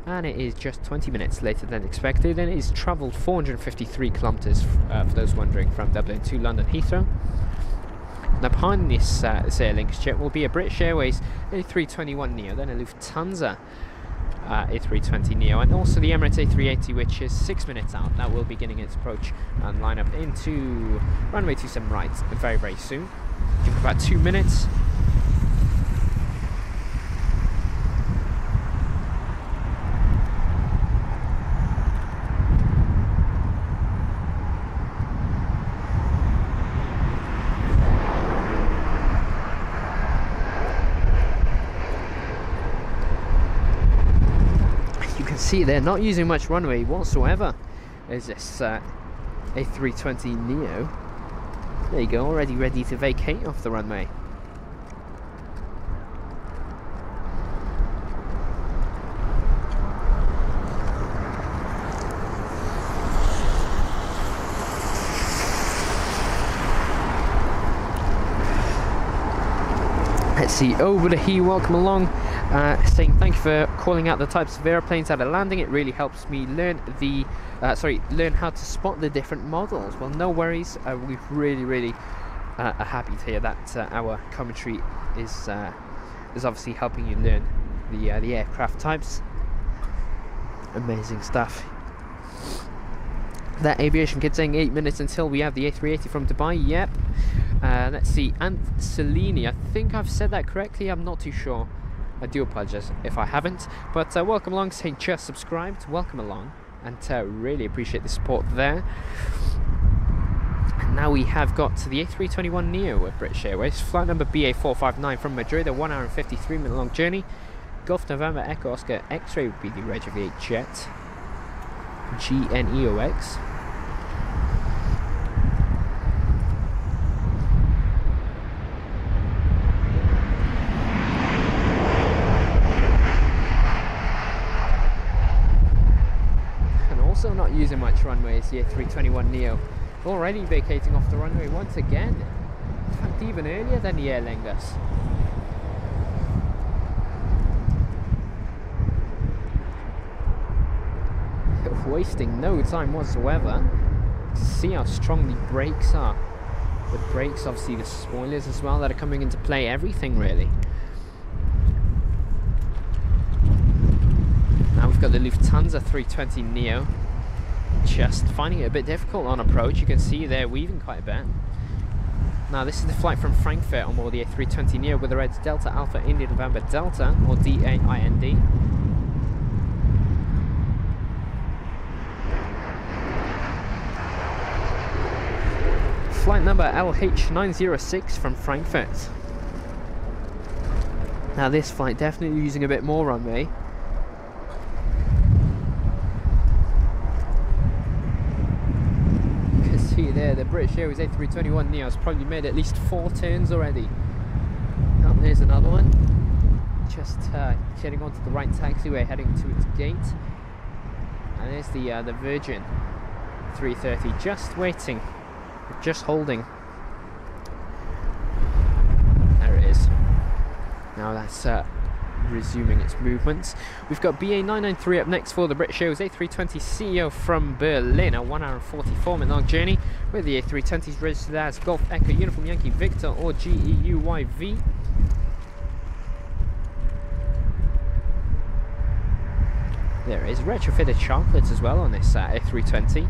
And it is just 20 minutes later than expected, and it has travelled 453 kilometres, for those wondering, from Dublin to London Heathrow. Now behind this Aer Lingus jet will be a British Airways A321neo, then a Lufthansa A320neo, and also the Emirates A380, which is 6 minutes out. That will be beginning its approach and line up into runway 27 right very, very soon. Give it about 2 minutes. See, they're not using much runway whatsoever. There's this A320neo. There you go, already ready to vacate off the runway. Let's see, over to he, welcome along. Saying thank you for calling out the types of airplanes that are landing. It really helps me learn learn how to spot the different models. Well, no worries. We're really are happy to hear that our commentary is obviously helping you learn the aircraft types. Amazing stuff. That aviation kid saying 8 minutes until we have the A380 from Dubai. Yep. Let's see, and Cellini, I think I've said that correctly. I'm not too sure. I do apologise if I haven't, but welcome along, saying just subscribed, welcome along, and really appreciate the support there. And now we have got to the A321neo with British Airways, flight number BA459 from Madrid, a 1 hour and 53 minute long journey. Golf November Echo Oscar X-Ray would be the reg of the jet, GNEOX. Also not using much runway is the A321neo. Already vacating off the runway once again. In fact, even earlier than the Aer Lingus. Wasting no time whatsoever. See how strong the brakes are. The brakes, obviously the spoilers as well that are coming into play, everything really. Now we've got the Lufthansa 320neo, just finding it a bit difficult on approach. You can see they're weaving quite a bit. Now this is the flight from Frankfurt on board the A320neo with the reds Delta Alpha India November Delta, or DAIND. Flight number LH906 from Frankfurt. Now this flight definitely using a bit more runway. You can see there the British Airways A321neo has probably made at least 4 turns already. Oh, there's another one. Just getting onto the right taxiway, heading to its gate. And there's the Virgin 330 just waiting. Just holding. There it is. Now that's resuming its movements. We've got BA993 up next for the British Airways A320ceo from Berlin, a 1 hour and 44 minute long journey with the A320s registered as Golf Echo Uniform Yankee Victor, or GEUYV. There is retrofitted chocolates as well on this A320.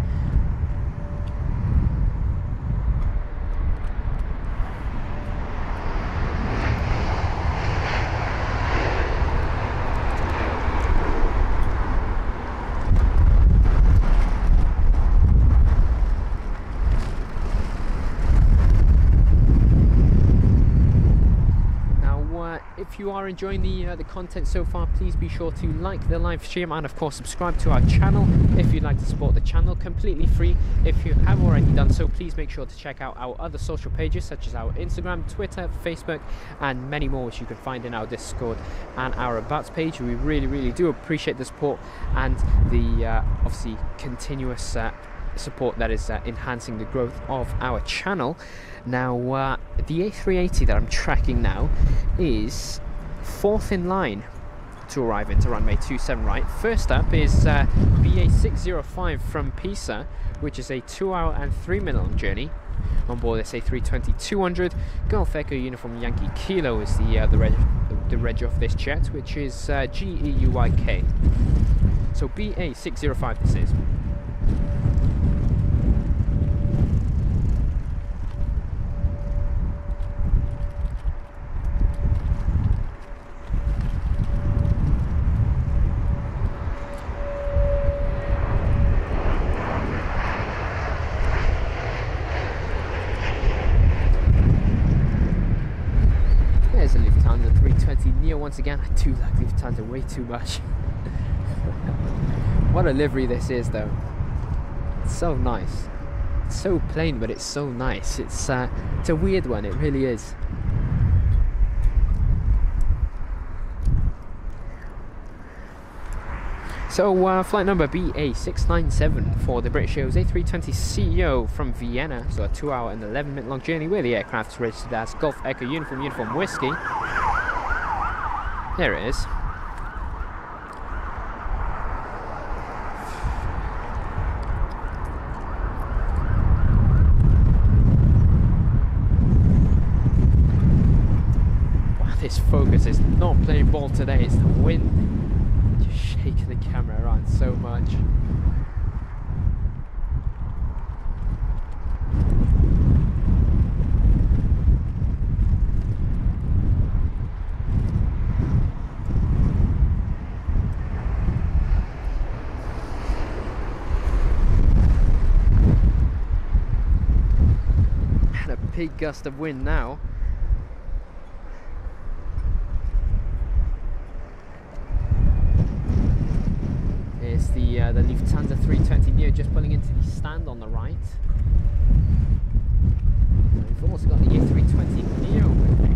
If you are enjoying the content so far, please be sure to like the live stream and of course subscribe to our channel if you'd like to support the channel, completely free. If you have already done so, please make sure to check out our other social pages such as our Instagram, Twitter, Facebook and many more, which you can find in our Discord and our About page. We really do appreciate the support and the obviously continuous support that is enhancing the growth of our channel. Now the A380 that I'm tracking now is 4th in line to arrive into runway 27 right. First up is BA605 from Pisa, which is a 2 hour and 3 minute long journey on board this A320-200. Golf Echo Uniform Yankee Kilo is the reg of this jet, which is GEUYK. So BA605 this is. Once again, I do like Lufthansa way too much. What a livery this is though. It's so nice. It's so plain, but it's so nice. It's a weird one, it really is. So flight number BA697 for the British Airways A320ceo from Vienna, so a 2 hour and 11 minute long journey where the aircraft is registered as Golf Echo Uniform Whiskey. There it is. Wow, this focus is not playing ball today. It's the wind just shaking the camera around so much. Big gust of wind now. It's the Lufthansa 320neo just pulling into the stand on the right. We've also got the A320neo with me.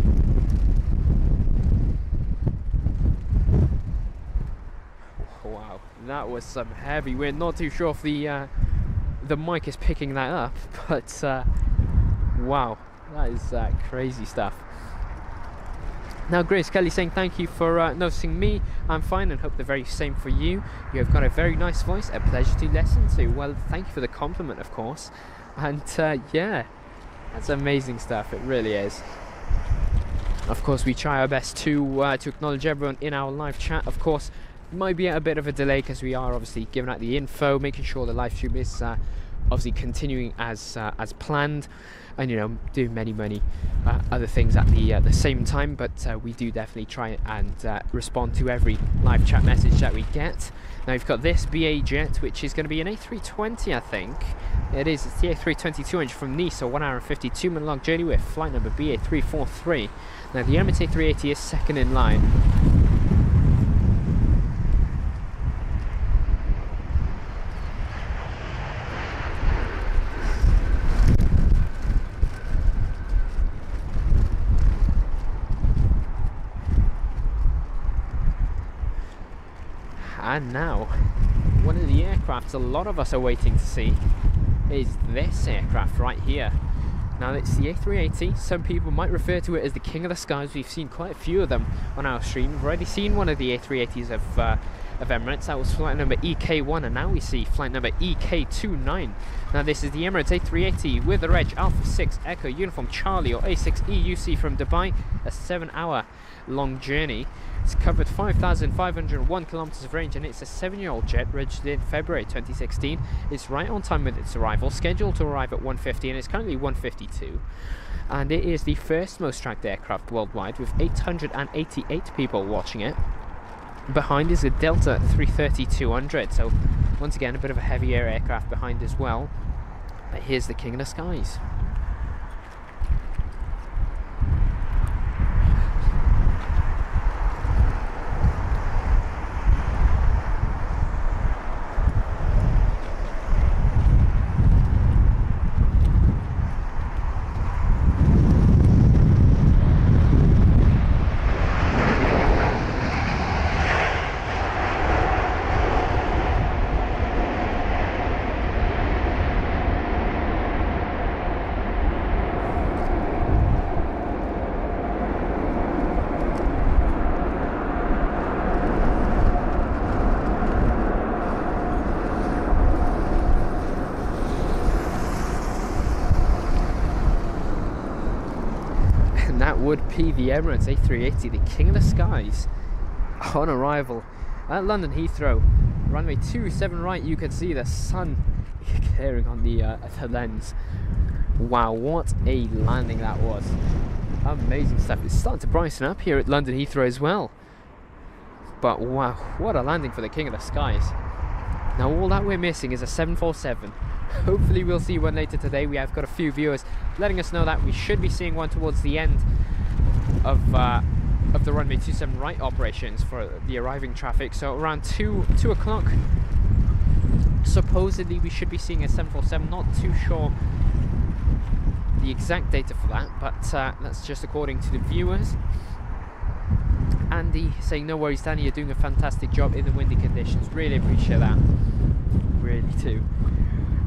Oh, wow, that was some heavy wind. Not too sure if the mic is picking that up, but wow, that is crazy stuff. Now Grace Kelly saying thank you for noticing me. I'm fine and hope the very same for you. You have got a very nice voice, a pleasure to listen to. Well, thank you for the compliment, of course. And yeah, that's amazing stuff, it really is. Of course, we try our best to acknowledge everyone in our live chat. Of course, might be at a bit of a delay because we are obviously giving out the info, making sure the live stream is obviously continuing as planned, and you know, do many other things at the same time. But we do definitely try and respond to every live chat message that we get. Now we've got this BA jet, which is going to be an A320, I think. It is. It's the A320-200 from Nice, so 1 hour and 52 minute long journey with flight number BA343. Now the Emirates A380 is second in line. And now, one of the aircrafts a lot of us are waiting to see is this aircraft right here. Now it's the A380. Some people might refer to it as the king of the skies. We've seen quite a few of them on our stream. We've already seen one of the A380s of Emirates. That was flight number EK1, and now we see flight number EK29. Now this is the Emirates A380 with the reg Alpha 6 Echo Uniform Charlie, or A6 EUC, from Dubai. A 7-hour long journey. It's covered 5,501 kilometers of range, and it's a 7-year-old jet registered in February 2016. It's right on time with its arrival, scheduled to arrive at 1:50, and it's currently 1:52. And it is the first most tracked aircraft worldwide, with 888 people watching it. Behind is a Delta 330-200, so once again a bit of a heavier aircraft behind as well. But here's the king of the skies. Would be the Emirates A380, the king of the skies, on arrival at London Heathrow. Runway 27 right, you can see the sun glaring on the lens. Wow, what a landing that was. Amazing stuff. It's starting to brighten up here at London Heathrow as well. But wow, what a landing for the king of the skies. Now all that we're missing is a 747. Hopefully we'll see one later today. We have got a few viewers letting us know that we should be seeing one towards the end of the runway 27 right operations for the arriving traffic. So around 2 o'clock, supposedly we should be seeing a 747. Not too sure the exact data for that, but that's just according to the viewers. Andy saying no worries Danny, you're doing a fantastic job in the windy conditions. Really appreciate that, really too.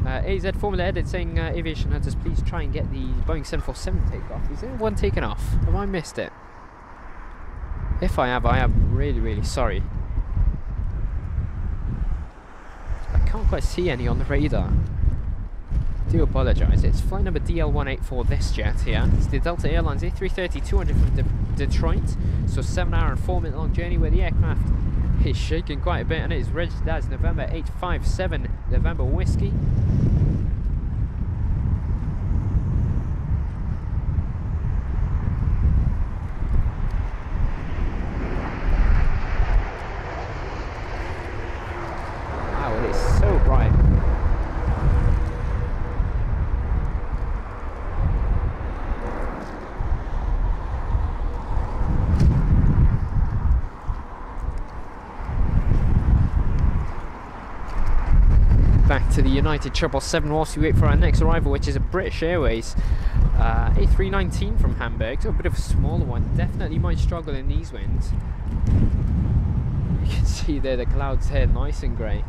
AZ Formula Edit saying Aviation Hunters, please try and get the Boeing 747 takeoff. Is there one taken off? Have I missed it? If I have, I am really sorry. I can't quite see any on the radar. Do apologise. It's flight number DL184, this jet here. It's the Delta Airlines A330-200 from Detroit. So 7-hour and 4-minute long journey where the aircraft is shaking quite a bit, and it is registered as November 857 November Whiskey. Wow, it is so bright. Back to the United 777 whilst we wait for our next arrival, which is a British Airways A319 from Hamburg. So a bit of a smaller one, definitely might struggle in these winds. You can see there the clouds here, nice and grey.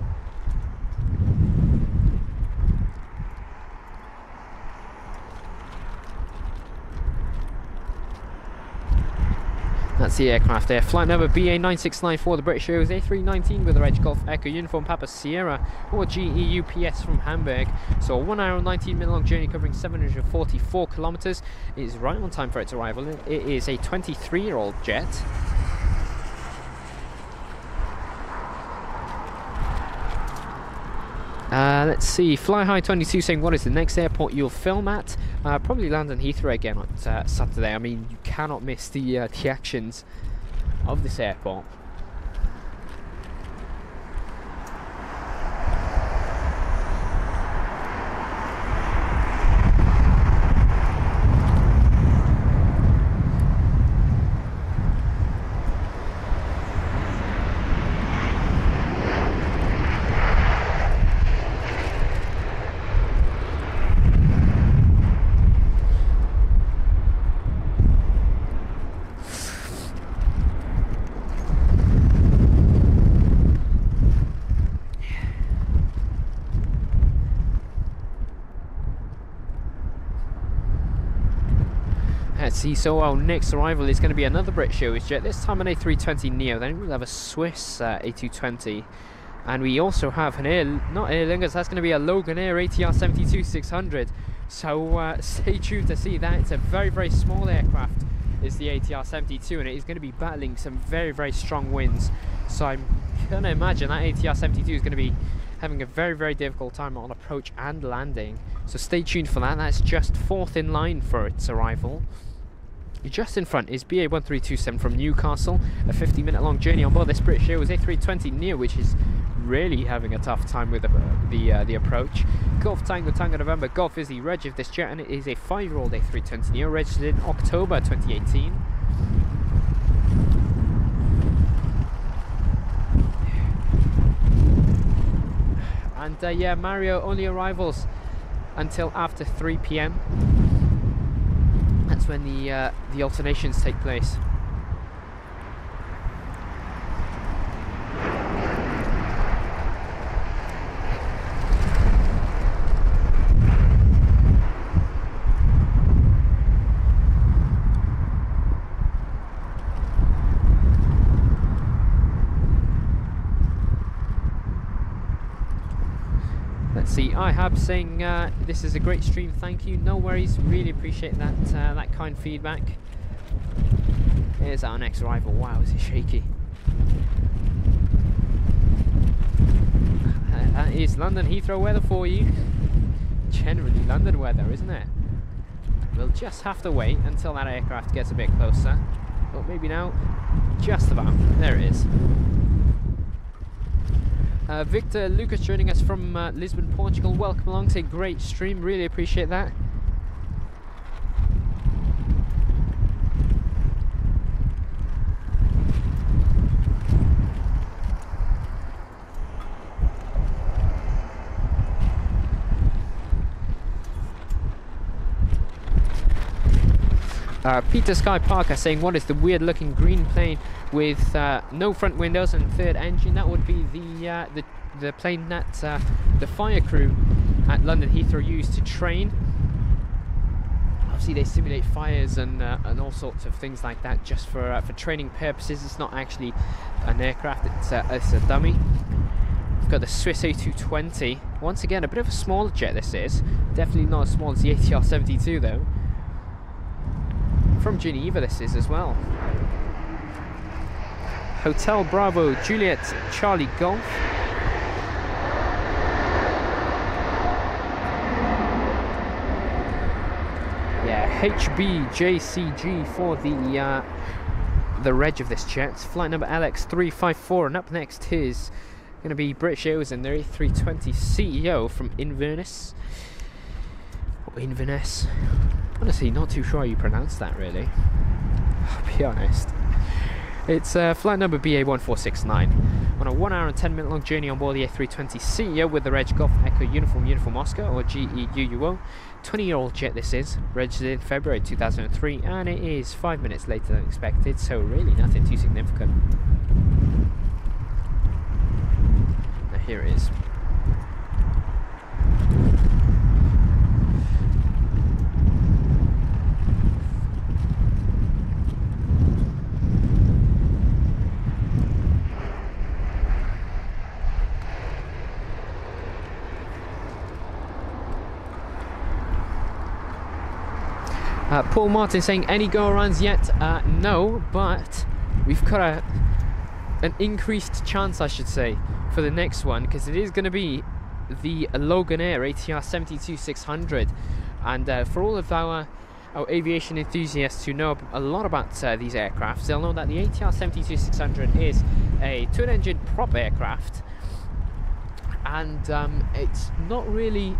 That's the aircraft there. Flight number BA9694, the British Airways A319 with the Reg Golf Echo Uniform Papa Sierra or GEUPS from Hamburg. So a 1 hour and 19 minute long journey covering 744 kilometers. It is right on time for its arrival. It is a 23-year-old jet. Let's see, Fly High 22 saying what is the next airport you'll film at? Probably London Heathrow again on Saturday. I mean, you cannot miss the actions of this airport. Let's see, so our next arrival is going to be another British Airways jet, this time an A320 Neo, then we'll have a Swiss A220, and we also have an not Aer Lingus, that's going to be a Logan Air ATR 72-600, so stay tuned to see that. It's a very, very small aircraft, is the ATR 72, and it is going to be battling some very, very strong winds, so I'm going to imagine that ATR 72 is going to be having a very, very difficult time on approach and landing, so stay tuned for that. That's just 4th in line for its arrival. Just in front is BA1327 from Newcastle, a 50-minute long journey on board this British Airways A320 Neo, which is really having a tough time with the approach. Golf Tango Tango November Golf is the reg of this jet, and it is a 5-year-old A320 Neo registered in October 2018. And yeah, Mario, only arrivals until after 3 PM. That's when the alternations take place. Let's see, IHAB saying this is a great stream, thank you, no worries, really appreciate that that kind feedback. Here's our next arrival. Wow, is it shaky. That is London Heathrow weather for you. Generally London weather, isn't it? We'll just have to wait until that aircraft gets a bit closer. But maybe now, just about. There it is. Victor Lucas joining us from Lisbon, Portugal. Welcome along. It's a great stream. Really appreciate that. Peter Sky Parker saying, what is the weird looking green plane with no front windows and third engine? That would be the plane that the fire crew at London Heathrow used to train. Obviously they simulate fires and all sorts of things like that just for training purposes. It's not actually an aircraft, it's a dummy. We've got the Swiss A220. Once again, a bit of a smaller jet this is. Definitely not as small as the ATR 72 though. From Geneva this is as well. Hotel Bravo Juliet Charlie Golf. Yeah, HBJCG for the reg of this jet. Flight number LX354, and up next is going to be British Airways and their A320 CEO from Inverness. Or Inverness. Honestly, not too sure how you pronounce that, really. I'll be honest. It's flight number BA1469 on a 1 hour and 10 minute long journey on board the A320 CEO with the Reg Golf Echo Uniform Oscar, or GEUUO. 20-year-old jet this is, registered in February 2003, and it is 5 minutes later than expected, so really nothing too significant. Here it is. Paul Martin saying, any go-arounds yet? No, but we've got an increased chance, I should say, for the next one, because it is going to be the Logan Air ATR 72-600. And for all of our aviation enthusiasts who know a lot about these aircrafts, they'll know that the ATR 72-600 is a twin-engine prop aircraft, and it's not really,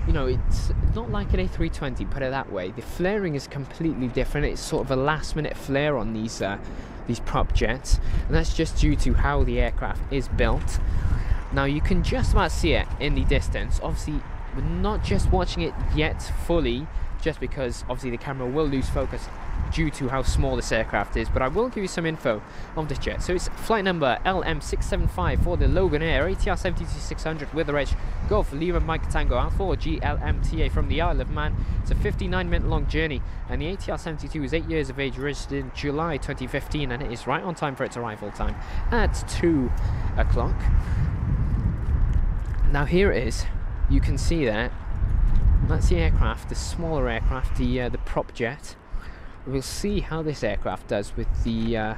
you know, it's not like an A320, put it that way. The flaring is completely different. It's sort of a last-minute flare on these prop jets, and that's just due to how the aircraft is built. Now you can just about see it in the distance. Obviously, we're not just watching it yet fully, just because obviously the camera will lose focus due to how small this aircraft is, but I will give you some info on this jet. So it's flight number LM675 for the Logan Air ATR 72-600 with the reg Golf Lima Mike Tango Alpha or GLMTA from the Isle of Man. It's a 59-minute long journey, and the ATR 72 is 8 years of age, registered in July 2015, and it is right on time for its arrival time at 2 o'clock. Now here it is. You can see there, that's the aircraft, the smaller aircraft, the prop jet. We'll see how this aircraft does with the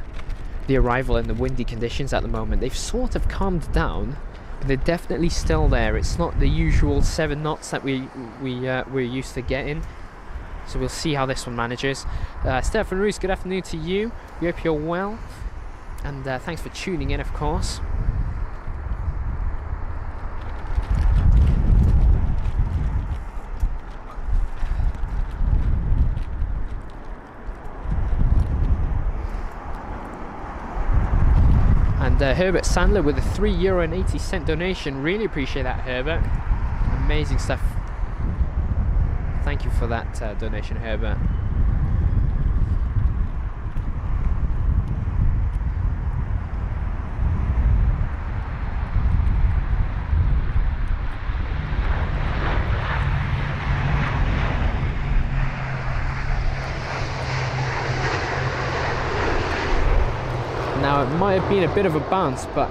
arrival and the windy conditions at the moment. They've sort of calmed down, but they're definitely still there. It's not the usual 7 knots that we're used to getting. So we'll see how this one manages. Stefan Roos, good afternoon to you. We hope you're well, and thanks for tuning in, of course. And Herbert Sandler with a €3.80 donation. Really appreciate that, Herbert. Amazing stuff. Thank you for that donation, Herbert. Now, it might have been a bit of a bounce, but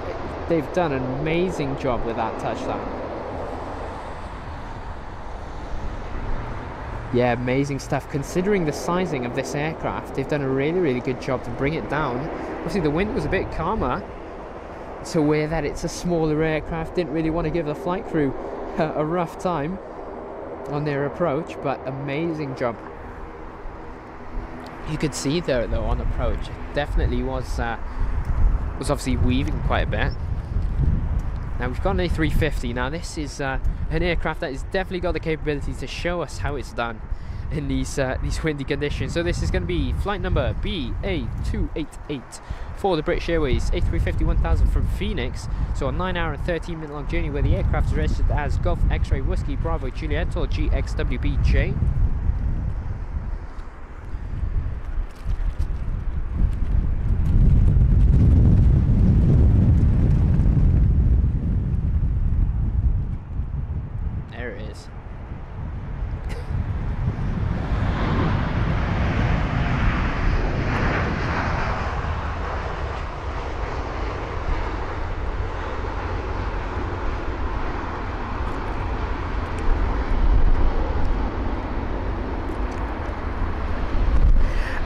they've done an amazing job with that touchdown. Yeah, amazing stuff. Considering the sizing of this aircraft, they've done a really, really good job to bring it down. Obviously, the wind was a bit calmer, to where that it's a smaller aircraft. Didn't really want to give the flight crew a rough time on their approach, but amazing job. You could see there, though, on approach, it definitely was obviously weaving quite a bit. Now we've got an A350. Now this is an aircraft that has definitely got the capability to show us how it's done in these windy conditions. So this is going to be flight number BA288 for the British Airways A350-1000 from Phoenix. So a 9-hour and 13-minute long journey, where the aircraft is registered as Golf X-Ray Whiskey Bravo Juliet or GXWBJ.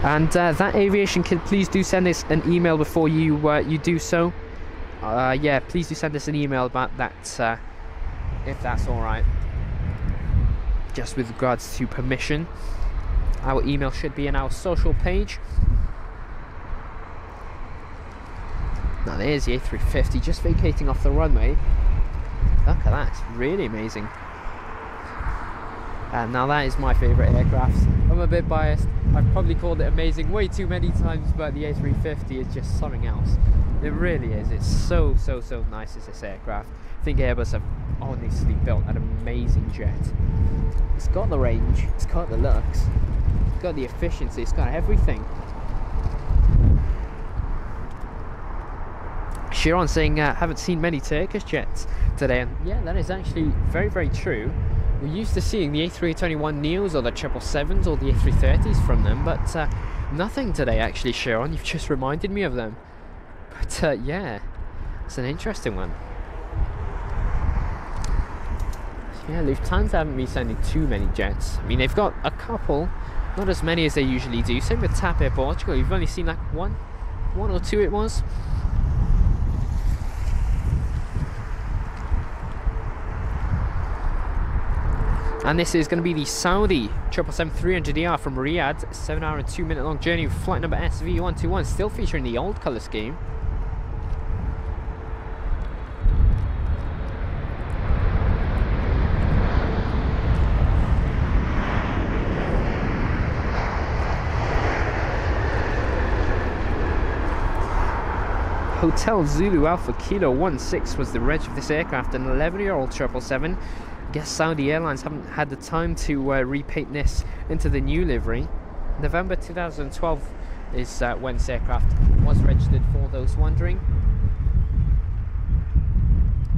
And that aviation kid, please do send us an email before you do so. Yeah, please do send us an email about that, if that's all right. Just with regards to permission, our email should be in our social page. Now there's the A350 just vacating off the runway. Look at that, it's really amazing. And now that is my favourite aircraft. I'm a bit biased. I've probably called it amazing way too many times, but the A350 is just something else. It really is. It's so nice as this aircraft. I think Airbus have honestly built an amazing jet. It's got the range, it's got the looks, it's got the efficiency, it's got everything. Chiron saying, haven't seen many Turkish jets today. And yeah, that is actually very, very true. We're used to seeing the A321 Neos or the 777s or the A330s from them, but nothing today actually, Chiron. You've just reminded me of them. But yeah, it's an interesting one. Yeah, Lufthansa haven't been sending too many jets. I mean, they've got a couple, not as many as they usually do. Same with TAP Air Portugal. You've only seen like one or two it was. And this is going to be the Saudi 777-300ER from Riyadh, 7-hour and 2-minute long journey with flight number SV121, still featuring the old colour scheme. Hotel Zulu Alpha Kilo 16 was the reg of this aircraft, an 11-year-old 777. I guess Saudi Airlines haven't had the time to repaint this into the new livery. November 2012 is when this aircraft was registered, for those wondering.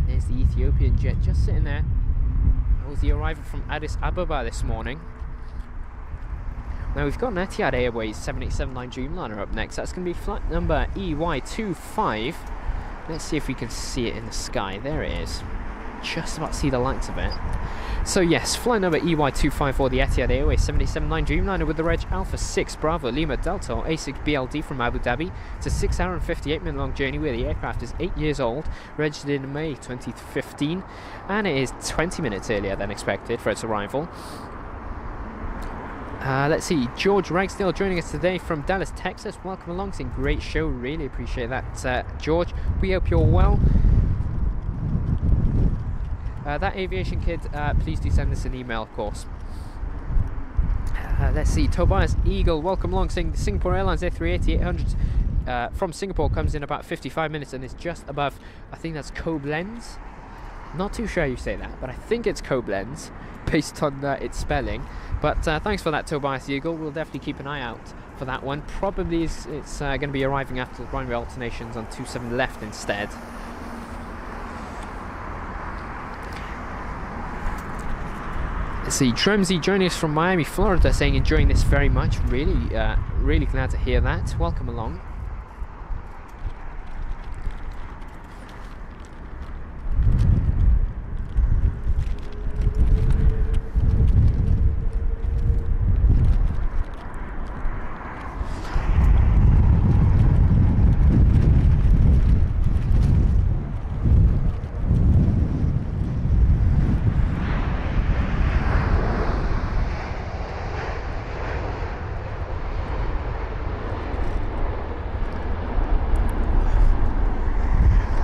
There's the Ethiopian jet just sitting there. That was the arrival from Addis Ababa this morning. Now we've got an Etihad Airways 7879 Dreamliner up next. That's going to be flight number EY25. Let's see if we can see it in the sky. There it is. Just about to see the lights of it. So yes, flight number EY25 for the Etihad Airways 7879 Dreamliner with the reg Alpha 6 Bravo Lima Delta or A6 BLD from Abu Dhabi. It's a 6-hour and 58-minute long journey where the aircraft is 8 years old, registered in May 2015, and it is 20 minutes earlier than expected for its arrival. Let's see, George Ragsdale joining us today from Dallas, Texas. Welcome along, saying great show, really appreciate that, George. We hope you're well. That aviation kid, please do send us an email, of course. Let's see, Tobias Eagle, welcome along, saying the Singapore Airlines A380-800 from Singapore comes in about 55 minutes and is just above, I think that's Koblenz. Not too sure how you say that, but I think it's Koblenz, based on its spelling. But thanks for that, Tobias Eagle. We'll definitely keep an eye out for that one. Probably it's going to be arriving after the runway alternations on 27 left instead. Let's see, Tremsy joining us from Miami, Florida, saying enjoying this very much. Really, really glad to hear that. Welcome along.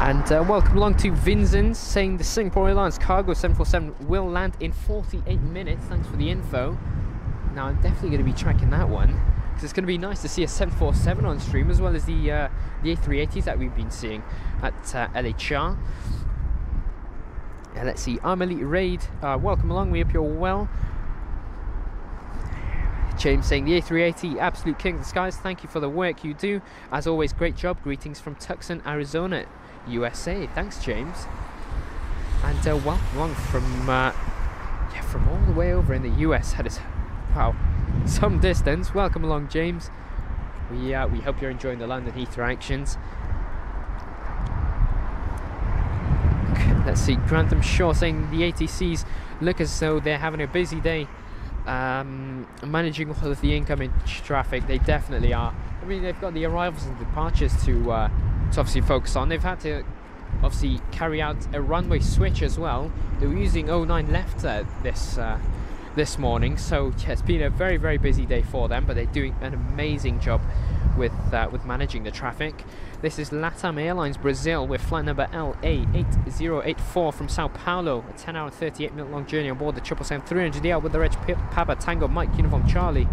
And welcome along to Vincent, saying the Singapore Airlines Cargo 747 will land in 48 minutes. Thanks for the info. Now I'm definitely going to be tracking that one, because it's going to be nice to see a 747 on stream, as well as the A380s that we've been seeing at LHR. Let's see, Amelie Raid, welcome along, we hope you're well. James saying the A380, absolute king of the skies, thank you for the work you do. As always, great job. Greetings from Tucson, Arizona, USA. Thanks, James. And welcome along from all the way over in the US. That is, wow, some distance. Welcome along, James. We hope you're enjoying the London Heathrow actions. Let's see, Grantham Shaw saying the ATCs look as though they're having a busy day. Managing all of the incoming traffic. They definitely are. I mean, they've got the arrivals and departures to obviously focus on. They've had to obviously carry out a runway switch as well. They were using 09 left this morning, so yeah, it's been a very, very busy day for them, but they're doing an amazing job with managing the traffic. This is LATAM Airlines Brazil with flight number LA8084 from Sao Paulo, a 10-hour and 38-minute long journey on board the 777-300ER with the reg Papa Tango Mike Uniform Charlie.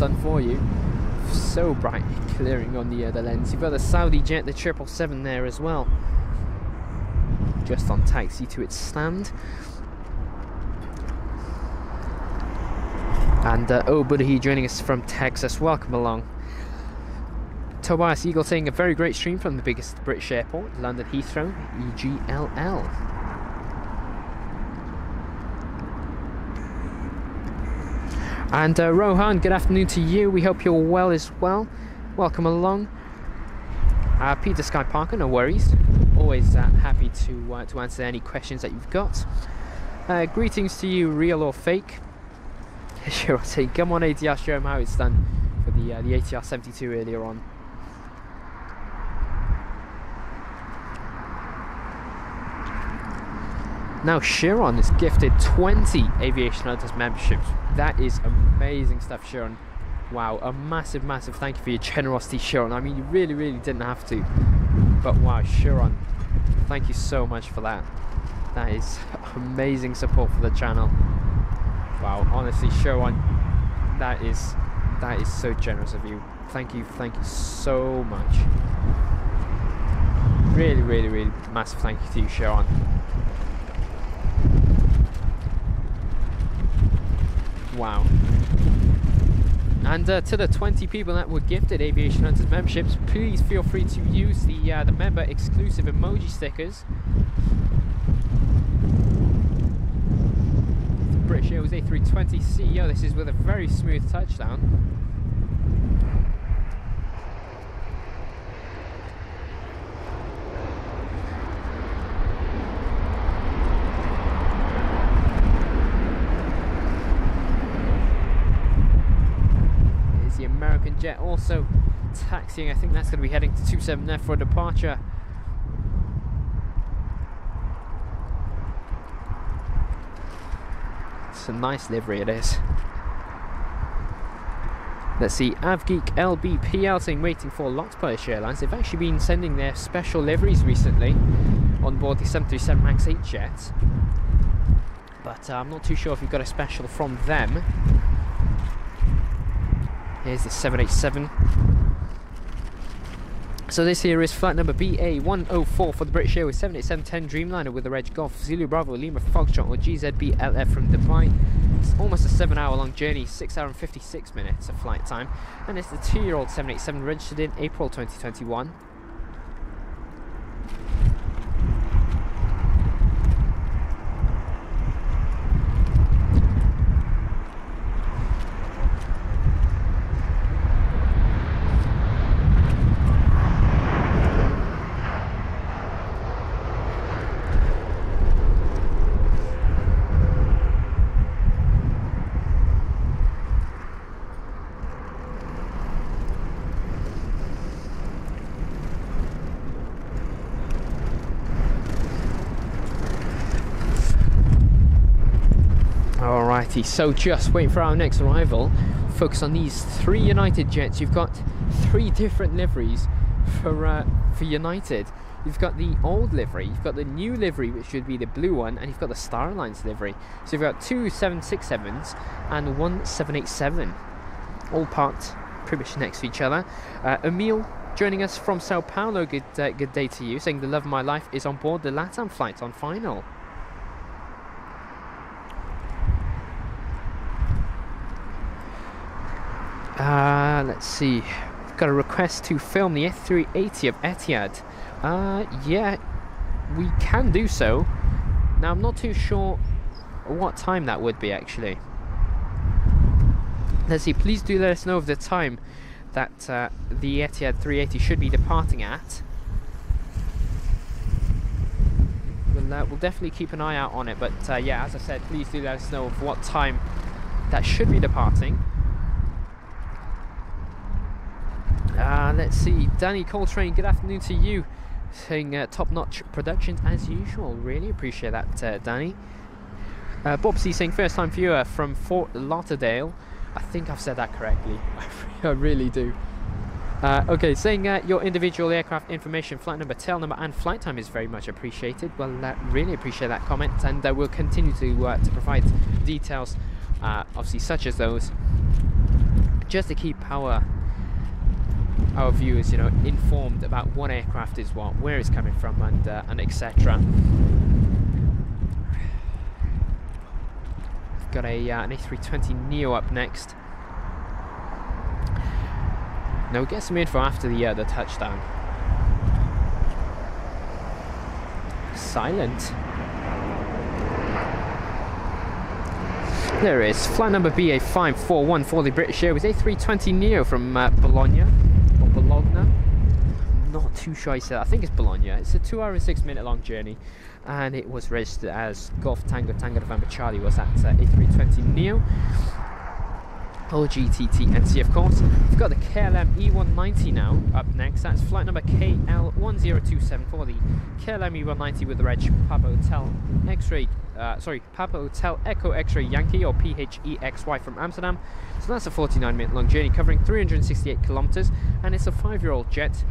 sun for you. So bright, clearing on the lens. You've got the Saudi jet, the 777 there as well, just on taxi to its stand. And Buddy joining us from Texas. Welcome along. Tobias Eagle saying a very great stream from the biggest British airport, London Heathrow, EGLL. And Rohan, good afternoon to you. We hope you're well as well. Welcome along. Peter Sky Parker, no worries. Always happy to answer any questions that you've got. Greetings to you, real or fake. Sure, I'll say, come on ATR, show them how it's done for the ATR 72 earlier on. Now Sharon is gifted 20 Aviation Hunters memberships. That is amazing stuff, Sharon. Wow, a massive thank you for your generosity, Sharon. I mean, you really didn't have to, but wow, Sharon, thank you so much for that. That is amazing support for the channel. Wow, honestly, Sharon, that is so generous of you. Thank you so much. Really massive thank you to you, Sharon. Wow. And to the 20 people that were gifted Aviation Hunters memberships, please feel free to use the member exclusive emoji stickers. British Airways A320 CEO, this is with a very smooth touchdown. American jet also taxiing. I think that's going to be heading to 27F for departure. It's a nice livery, it is. Let's see, AvGeek LBPL saying waiting for lots of British Airlines. They've actually been sending their special liveries recently on board the 737 MAX 8 jets, but I'm not too sure if you've got a special from them. Here's the 787. So this here is flight number BA104 for the British Airways 787-10 Dreamliner with the reg Golf Zulu Bravo Lima Foxtrot or GZB-LF from Dubai. It's almost a 7-hour-long journey, 6 hours and 56 minutes of flight time, and it's the 2-year-old 787 registered in April 2021. So just wait for our next arrival. Focus on these 3 United jets. You've got 3 different liveries for United. You've got the old livery, you've got the new livery, which should be the blue one, and you've got the Star Alliance livery. So you've got 2 767s and 1 787, all parked pretty much next to each other. Emil joining us from Sao Paulo. Good day to you. Saying the love of my life is on board the LATAM flight on final. Let's see, we've got a request to film the A380 of Etihad. Yeah, we can do so. Now I'm not too sure what time that would be actually. Let's see, please do let us know of the time that the Etihad 380 should be departing at. We'll definitely keep an eye out on it, but yeah, as I said, please do let us know of what time that should be departing. Let's see, Danny Coltrane, good afternoon to you, saying top-notch productions as usual. Really appreciate that, Danny. Bob C saying first time viewer from Fort Lauderdale. I think I've said that correctly. I really do. Okay, saying your individual aircraft information, flight number, tail number and flight time is very much appreciated. Well, really appreciate that comment, and we'll continue to provide details, obviously such as those, just to keep our viewers, you know, informed about what aircraft is what, where it's coming from, and etc. We've got an A320 Neo up next. Now we'll get some info after the touchdown. Silent. There it is, flight number BA541 for the British Airways A320 Neo from Bologna, or Bologna. I'm not too sure I said that. I think it's Bologna. It's a 2 hour and 6 minute long journey, and it was registered as Golf Tango Tango November Charlie. Was that A320 Neo, or GTT NC, of course. We've got the KLM E190 now up next. That's flight number KL1027 for the KLM E190 with the reg Papa Hotel X-Ray, Papa Hotel Echo X-Ray Yankee, or PHEXY from Amsterdam. So that's a 49 minute long journey covering 368 kilometers, and it's a 5-year-old jet,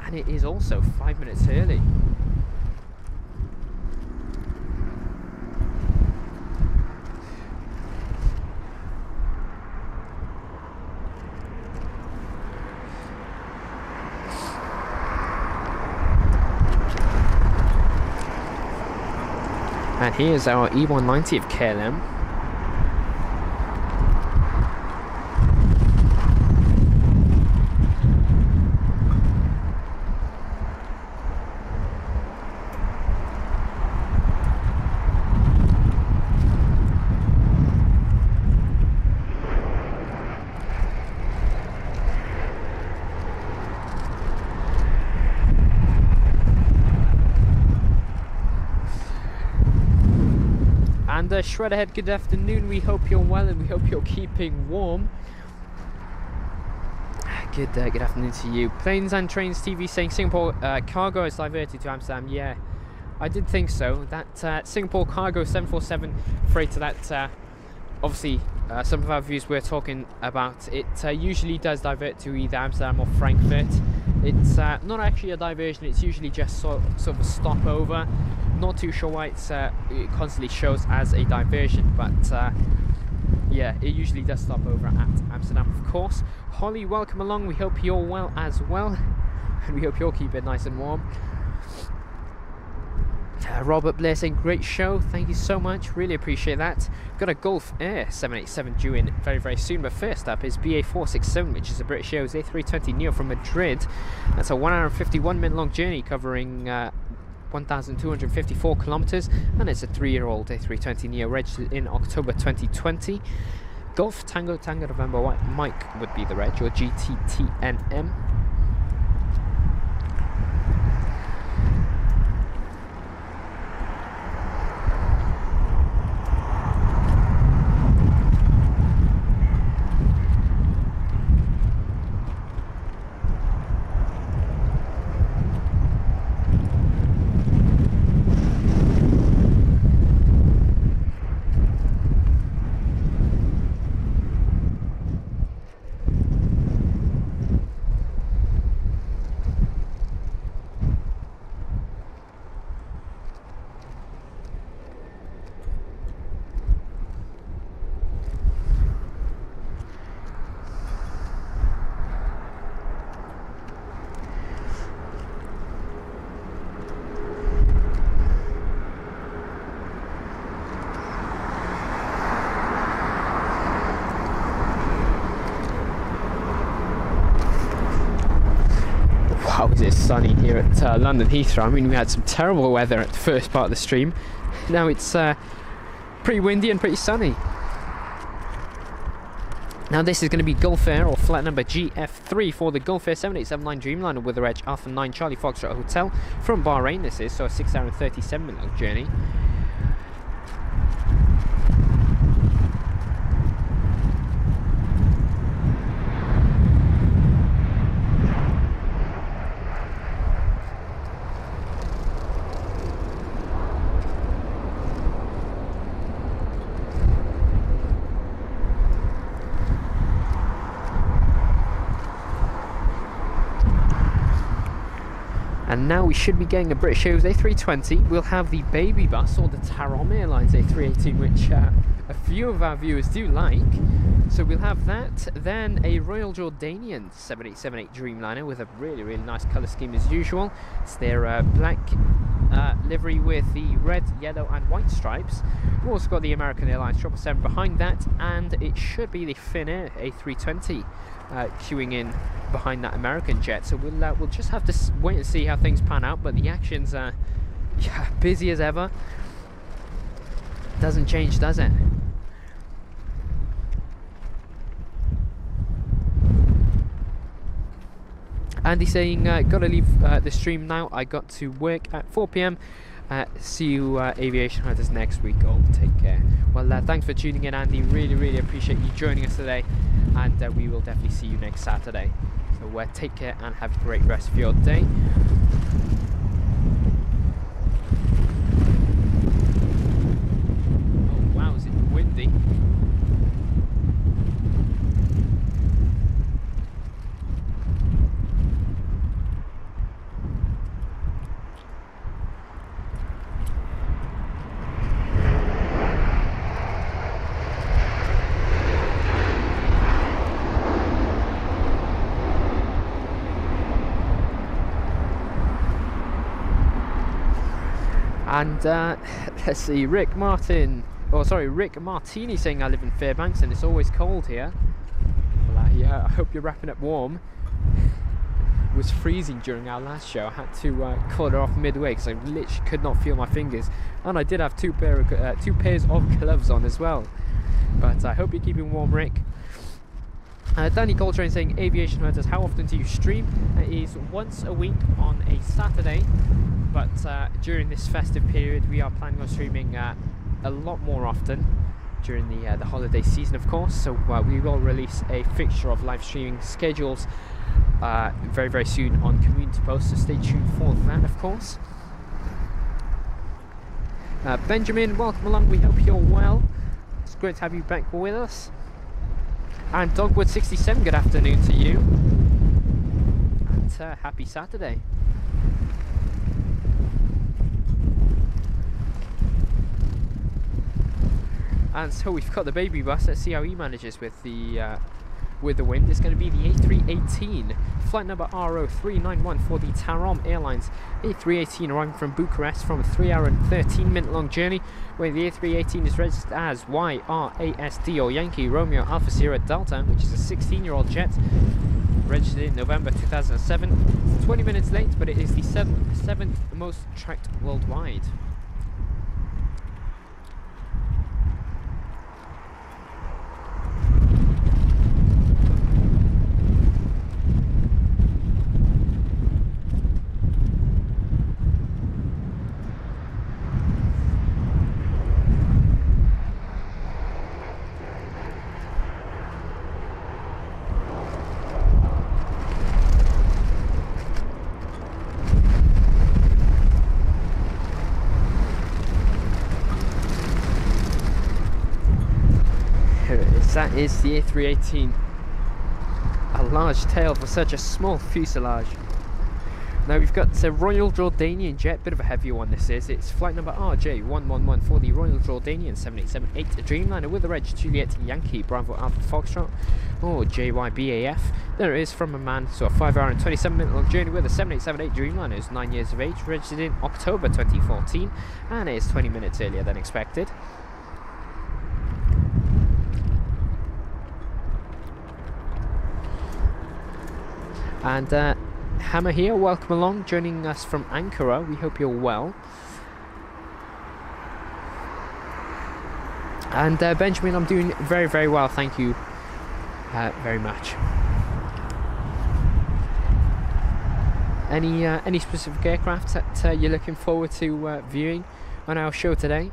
and it is also 5 minutes early. And here's our E190 of KLM. And Shred Ahead, good afternoon. We hope you're well and we hope you're keeping warm. Good afternoon to you. Planes and Trains TV saying Singapore cargo is diverted to Amsterdam. Yeah, I did think so. That Singapore cargo 747 freighter that obviously some of our viewers were talking about, it usually does divert to either Amsterdam or Frankfurt. It's not actually a diversion, it's usually just sort of a stopover. Not too sure why it constantly shows as a diversion, but yeah, it usually does stop over at Amsterdam, of course. Holly, welcome along. We hope you're well as well, and we hope you're keeping nice and warm. Robert Blair saying great show, thank you so much, really appreciate that. Got a Gulf Air 787 due in very soon, but first up is BA467, which is a British Airways A320 Neo from Madrid. That's a 1 hour and 51 minute long journey covering 1,254 kilometers, and it's a 3-year-old A320 Neo registered in October 2020. Golf Tango Tango November Mike would be the reg, or GTTNM. Wow, is it sunny here at London Heathrow. I mean, we had some terrible weather at the first part of the stream. Now it's pretty windy and pretty sunny. Now this is going to be Gulf Air, or flight number GF3 for the Gulf Air 7879 Dreamliner with the reg Alpha 9 Charlie Foxtrot Hotel from Bahrain. This is, so a 6 hour and 37 minute long journey. And now we should be getting a British Airways A320. We'll have the baby bus, or the Tarom Airlines A318, which a few of our viewers do like. So we'll have that, then a Royal Jordanian 7878 Dreamliner with a really, really nice colour scheme as usual. It's their black livery with the red, yellow and white stripes. We've also got the American Airlines 777 behind that, and it should be the Finnair A320 queuing in behind that American jet. So we'll just have to wait and see how things pan out, but the action's busy as ever. Doesn't change, does it? Andy saying, gotta leave the stream now. I got to work at 4 PM. See you Aviation Hunters next week. Oh, take care. Well, thanks for tuning in, Andy. Really, really appreciate you joining us today, and we will definitely see you next Saturday. So take care and have a great rest of your day. Oh wow, is it windy? And let's see, Rick Martini saying, I live in Fairbanks and it's always cold here. Well, I hope you're wrapping up warm. It was freezing during our last show. I had to call it off midway because I literally could not feel my fingers, and I did have two pairs of gloves on as well. But I hope you're keeping warm, Rick. Danny Coltrane saying, Aviation Hunters, how often do you stream? It is once a week on a Saturday, but during this festive period we are planning on streaming a lot more often during the holiday season, of course. So we will release a fixture of live streaming schedules very, very soon on Community Post, so stay tuned for that, of course. Benjamin, welcome along. We hope you're well. It's great to have you back with us. And Dogwood67, good afternoon to you, and happy Saturday. And so we've got the baby bus. Let's see how he manages with the wind. It's going to be the A318, flight number RO391 for the Tarom Airlines A318, arriving from Bucharest from a 3-hour and 13-minute long journey, where the A318 is registered as YRASD or Yankee Romeo Alpha Sierra Delta, which is a 16-year-old jet, registered in November 2007. It's 20 minutes late, but it is the seventh most tracked worldwide. That is the A318, a large tail for such a small fuselage. Now we've got a Royal Jordanian jet, bit of a heavier one this is. It's flight number RJ111 for the Royal Jordanian 7878 Dreamliner with the reg Juliet Yankee Bravo Alpha Foxtrot, or JYBAF. There it is from a man, so a 5-hour and 27-minute long journey with a 7878 Dreamliner. Is 9 years of age, registered in October 2014, and it is 20 minutes earlier than expected. And Hammer here, welcome along, joining us from Ankara. We hope you're well. And Benjamin, I'm doing very, very well, thank you very much. Any specific aircraft that you're looking forward to viewing on our show today?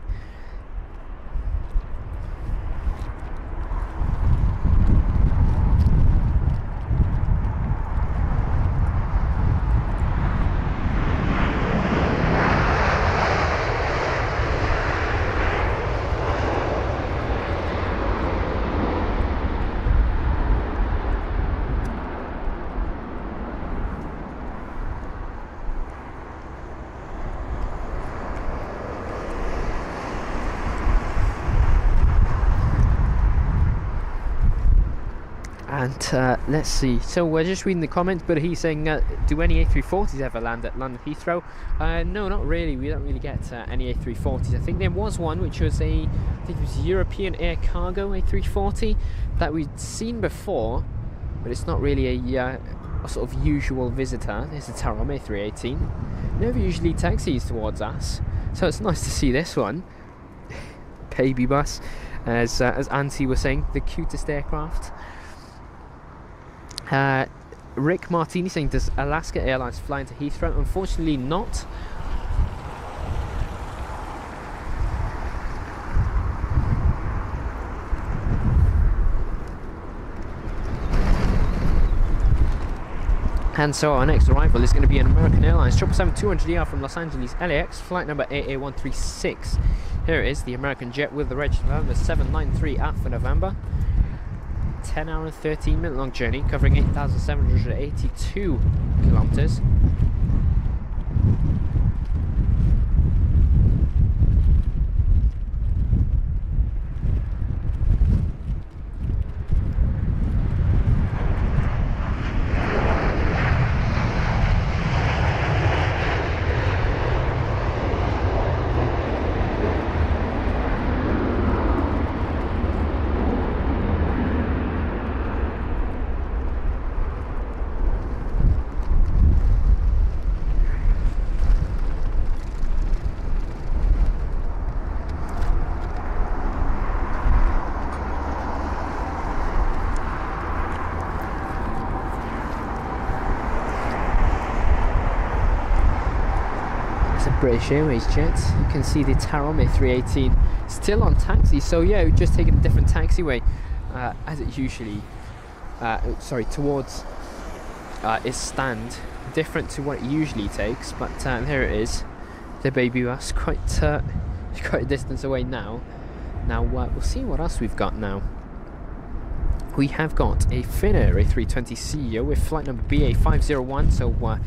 And let's see, so we're just reading the comments, but he's saying, do any A340s ever land at London Heathrow? No, not really. We don't really get any A340s. I think there was one which was I think it was European Air Cargo A340 that we'd seen before, but it's not really a sort of usual visitor. There's a Tarom A318. Never usually taxis towards us, so it's nice to see this one. Baby bus, as Auntie was saying, the cutest aircraft. Rick Martini saying, does Alaska Airlines fly into Heathrow? Unfortunately not. And so our next arrival is going to be an American Airlines 777-200ER from Los Angeles LAX, flight number AA136. Here it is, the American jet with the register number 793 Alpha November. 10-hour and 13-minute long journey covering 8,782 kilometers. British Airways jet. You can see the Tarom A318 still on taxi, so yeah, we've just taken a different taxiway as it usually towards its stand, different to what it usually takes, but here it is, the baby bus, quite a distance away now. Now we'll see what else we've got now. We have got a Finnair A320ceo with flight number BA501, so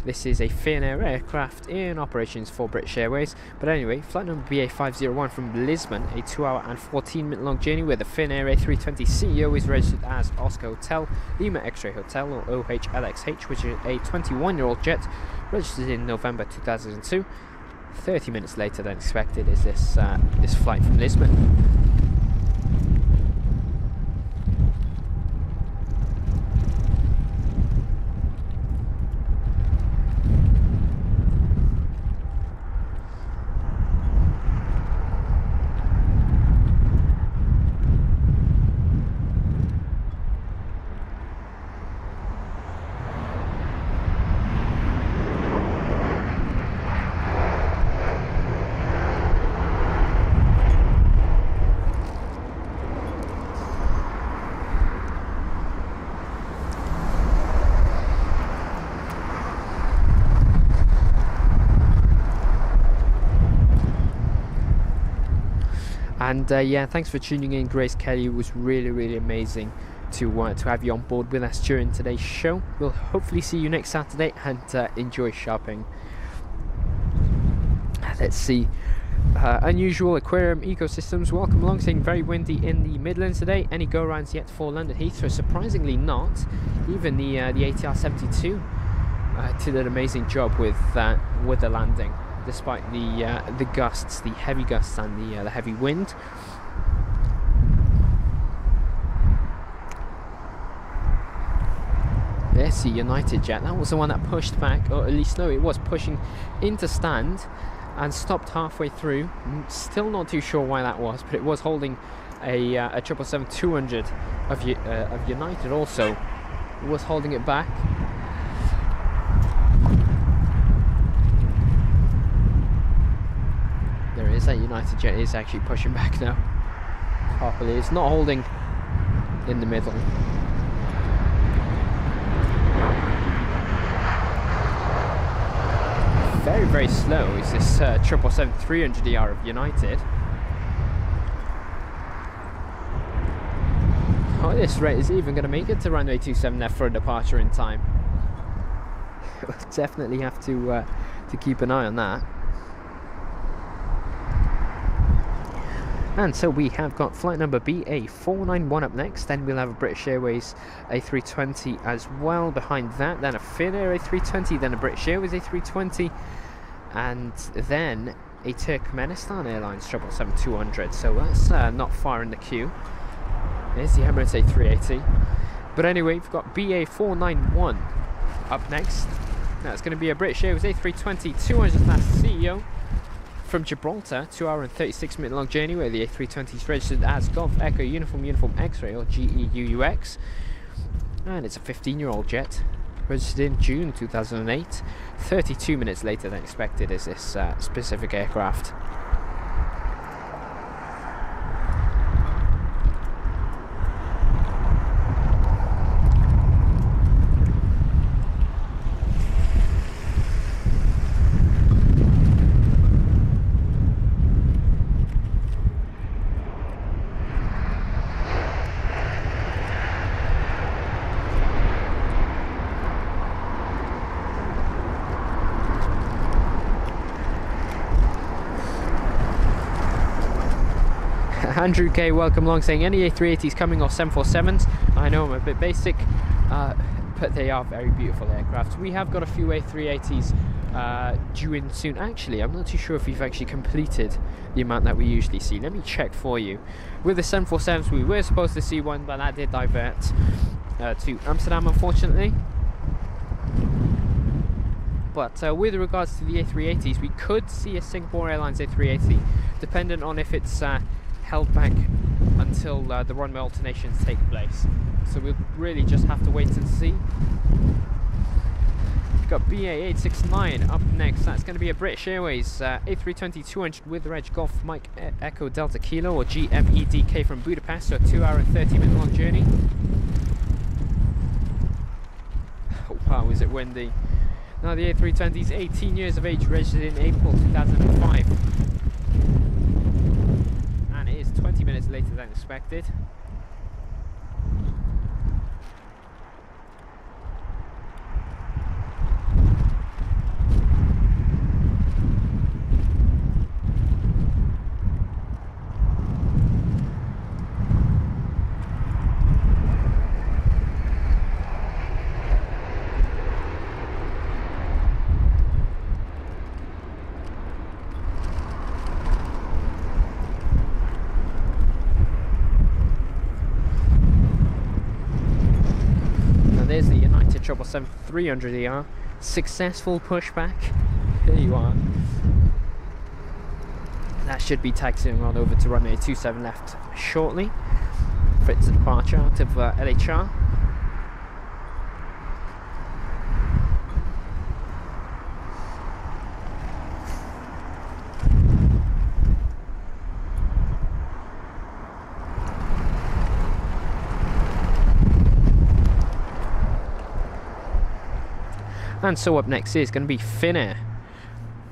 this is a Finnair aircraft in operations for British Airways. But anyway, flight number BA501 from Lisbon, a 2-hour and 14-minute long journey where the Finnair A320ceo is registered as Oscar Hotel, Lima X-Ray Hotel, or OHLXH, which is a 21-year-old jet registered in November 2002. 30 minutes later than expected is this flight from Lisbon. And yeah, thanks for tuning in, Grace Kelly. It was really amazing to have you on board with us during today's show. We'll hopefully see you next Saturday, and enjoy shopping. Let's see. Unusual Aquarium Ecosystems, welcome along, saying very windy in the Midlands today. Any go-rounds yet for London Heathrow? Surprisingly not. Even the ATR 72 did an amazing job with the landing, despite the gusts, the heavy gusts, and the heavy wind. There's the United jet. That was the one that pushed back, or at least no, it was pushing into stand and stopped halfway through. Still not too sure why that was, but it was holding a 777-200 of United also. It was holding it back. There it is, that United jet is actually pushing back now properly. It's not holding in the middle. Very slow is this 777-300ER of United. Oh, this rate is even going to make it to runway 27 there for a departure in time. We'll definitely have to keep an eye on that. And so we have got flight number BA491 up next, then we'll have a British Airways A320 as well behind that, then a Finnair A320, then a British Airways A320, and then a Turkmenistan Airlines 777-200, so that's not far in the queue. There's the Emirates A380. But anyway, we've got BA491 up next. That's going to be a British Airways A320-200, that's CEO. From Gibraltar, 2 hour and 36 minute long journey, where the A320 is registered as Golf Echo Uniform X-Ray, or GEUUX, and it's a 15-year-old jet, registered in June 2008. 32 minutes later than expected is this specific aircraft. Andrew K, welcome along, saying any A380s coming or 747s. I know I'm a bit basic, but they are very beautiful aircraft. We have got a few A380s due in soon. Actually, I'm not too sure if we've actually completed the amount that we usually see. Let me check for you. With the 747s, we were supposed to see one, but that did divert to Amsterdam, unfortunately. But with regards to the A380s, we could see a Singapore Airlines A380, dependent on if it's held back until the runway alternations take place. So we'll really just have to wait and see. We've got BA869 up next. That's going to be a British Airways A320-200 with reg Golf Mike Echo Delta Kilo, or GMEDK, from Budapest, so a 2 hour and 30 minute long journey. Oh, wow, is it windy. Now the A320 is 18 years of age, registered in April 2005. 20 minutes later than expected. There's the United 777-300ER, successful pushback. Here you are. That should be taxiing on over to runway 27 left shortly for its departure out of LHR. And so up next is going to be Finnair,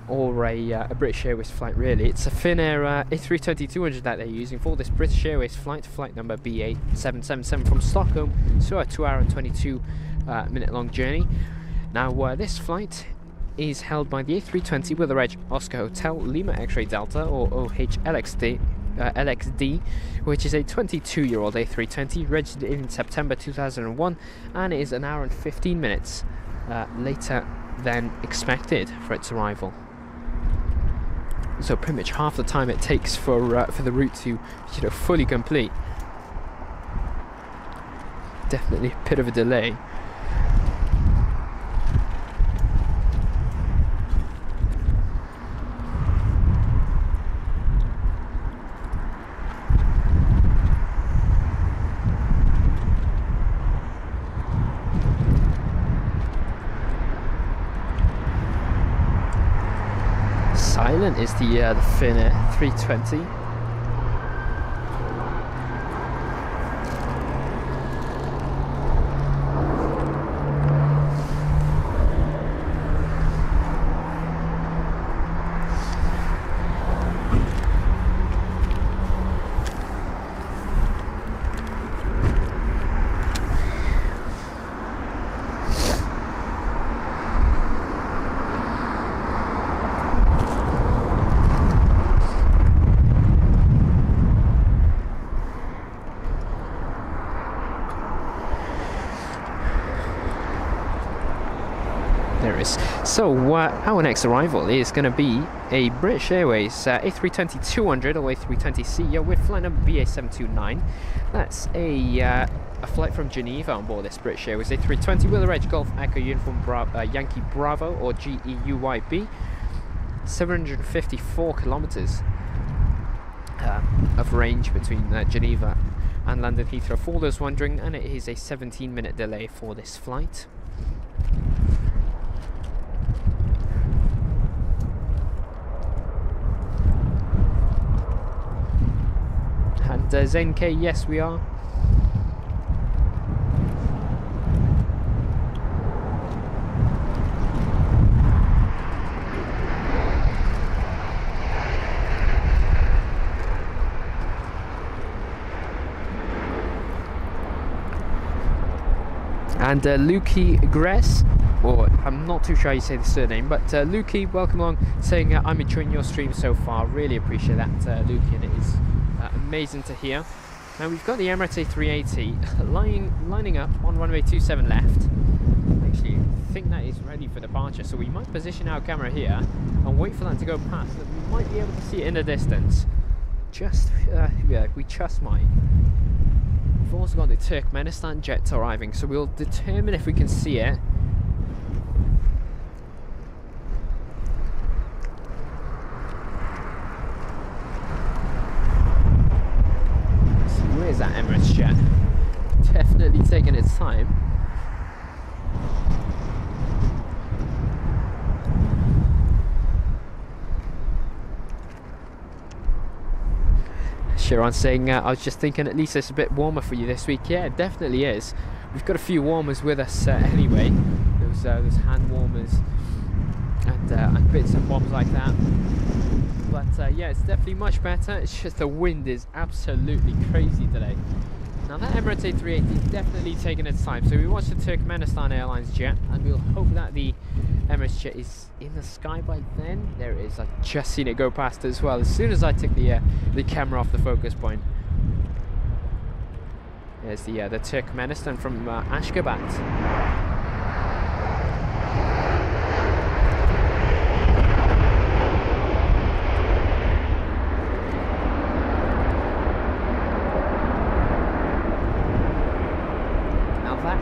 or a British Airways flight really. It's a Finnair A320-200 that they're using for this British Airways flight, flight number BA777 from Stockholm, so a 2 hour and 22 minute long journey. Now this flight is held by the A320 with the reg Oscar Hotel Lima X-Ray Delta, or OHLXD, LXD, which is a 22-year-old A320 registered in September 2001, and is an hour and 15 minutes later than expected for its arrival. So pretty much half the time it takes for the route to fully complete. Definitely a bit of a delay. Silent is the Finnair 320. worries. So our next arrival is going to be a British Airways A320-200 or A320ceo. We're flying a BA729. That's a flight from Geneva on board this British Airways A320 with a Reg Golf Echo Uniform Yankee Bravo or GEUYB. 754 kilometers of range between Geneva and London Heathrow, for those wondering, and it is a 17-minute delay for this flight. And ZNK, yes we are. And Lukey Gress, or I'm not too sure how you say the surname, but Lukey, welcome along, saying I'm enjoying your stream so far. Really appreciate that, Lukey, and it is amazing to hear. Now we've got the Emirates A380 lining up on runway 27 left. Actually, I think that is ready for departure, so we might position our camera here and wait for that to go past. And we might be able to see it in the distance. Yeah, we just might. We've also got the Turkmenistan jet arriving, so we'll determine if we can see it. So where's that Emirates jet? Definitely taking its time. Sharon's saying, I was just thinking at least it's a bit warmer for you this week. Yeah, it definitely is. We've got a few warmers with us anyway. Those hand warmers and bits and bobs like that. But yeah, it's definitely much better. It's just the wind is absolutely crazy today. Now that Emirates A380 is definitely taking its time. So we watched the Turkmenistan Airlines jet, and we'll hope that the Emirates jet is in the sky by then. There it is. I've just seen it go past as well as soon as I took the camera off the focus point. There's the Turkmenistan from Ashgabat.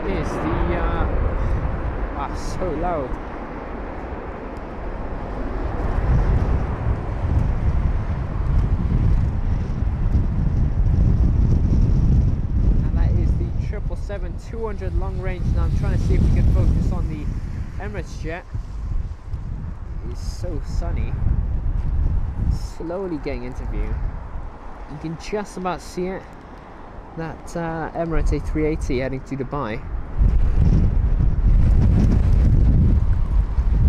Is the so loud. And that is the 777-200 long range. Now I'm trying to see if we can focus on the Emirates jet. It is so sunny. Slowly getting into view. You can just about see it. That Emirates A380 heading to Dubai.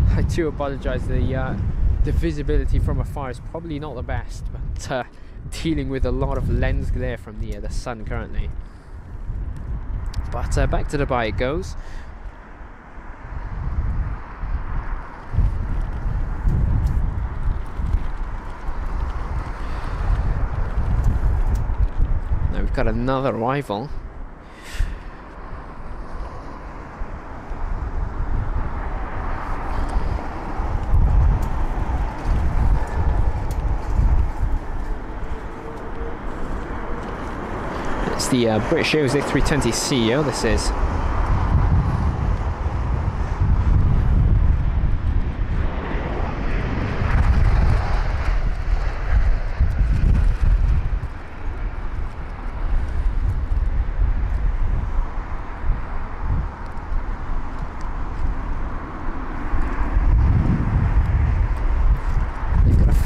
I do apologise, the visibility from afar is probably not the best, but dealing with a lot of lens glare from the sun currently. But back to Dubai it goes. Now we've got another arrival. It's the British Airways A320ceo, this is.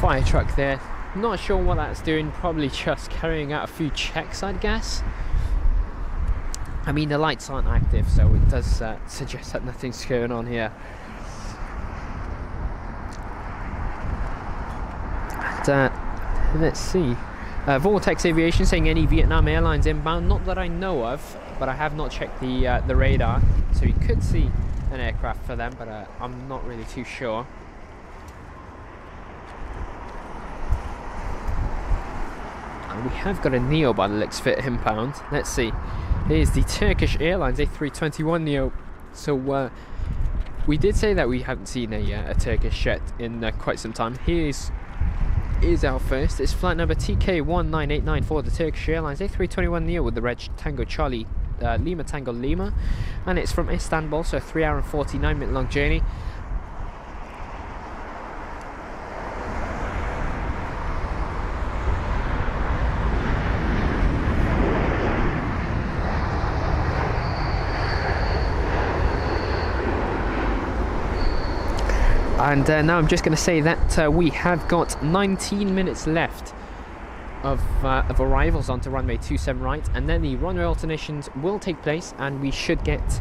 Fire truck there, not sure what that's doing, probably just carrying out a few checks I'd guess. I mean the lights aren't active, so it does suggest that nothing's going on here. And, let's see, Vortex Aviation saying any Vietnam Airlines inbound, not that I know of, but I have not checked the radar, so you could see an aircraft for them, but I'm not really too sure. And we have got a Neo by the looks of it inbound. Let's see. Here's the Turkish Airlines A321 Neo. So we did say that we hadn't seen a Turkish jet in quite some time. Here's our first. It's flight number TK1989 for the Turkish Airlines A321neo with the reg Tango Charlie Lima Tango Lima, and it's from Istanbul, so a 3 hour and 49-minute long journey. And now I'm just going to say that we have got 19 minutes left of arrivals onto runway 27 right, and then the runway alternations will take place, and we should get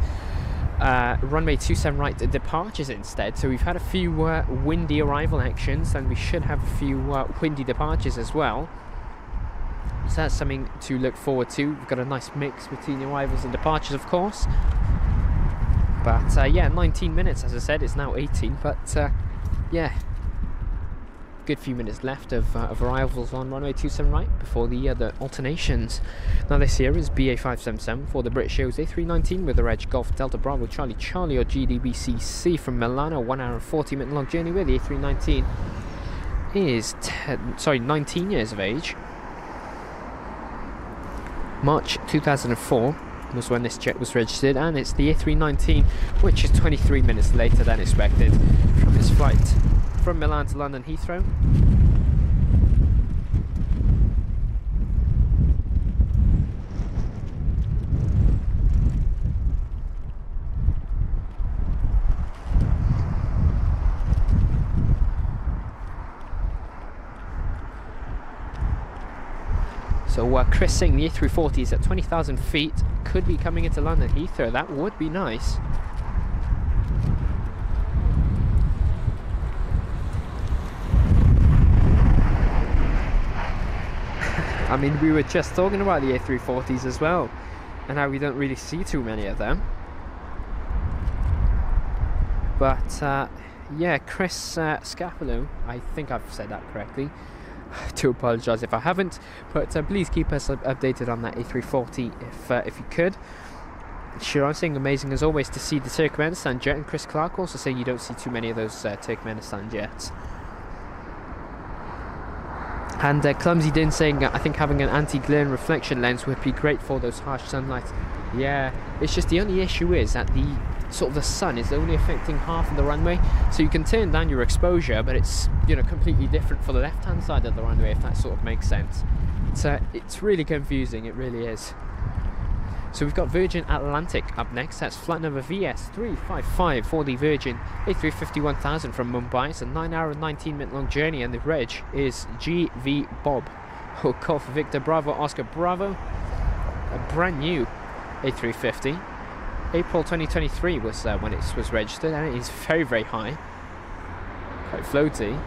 runway 27 right departures instead. So we've had a few windy arrival actions, and we should have a few windy departures as well. So that's something to look forward to. We've got a nice mix between arrivals and departures, of course. But yeah, 19 minutes, as I said. It's now 18, but yeah, good few minutes left of arrivals on runway 27 right before the alternations. Now this here is BA577 for the British Airways A319 with the reg Golf Delta Bravo Charlie Charlie or GDBCC from Milano, 1 hour and 40-minute long journey, where the A319 is 19 years of age. March 2004 was when this jet was registered, and it's the A319, which is 23 minutes later than expected from its flight from Milan to London Heathrow. So Chris saying the A340 is at 20,000 feet, could be coming into London Heathrow. That would be nice. I mean, we were just talking about the A340s as well, and how we don't really see too many of them. But yeah, Chris Scapolo, I think I've said that correctly. I do apologise if I haven't, but please keep us updated on that A340 if you could. Sure, I'm saying amazing as always to see the Turkmenistan jet, and Chris Clark also saying you don't see too many of those Turkmenistan jets. And Clumsy Din saying I think having an anti-glare and reflection lens would be great for those harsh sunlight. Yeah, it's just the only issue is that the sun is only affecting half of the runway, so you can turn down your exposure, but it's, you know, completely different for the left hand side of the runway, if that sort of makes sense. It's really confusing, it really is. So we've got Virgin Atlantic up next. That's flight number VS355 for the Virgin A350-1000 from Mumbai. It's a 9 hour and 19-minute long journey, and the reg is GV Bob or Golf Victor Bravo Oscar Bravo. A brand new A350. April 2023 was when it was registered, and it is very, very high, quite floaty.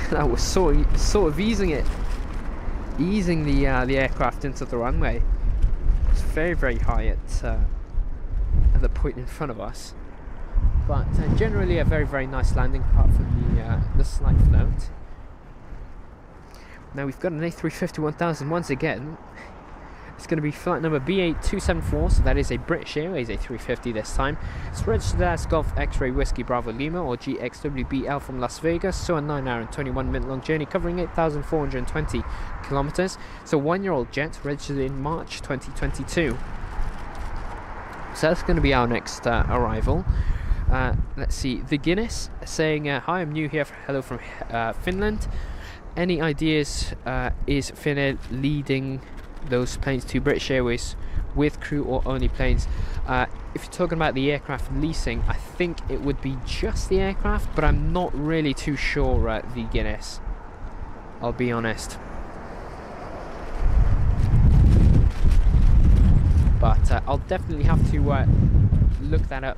That was sort of easing the aircraft into the runway. It's very, very high at the point in front of us. But generally a very, very nice landing, apart from the slight float. Now we've got an A350-1000 once again. It's going to be flight number BA274, so that is a British Airways A350 this time. It's registered as Golf X-Ray Whiskey Bravo Lima or GXWBL from Las Vegas, so a 9 hour and 21-minute long journey covering 8,420 kilometers. It's a 1-year-old jet registered in March 2022. So that's going to be our next arrival. Let's see, the Guinness saying, hi, I'm new here, hello from Finland. Any ideas, is Finnair leading those planes to British Airways with crew or only planes? If you're talking about the aircraft leasing, I think it would be just the aircraft, but I'm not really too sure, the Guinness, I'll be honest. But I'll definitely have to look that up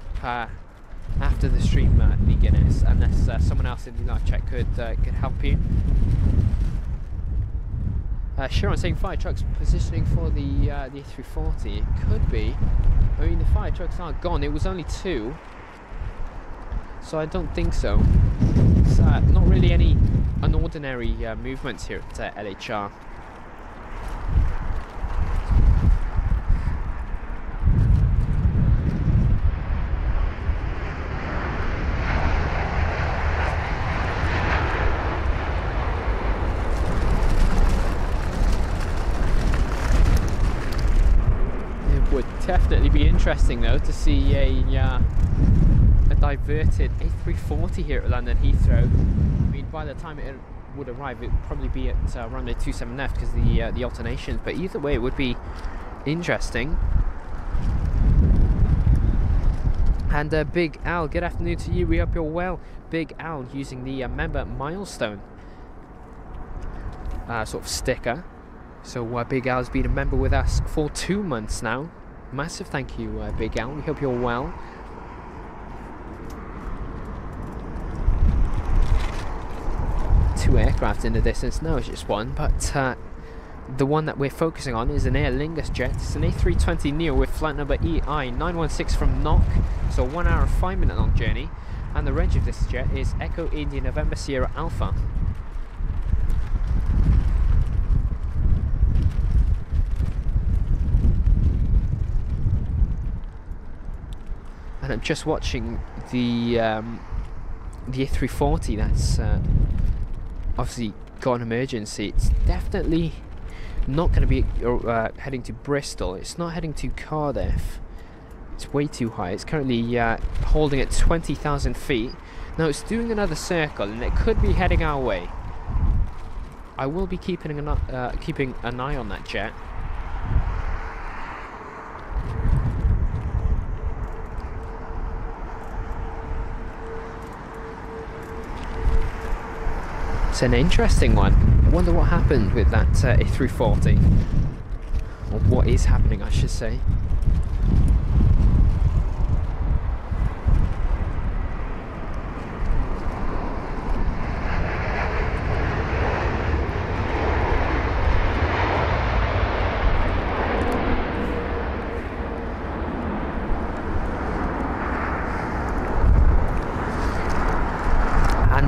after the stream, the Guinness, unless someone else in the live chat could help you. Sharon saying fire trucks positioning for the A340. It could be. I mean, the fire trucks are gone. It was only 2, so I don't think so. It's not really any unordinary movements here at LHR. Definitely be interesting though to see a diverted A340 here at London Heathrow. I mean, by the time it would arrive, it would probably be at runway 27 left because the alternations. But either way, it would be interesting. And Big Al, good afternoon to you. We hope you're well. Big Al using the member milestone sort of sticker. So Big Al's been a member with us for 2 months now. Massive thank you, Big Al. We hope you're well. Two aircraft in the distance. No, it's just one. But the one that we're focusing on is an Aer Lingus jet. It's an A320neo with flight number EI916 from NOC. So 1 hour and 5 minute long journey. And the range of this jet is Echo India November Sierra Alpha. And I'm just watching the A340 that's obviously got an emergency. It's definitely not going to be heading to Bristol. It's not heading to Cardiff. It's way too high. It's currently holding at 20,000 feet. Now it's doing another circle and it could be heading our way. I will be keeping an eye on that jet. It's an interesting one. I wonder what happened with that A340. Or what is happening, I should say.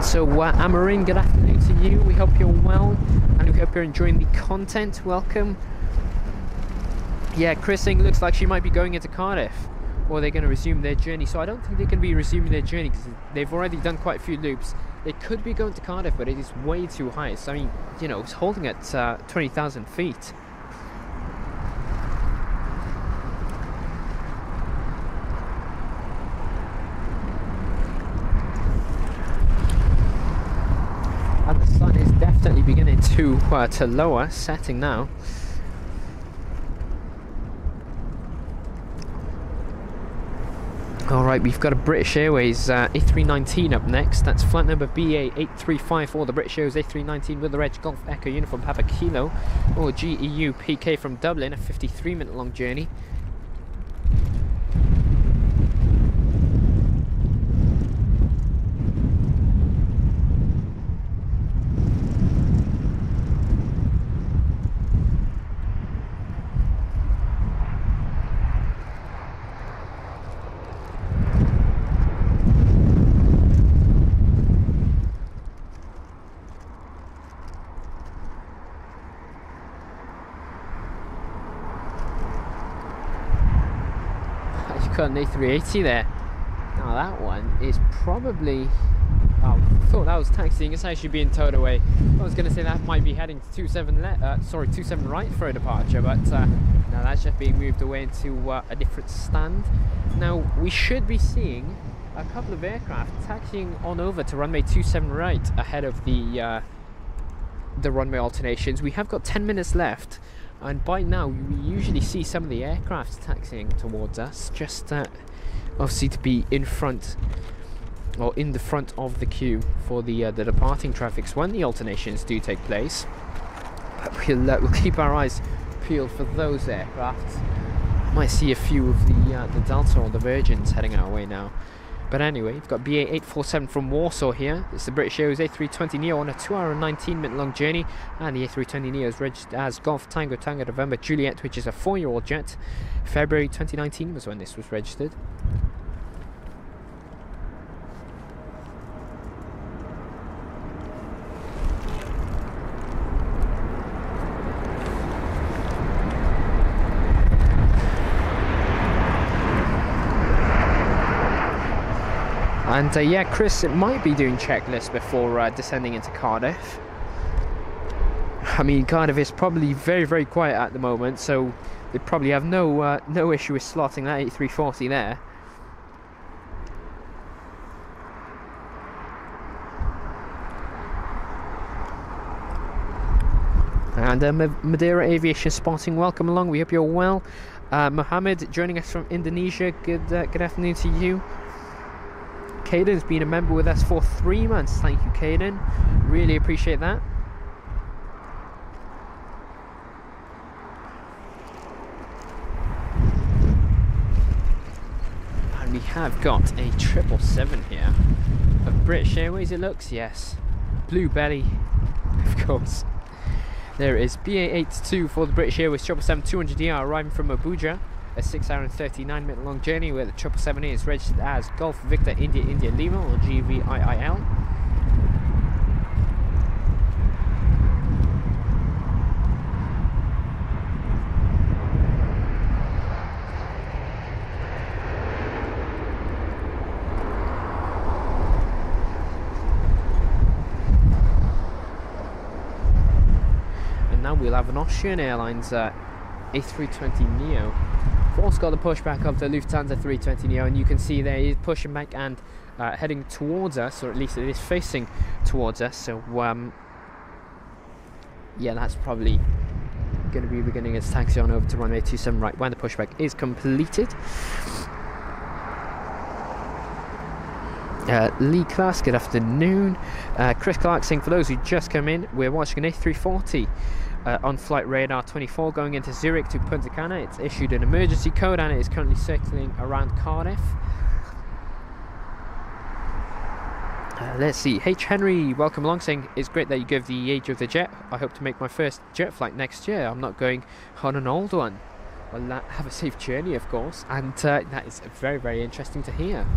So Amarin, good afternoon to you. We hope you're well and we hope you're enjoying the content. Welcome. Yeah, Chris saying looks like she might be going into Cardiff, or they're going to resume their journey. So I don't think they can be resuming their journey because they've already done quite a few loops. They could be going to Cardiff, but it is way too high. So I mean, you know, it's holding at 20,000 feet. And the sun is definitely beginning to lower, setting now. Alright, we've got a British Airways A319 up next. That's flight number BA8354, the British Airways A319 with the Reg Golf Echo Uniform Papa Kilo, or GEU PK from Dublin, a 53-minute long journey. Got an A380 there. Now that one is probably, I thought that was taxiing. It's actually being towed away. I was going to say that might be heading to 27 right for a departure, but no, that's just being moved away into a different stand. Now we should be seeing a couple of aircraft taxiing on over to runway 27 right ahead of the runway alternations. We have got 10 minutes left. And by now, we usually see some of the aircraft taxiing towards us, just obviously to be in front, or in the front of the queue for the departing traffics when the alternations do take place. But we'll keep our eyes peeled for those aircraft. Might see a few of the Delta or the Virgins heading our way now. But anyway, we've got BA847 from Warsaw here. It's the British Airways A320neo on a 2 hour and 19-minute long journey. And the A320neo is registered as Golf Tango Tango November Juliet, which is a 4-year-old jet. February 2019 was when this was registered. And yeah, Chris might be doing checklists before descending into Cardiff. I mean, Cardiff is probably very, very quiet at the moment, so they probably have no issue with slotting that A340 there. And Madeira Aviation Spotting, welcome along. We hope you're well. Mohammed joining us from Indonesia. Good afternoon to you. Caden's been a member with us for 3 months. Thank you, Caden. Really appreciate that. And we have got a 777 here of British Airways, it looks. Yes, blue belly, of course. There is BA82 for the British Airways 777-200ER arriving from Abuja. A 6 hour and 39 minute long journey where the 777 is registered as Golf Victor India India Lima, or GVIIL. And now we'll have an Austrian Airlines A320neo. Also got the pushback of the Lufthansa 320neo, and you can see there he's pushing back and heading towards us, or at least it is facing towards us. So yeah, that's probably going to be beginning its taxi on over to runway 27 right when the pushback is completed. Lee Class, good afternoon. Chris Clark saying, for those who just come in, we're watching an A340 on flight radar 24 going into Zurich to Punta Cana. It's issued an emergency code and it is currently circling around Cardiff. Let's see, H. Henry, welcome along, saying it's great that you give the age of the jet. I hope to make my first jet flight next year. I'm not going on an old one. Well, have a safe journey, of course, and that is very, very interesting to hear.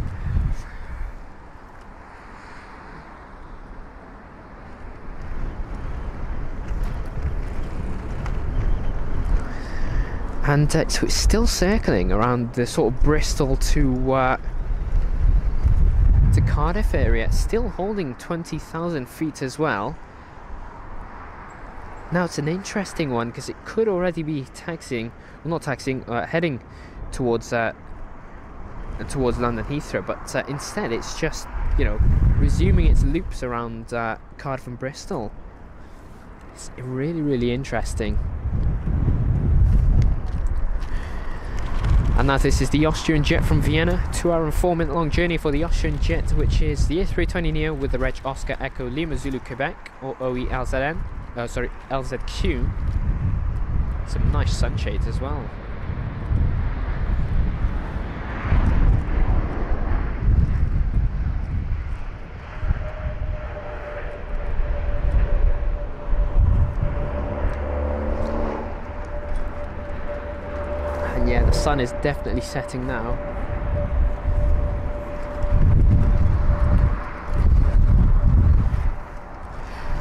And so it's still circling around the sort of Bristol to Cardiff area, still holding 20,000 feet as well. Now it's an interesting one because it could already be taxiing, well, not taxiing, heading towards London Heathrow, but instead it's just, you know, resuming its loops around Cardiff and Bristol. It's really, really interesting. And now this is the Austrian jet from Vienna, 2 hour and 4 minute long journey for the Austrian jet, which is the A320neo with the reg Oscar Echo Lima Zulu Quebec, or OELZN, sorry, LZQ. Some nice sunshades as well. Yeah, the sun is definitely setting now.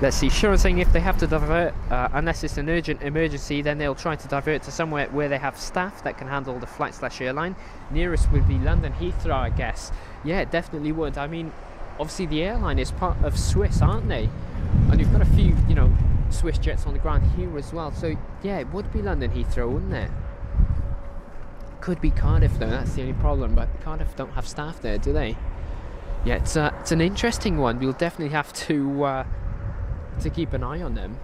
Let's see, Sharon saying if they have to divert, unless it's an urgent emergency, then they'll try to divert to somewhere where they have staff that can handle the flight/airline. Nearest would be London Heathrow, I guess. Yeah, it definitely would. I mean, obviously the airline is part of Swiss, aren't they? And you've got a few, you know, Swiss jets on the ground here as well. So yeah, it would be London Heathrow, wouldn't it? Could be Cardiff though, that's the only problem, but Cardiff don't have staff there, do they? Yeah, it's an interesting one. We'll definitely have to keep an eye on them,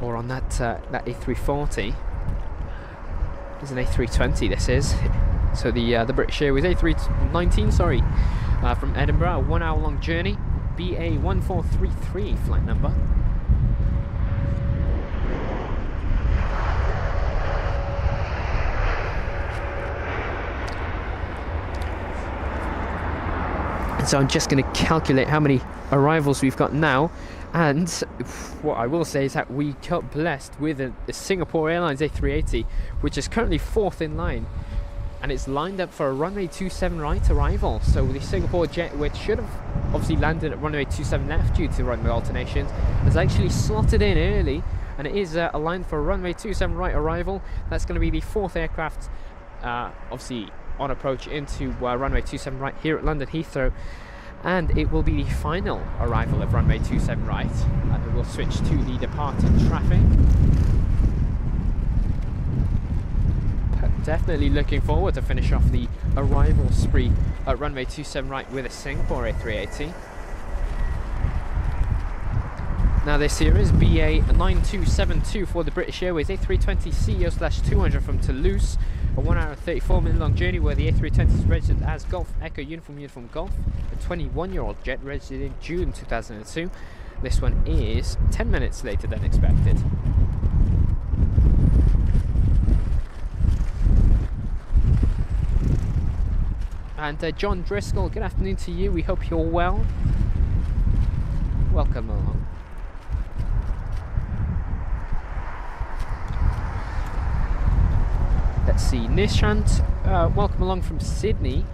or on that that A340. It's an A320 this is. So the British Airways A319, sorry, from Edinburgh, a 1 hour long journey, BA1433 flight number. So I'm just going to calculate how many arrivals we've got now, and what I will say is that we got blessed with a Singapore Airlines A380, which is currently 4th in line, and it's lined up for a runway 27 right arrival. So the Singapore jet, which should have obviously landed at runway 27 left due to runway alternations, has actually slotted in early, and it is aligned for a runway 27 right arrival. That's going to be the 4th aircraft obviously on approach into runway 27 right here at London Heathrow, and it will be the final arrival of runway 27 right, and we'll switch to the departing traffic. Definitely looking forward to finish off the arrival spree at runway 27 right with a Singapore A380. Now this here is BA 9272 for the British Airways A320 CEO/200 from Toulouse, a 1 hour and 34 minute long journey where the A320 is registered as Golf Echo Uniform Golf, a 21-year-old jet registered in June 2002. This one is 10 minutes later than expected. And John Driscoll, good afternoon to you. We hope you're well. Welcome along. Let's see, Nishant, welcome along from Sydney,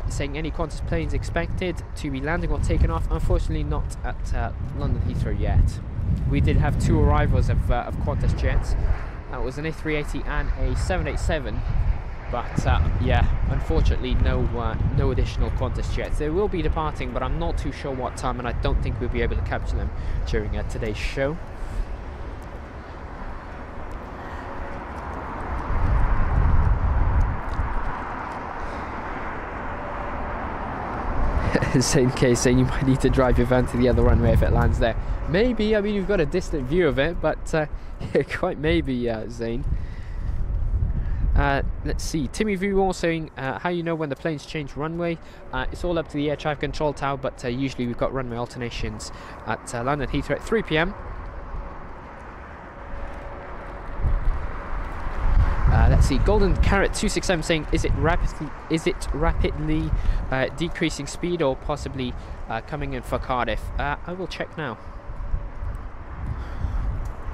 saying any Qantas planes expected to be landing or taken off. Unfortunately not at London Heathrow yet. We did have 2 arrivals of Qantas jets. That was an A380 and a 787. But yeah, unfortunately no additional Qantas jets. They will be departing, but I'm not too sure what time, and I don't think we'll be able to capture them during today's show. Same case, saying you might need to drive your van to the other runway if it lands there. Maybe, I mean, you've got a distant view of it, but yeah, quite maybe, Zane. Let's see, Timmy View saying how you know when the planes change runway. It's all up to the air traffic control tower, but usually we've got runway alternations at London Heathrow at 3 p.m. Let's see, Golden Carrot 267 saying, is it rapidly decreasing speed or possibly coming in for Cardiff? I will check now.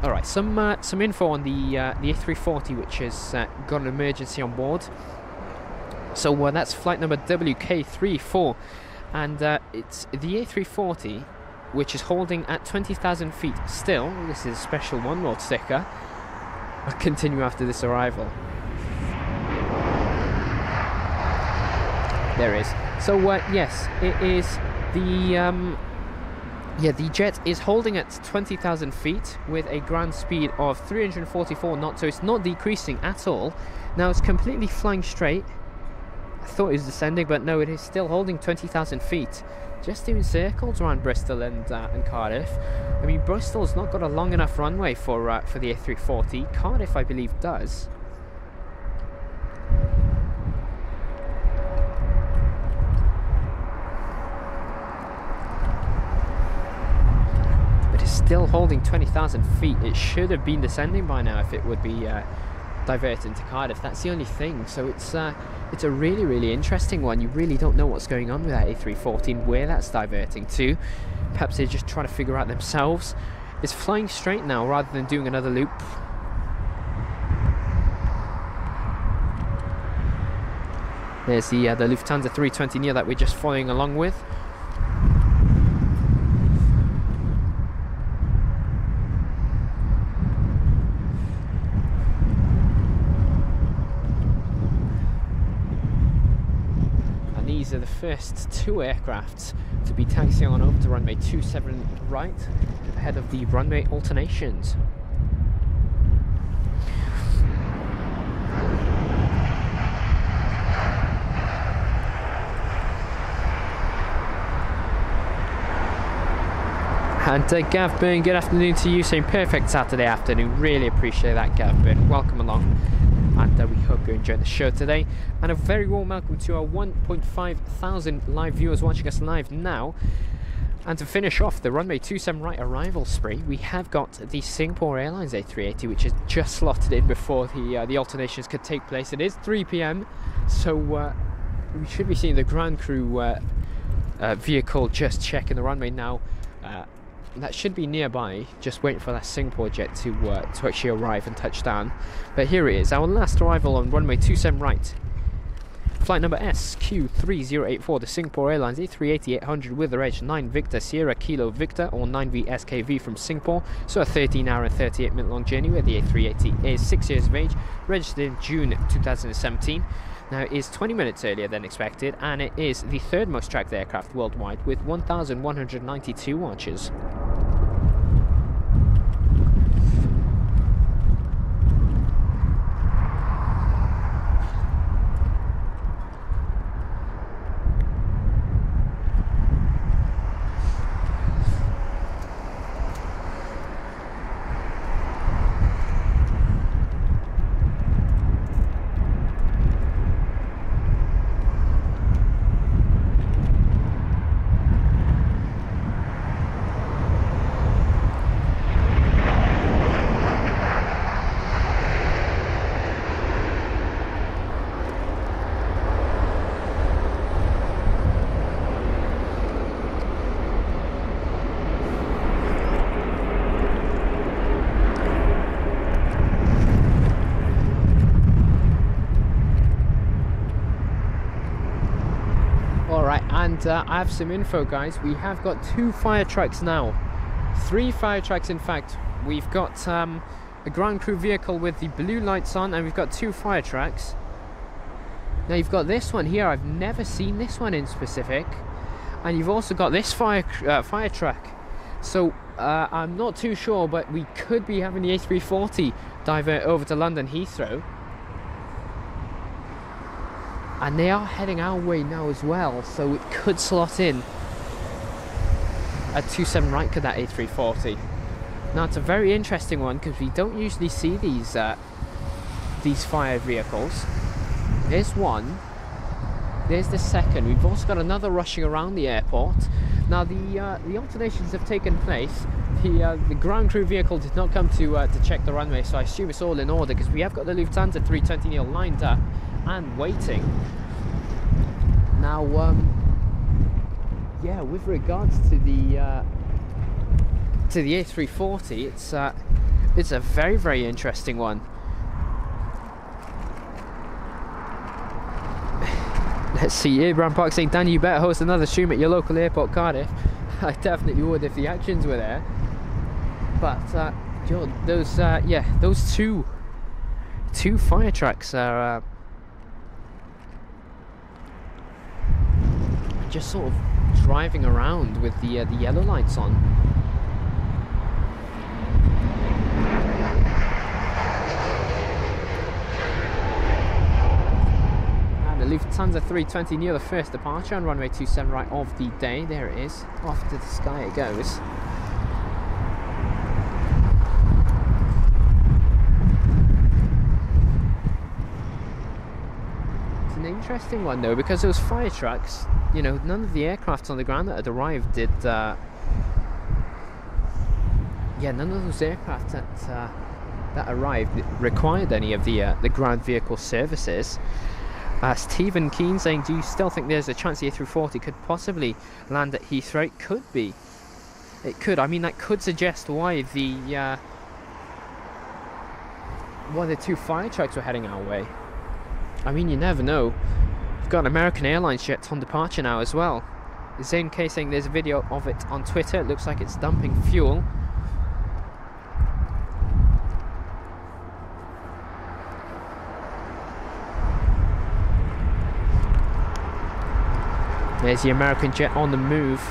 All right, some info on the A340, which has got an emergency on board. So that's flight number WK34, and it's the A340, which is holding at 20,000 feet still. This is a special one-world sticker. I'll continue after this arrival. There it is. So yes, it is the yeah, the jet is holding at 20,000 feet with a ground speed of 344 knots, so it's not decreasing at all. Now it's completely flying straight. I thought it was descending, but no, it is still holding 20,000 feet. Just doing circles around Bristol and Cardiff. I mean, Bristol's not got a long enough runway for the A340. Cardiff, I believe, does. Still holding 20,000 feet. It should have been descending by now if it would be diverted into Cardiff. That's the only thing. So it's a really, really interesting one. You really don't know what's going on with that A340, where that's diverting to. Perhaps they're just trying to figure out themselves. It's flying straight now rather than doing another loop. There's the Lufthansa 320 near that we're just following along with. These are the first 2 aircrafts to be taxiing on over to runway 27 right ahead of the runway alternations. And Gav Byrne, good afternoon to you, saying perfect Saturday afternoon. Really appreciate that, Gav Byrne. Welcome along. And we hope you're enjoying the show today. And a very warm welcome to our 1.5 thousand live viewers watching us live now. And to finish off the runway 27 right arrival spree, we have got the Singapore Airlines A380, which is just slotted in before the alternations could take place. It is 3 p.m, so we should be seeing the ground crew vehicle just checking the runway now. That should be nearby, just waiting for that Singapore jet to actually arrive and touch down. But here it is, our last arrival on runway 27 right. Flight number SQ3084, the Singapore Airlines A380-800 with the reg 9 Victor Sierra Kilo Victor or 9VSKV from Singapore. So a 13 hour and 38 minute long journey where the A380 is 6 years of age, registered in June 2017. Now it is 20 minutes earlier than expected, and it is the third most tracked aircraft worldwide with 1,192 watches. And I have some info, guys. We have got 2 fire tracks now. 3 fire tracks, in fact. We've got a ground crew vehicle with the blue lights on, and we've got 2 fire tracks. Now you've got this one here. I've never seen this one in specific. And you've also got this fire track. So I'm not too sure, but we could be having the A340 divert over to London Heathrow. And they are heading our way now as well, so it could slot in at 27 right, could that A340. Now it's a very interesting one because we don't usually see these fire vehicles. There's one, there's the second. We've also got another rushing around the airport. Now the alternations have taken place. The ground crew vehicle did not come to check the runway, so I assume it's all in order because we have got the Lufthansa 320 neo lined up and waiting. Now, yeah, with regards to the A340, it's a very, very interesting one. Let's see, Abraham Park saying, Danny, you better host another stream at your local airport, Cardiff. I definitely would if the actions were there. But those two fire tracks are just sort of driving around with the yellow lights on. And the Lufthansa 320 near the first departure on runway 27 right of the day. There it is. Off to the sky it goes. Interesting one though, because those fire trucks, you know, none of the aircrafts on the ground that had arrived did none of those aircraft that arrived required any of the ground vehicle services. Stephen Keane saying, do you still think there's a chance the A340 could possibly land at Heathrow? It could be. It could. I mean, that could suggest why the 2 fire trucks were heading our way. I mean, you never know. We've got an American Airlines jet on departure now as well. Zane K saying there's a video of it on Twitter. It looks like it's dumping fuel. There's the American jet on the move.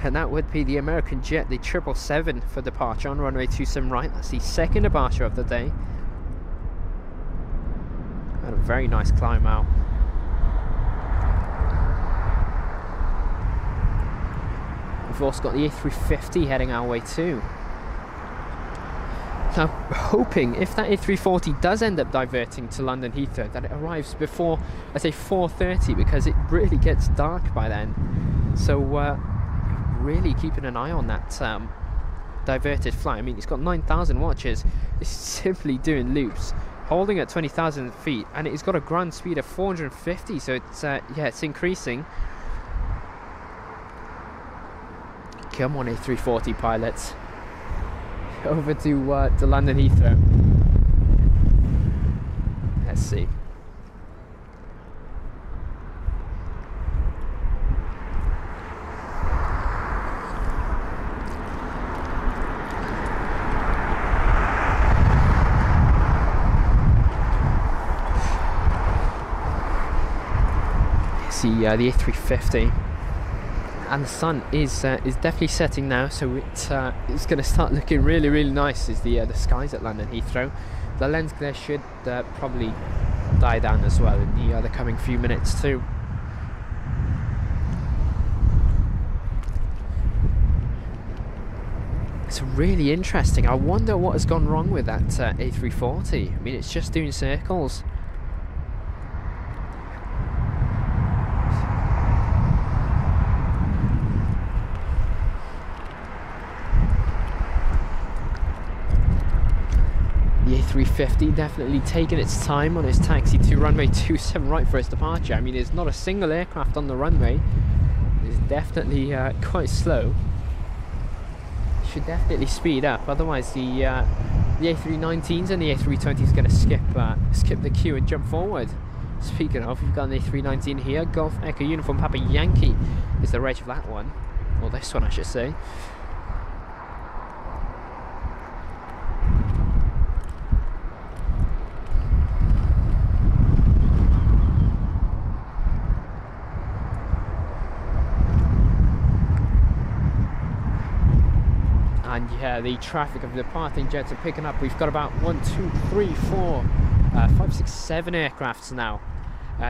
And that would be the American jet, the 777 for departure on runway 27 right. That's the second departure of the day. And a very nice climb out. We've also got the A350 heading our way too. Now, hoping if that A340 does end up diverting to London Heathrow, that it arrives before, let's say, 4:30, because it really gets dark by then. So, really keeping an eye on that diverted flight. I mean, it's got 9,000 watches. It's simply doing loops, holding at 20,000 feet, and it's got a ground speed of 450. So it's yeah, it's increasing. Come on, A340 pilots, over to London Heathrow. Let's see. see the A350, and the sun is definitely setting now, so it's going to start looking really, really nice as the skies at London Heathrow. The lens glare should probably die down as well in the coming few minutes too. It's really interesting. I wonder what has gone wrong with that A340. I mean, it's just doing circles. The A350 definitely taking its time on its taxi to runway 27 right for its departure. I mean, there's not a single aircraft on the runway. It's definitely quite slow. Should definitely speed up, otherwise the A319s and the A320 is going to skip the queue and jump forward. Speaking of, we've got an A319 here. Golf Echo Uniform Papa Yankee is the reg of that one, or this one I should say. And yeah, the traffic of departing jets are picking up. We've got about 1, 2, 3, 4, 5, 6, 7 aircrafts now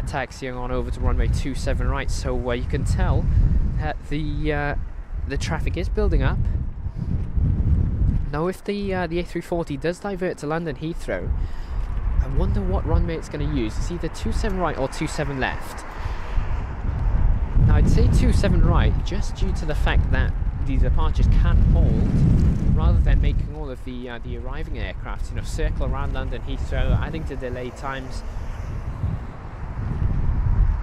taxiing on over to runway 27 right. So you can tell that the traffic is building up. Now, if the A340 does divert to London Heathrow, I wonder what runway it's going to use. It's either 27 right or 27 left. Now, I'd say 27 right just due to the fact that these departures can hold, rather than making all of the arriving aircraft, you know, circle around London Heathrow, adding to delay times.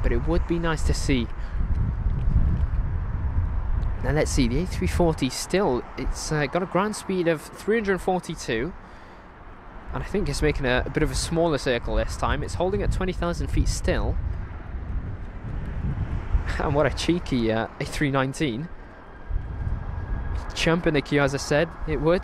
But it would be nice to see. Now let's see, the A340 still, it's got a ground speed of 342, and I think it's making a bit of a smaller circle this time. It's holding at 20,000 feet still. And what a cheeky A319. Jump in the queue, as I said it would.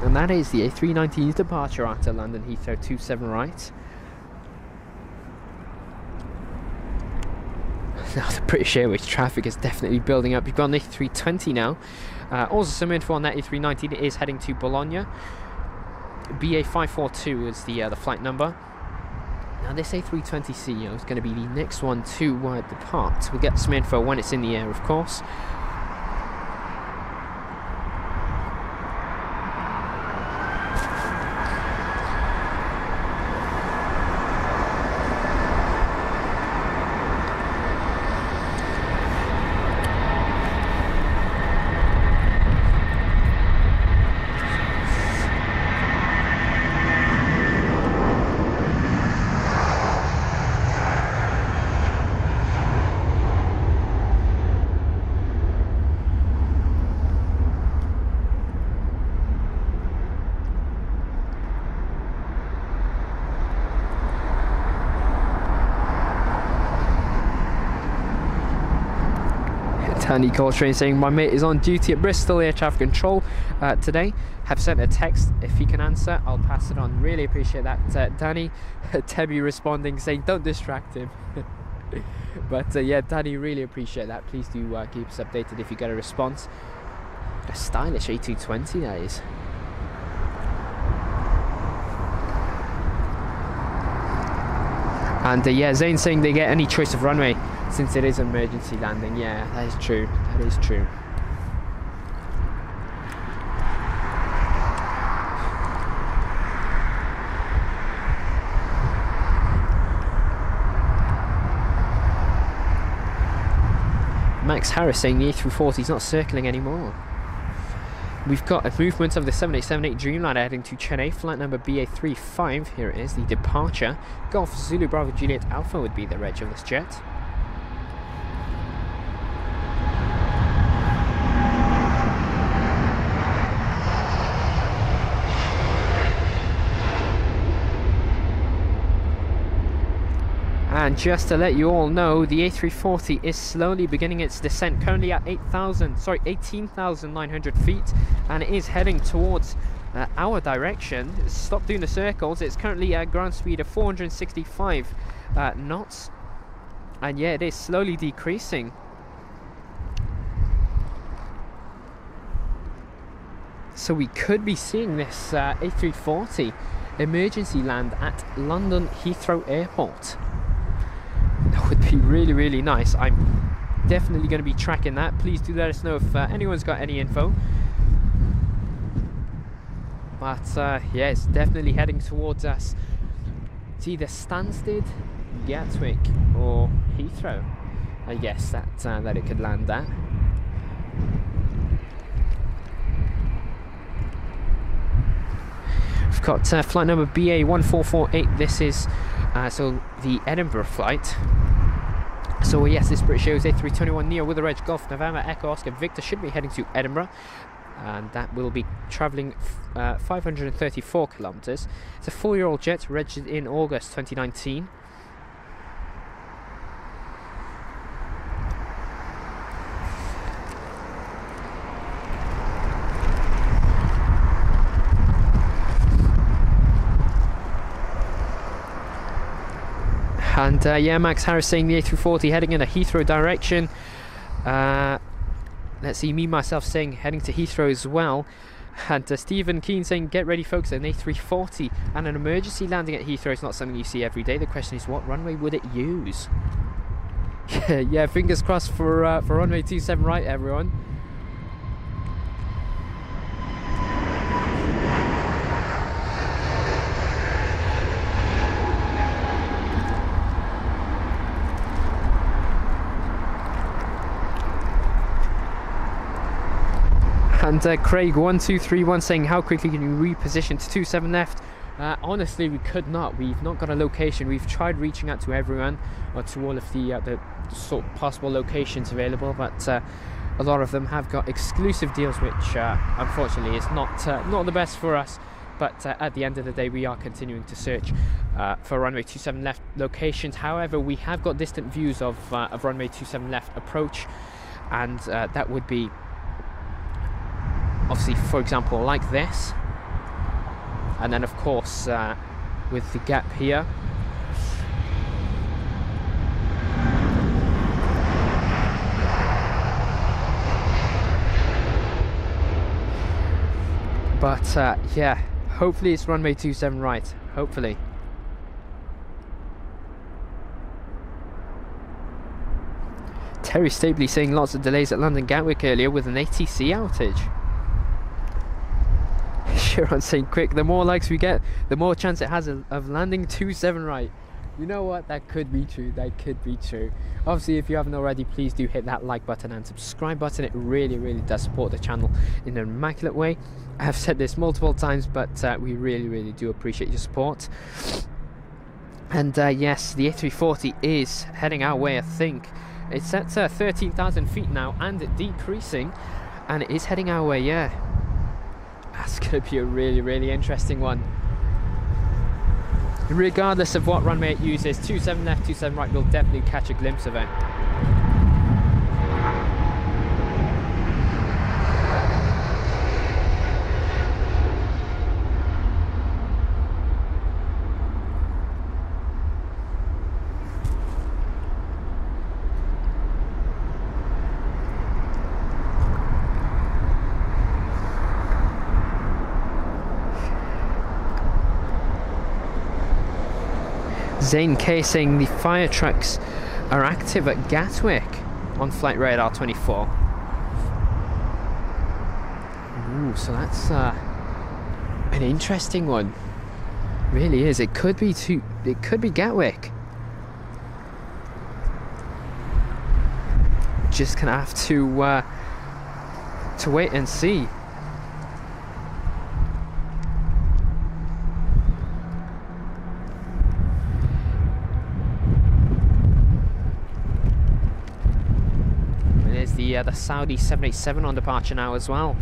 And that is the A319's departure after London Heathrow 27 right. Now the British Airways traffic is definitely building up. You've got an A320 now. Also some info on that A319. It is heading to Bologna. BA542 is the flight number. Now this A320ceo is going to be the next one to depart. We'll get some info when it's in the air, of course. Andy Coltrane saying, my mate is on duty at Bristol Air Traffic Control today. Have sent a text. If he can answer, I'll pass it on. Really appreciate that, Danny. Tebby responding saying, don't distract him. But yeah, Danny, really appreciate that. Please do keep us updated if you get a response. A stylish A220 that is. And yeah, Zane saying they get any choice of runway since it is an emergency landing. Yeah, that is true. That is true. Max Harris saying the A340 is not circling anymore. We've got a movement of the 7878 Dreamliner heading to Chennai, flight number BA35. Here it is, the departure. Golf Zulu Bravo Juliet Alpha would be the reg of this jet. And just to let you all know, the A340 is slowly beginning its descent, currently at 18,900 feet, and it is heading towards our direction. Stop doing the circles. It's currently at ground speed of 465 knots, and yeah, it is slowly decreasing. So we could be seeing this A340 emergency land at London Heathrow Airport. That would be really, really nice. I'm definitely going to be tracking that. Please do let us know if anyone's got any info. But yeah, it's definitely heading towards us. It's either Stansted, Gatwick, or Heathrow. I guess that it could land at. We've got flight number BA1448. This is so the Edinburgh flight. So yes, this British Airways A321 Neo with the reg Golf November Echo Oscar Victor should be heading to Edinburgh, and that will be travelling 534 kilometres. It's a 4-year-old jet, registered in August 2019. And yeah, Max Harris saying the A340 heading in a Heathrow direction. Let's see, me myself saying heading to Heathrow as well. And Stephen Keane saying get ready folks, an A340 and an emergency landing at Heathrow is not something you see every day. The question is, what runway would it use? Yeah, fingers crossed for runway 27 right, everyone. And Craig1231 saying how quickly can you reposition to 27 left? Honestly, we could not. We've not got a location. We've tried reaching out to everyone, or to all of the sort of possible locations available, but a lot of them have got exclusive deals, which unfortunately is not the best for us. But at the end of the day, we are continuing to search for runway 27 left locations. However, we have got distant views of runway 27 left approach, and that would be obviously, for example, like this, and then of course with the gap here. But yeah, hopefully it's runway 27 right, hopefully. Terry Stabley saying lots of delays at London Gatwick earlier with an ATC outage. Sharon saying quick, the more likes we get, the more chance it has of landing 27 right. You know what, that could be true, that could be true. Obviously, if you haven't already, please do hit that like button and subscribe button. It really, really does support the channel in an immaculate way. I have said this multiple times, but we really, really do appreciate your support. And yes, the A340 is heading our way, I think. It's at 13,000 feet now and decreasing, and it is heading our way, yeah. That's going to be a really, really interesting one. Regardless of what runway it uses, 27 left, 27 right, we'll definitely catch a glimpse of it. Zane K saying the fire trucks are active at Gatwick on flight radar 24. Ooh, so that's an interesting one. Really is. It could be Gatwick. Just gonna have to wait and see. the Saudi 787 on departure now as well.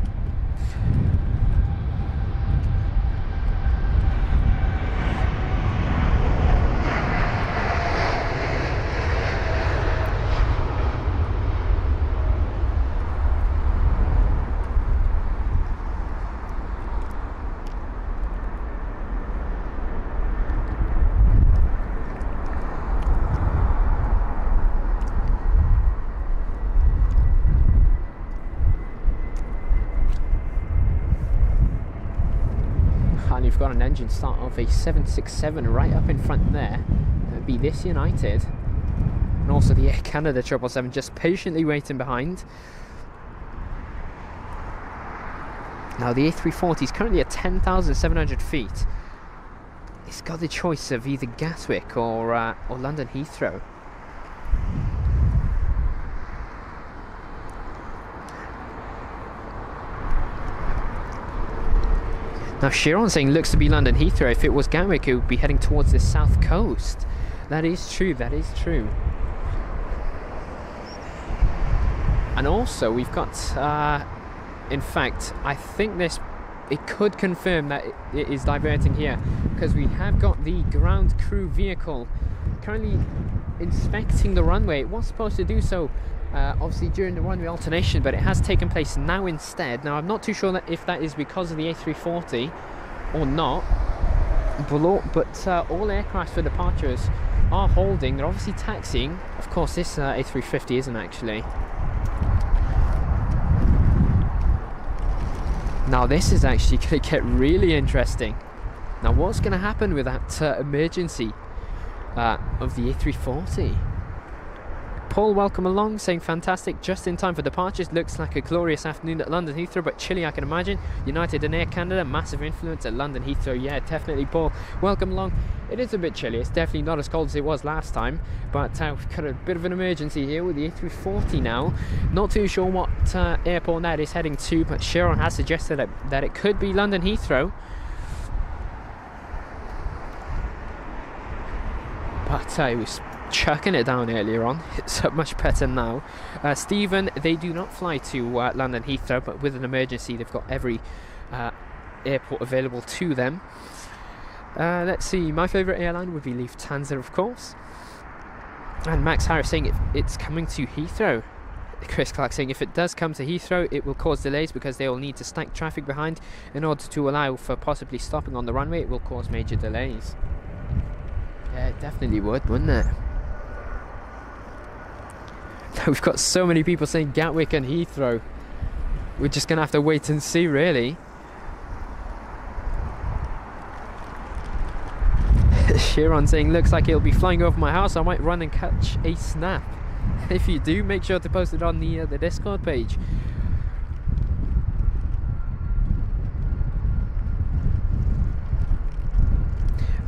And you've got an engine start of a 767 right up in front there. That'd be this United. And also the Air Canada 777 just patiently waiting behind. Now the A340 is currently at 10,700 feet. It's got the choice of either Gatwick or London Heathrow. Now Chiron saying looks to be London Heathrow. If it was Gatwick, it would be heading towards the south coast. That is true, that is true. And also we've got, in fact, I think it could confirm that it is diverting here, because we have got the ground crew vehicle currently inspecting the runway. It was supposed to do so obviously during the runway alternation, but it has taken place now instead. Now I'm not too sure if that is because of the A340 or not, but all aircraft for departures are holding. They're obviously taxiing. Of course this A350 isn't actually. Now this is actually going to get really interesting. Now what's going to happen with that emergency of the A340? Paul, welcome along, saying fantastic, just in time for departures. Looks like a glorious afternoon at London Heathrow, but chilly I can imagine. United and Air Canada, massive influence at London Heathrow. Yeah, definitely, Paul, welcome along. It is a bit chilly, it's definitely not as cold as it was last time, but we've got a bit of an emergency here with the A340 now. Not too sure what airport that is heading to, but Sharon has suggested that it could be London Heathrow. But it was chucking it down earlier on. It's much better now. Stephen, they do not fly to London Heathrow, but with an emergency they've got every airport available to them. Let's see, my favourite airline would be Lufthansa, of course. And Max Harris saying it's coming to Heathrow. Chris Clark saying if it does come to Heathrow, it will cause delays because they will need to stack traffic behind in order to allow for possibly stopping on the runway. It will cause major delays. Yeah, it definitely would, wouldn't it? We've got so many people saying Gatwick and Heathrow. We're just going to have to wait and see, really. Chiron saying, looks like it'll be flying over my house. I might run and catch a snap. If you do, make sure to post it on the Discord page.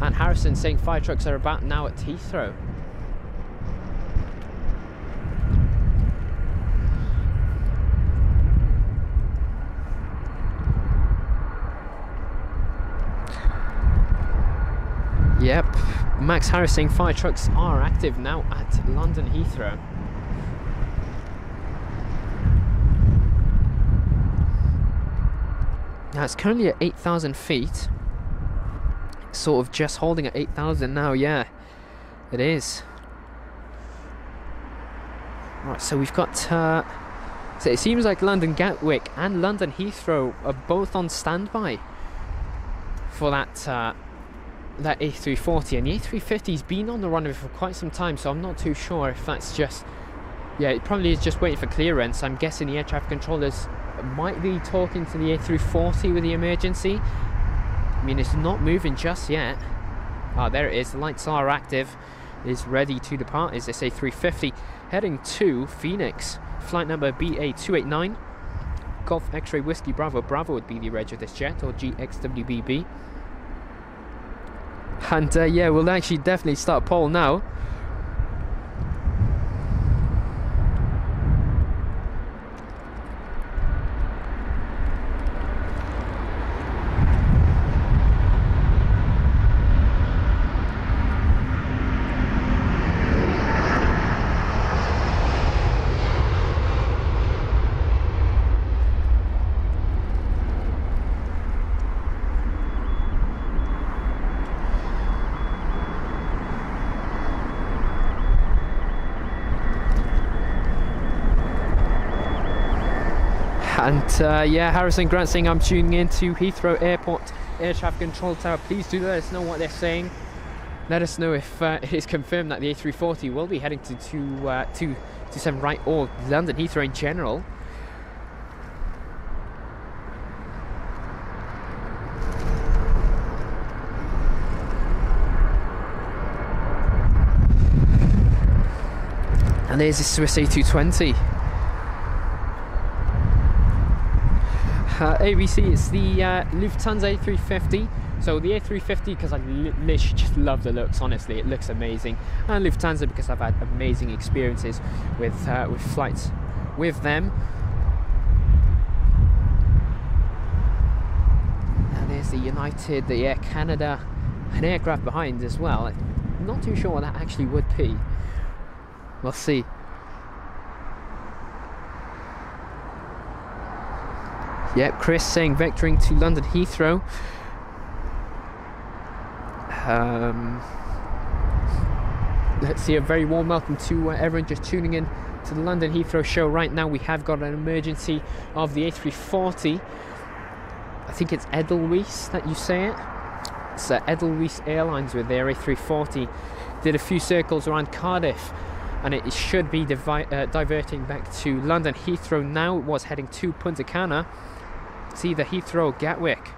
And Harrison saying fire trucks are about now at Heathrow. Yep, Max Harris saying fire trucks are active now at London Heathrow. Now it's currently at 8,000 feet. Sort of just holding at 8,000 now, yeah, it is. Right, so we've got, so it seems like London Gatwick and London Heathrow are both on standby for that A340, and the A350's been on the runway for quite some time, so I'm not too sure if that's just, yeah, it probably is just waiting for clearance. I'm guessing the air traffic controllers might be talking to the A340 with the emergency. I mean, it's not moving just yet. Ah, there it is, the lights are active, it is ready to depart. Is this A350 heading to Phoenix? Flight number BA289, Golf X-Ray Whiskey Bravo. Bravo would be the reg of this jet, or GXWBB. And yeah, we'll actually definitely start poll now. And yeah, Harrison Grant saying I'm tuning in to Heathrow Airport Air Traffic Control Tower. Please do let us know what they're saying. Let us know if it is confirmed that the A340 will be heading to 227 right, or London Heathrow in general. And there's the Swiss A220. ABC, it's the Lufthansa A350. So the A350, because I literally just love the looks, honestly, it looks amazing. And Lufthansa, because I've had amazing experiences with flights with them. And there's the United, the Air Canada, an aircraft behind as well. I'm not too sure what that actually would be. We'll see. Yep, Chris saying vectoring to London Heathrow. Let's see, a very warm welcome to everyone just tuning in to the London Heathrow show right now. We have got an emergency of the A340. I think it's Edelweiss that you say it. It's Edelweiss Airlines with their A340. Did a few circles around Cardiff, and it should be diverting back to London Heathrow now. It was heading to Punta Cana. It's either Heathrow or Gatwick.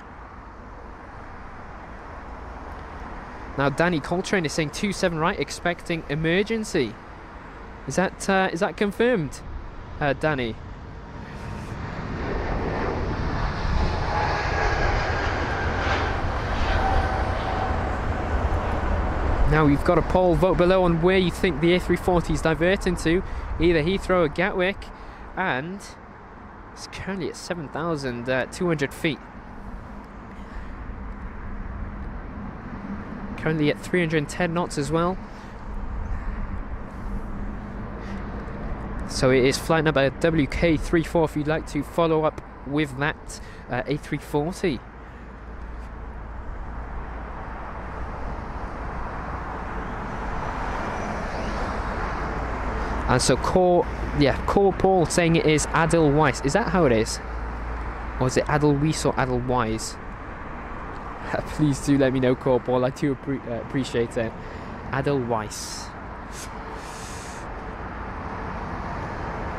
Now Danny Coltrane is saying 27 right, expecting emergency. Is that confirmed, Danny? Now we've got a poll. Vote below on where you think the A340 is diverting to, either Heathrow or Gatwick, and it's currently at 7,200 feet. Currently at 310 knots as well. So it is flight number WK34 if you'd like to follow up with that A340. And so Core Paul saying it is Edelweiss. Is that how it is? Or is it Edelweiss or Edelweiss? Please do let me know, Core Paul. I do appreciate it. Edelweiss.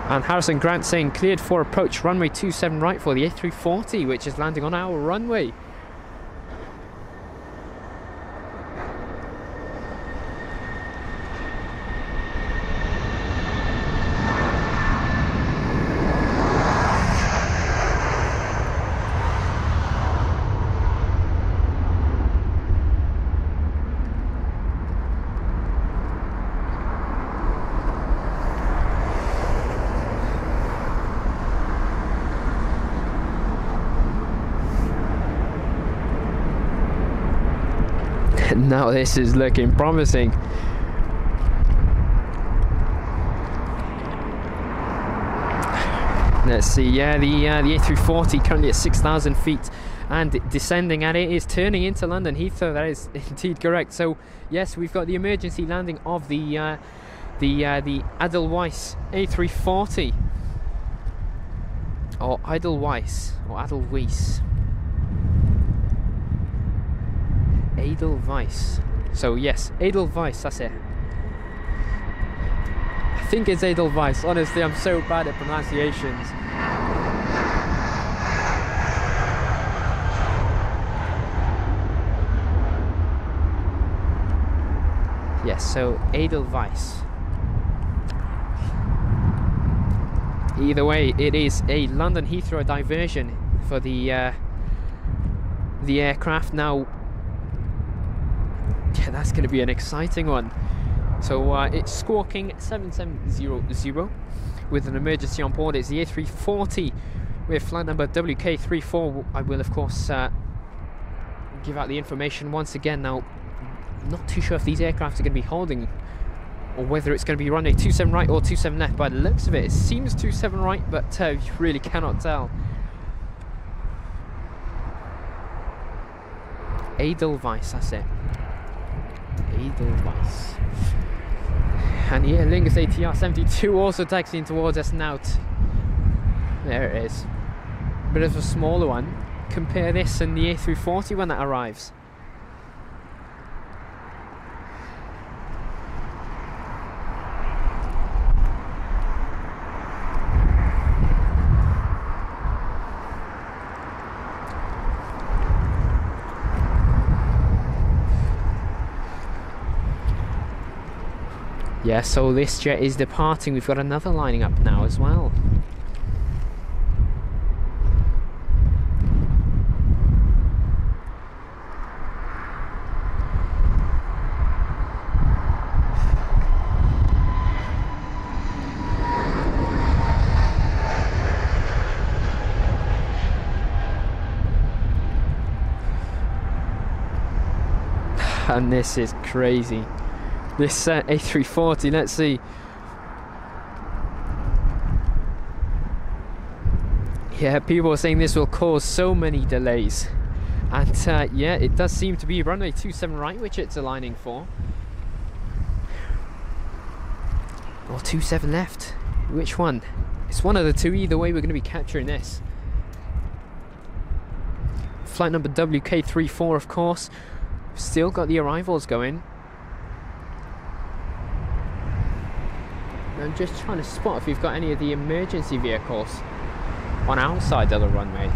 And Harrison Grant saying cleared for approach runway 27 right for the A340, which is landing on our runway. Now this is looking promising. Let's see, yeah, the A340 currently at 6,000 feet and descending, and it is turning into London Heathrow. That is indeed correct. So yes, we've got the emergency landing of the Edelweiss A340, or Edelweiss, or Edelweiss. Edelweiss. So yes, Edelweiss, that's it. I think it's Edelweiss. Honestly, I'm so bad at pronunciations. Yes, so Edelweiss. Either way, it is a London Heathrow diversion for the aircraft. Now, yeah, that's going to be an exciting one. So it's squawking 7700 with an emergency on board. It's the A340 with flight number WK34. I will of course give out the information once again. Now, I'm not too sure if these aircraft are going to be holding, or whether it's going to be runway 27 right or 27 left. By the looks of it, it seems 27 right, but you really cannot tell. Edelweiss, that's it. Edelweiss. And yeah, Lingus ATR 72 also taxiing towards us now. There it is. bit of a smaller one. Compare this and the A340 when that arrives. Yeah, so this jet is departing. We've got another lining up now as well. And this is crazy. This A340, let's see. Yeah, people are saying this will cause so many delays. And yeah, it does seem to be runway 27 right, which it's aligning for. Or 27 left. Which one? It's one of the two. Either way, we're going to be capturing this. Flight number WK34, of course. Still got the arrivals going. I'm just trying to spot if we've got any of the emergency vehicles on our side of the runway.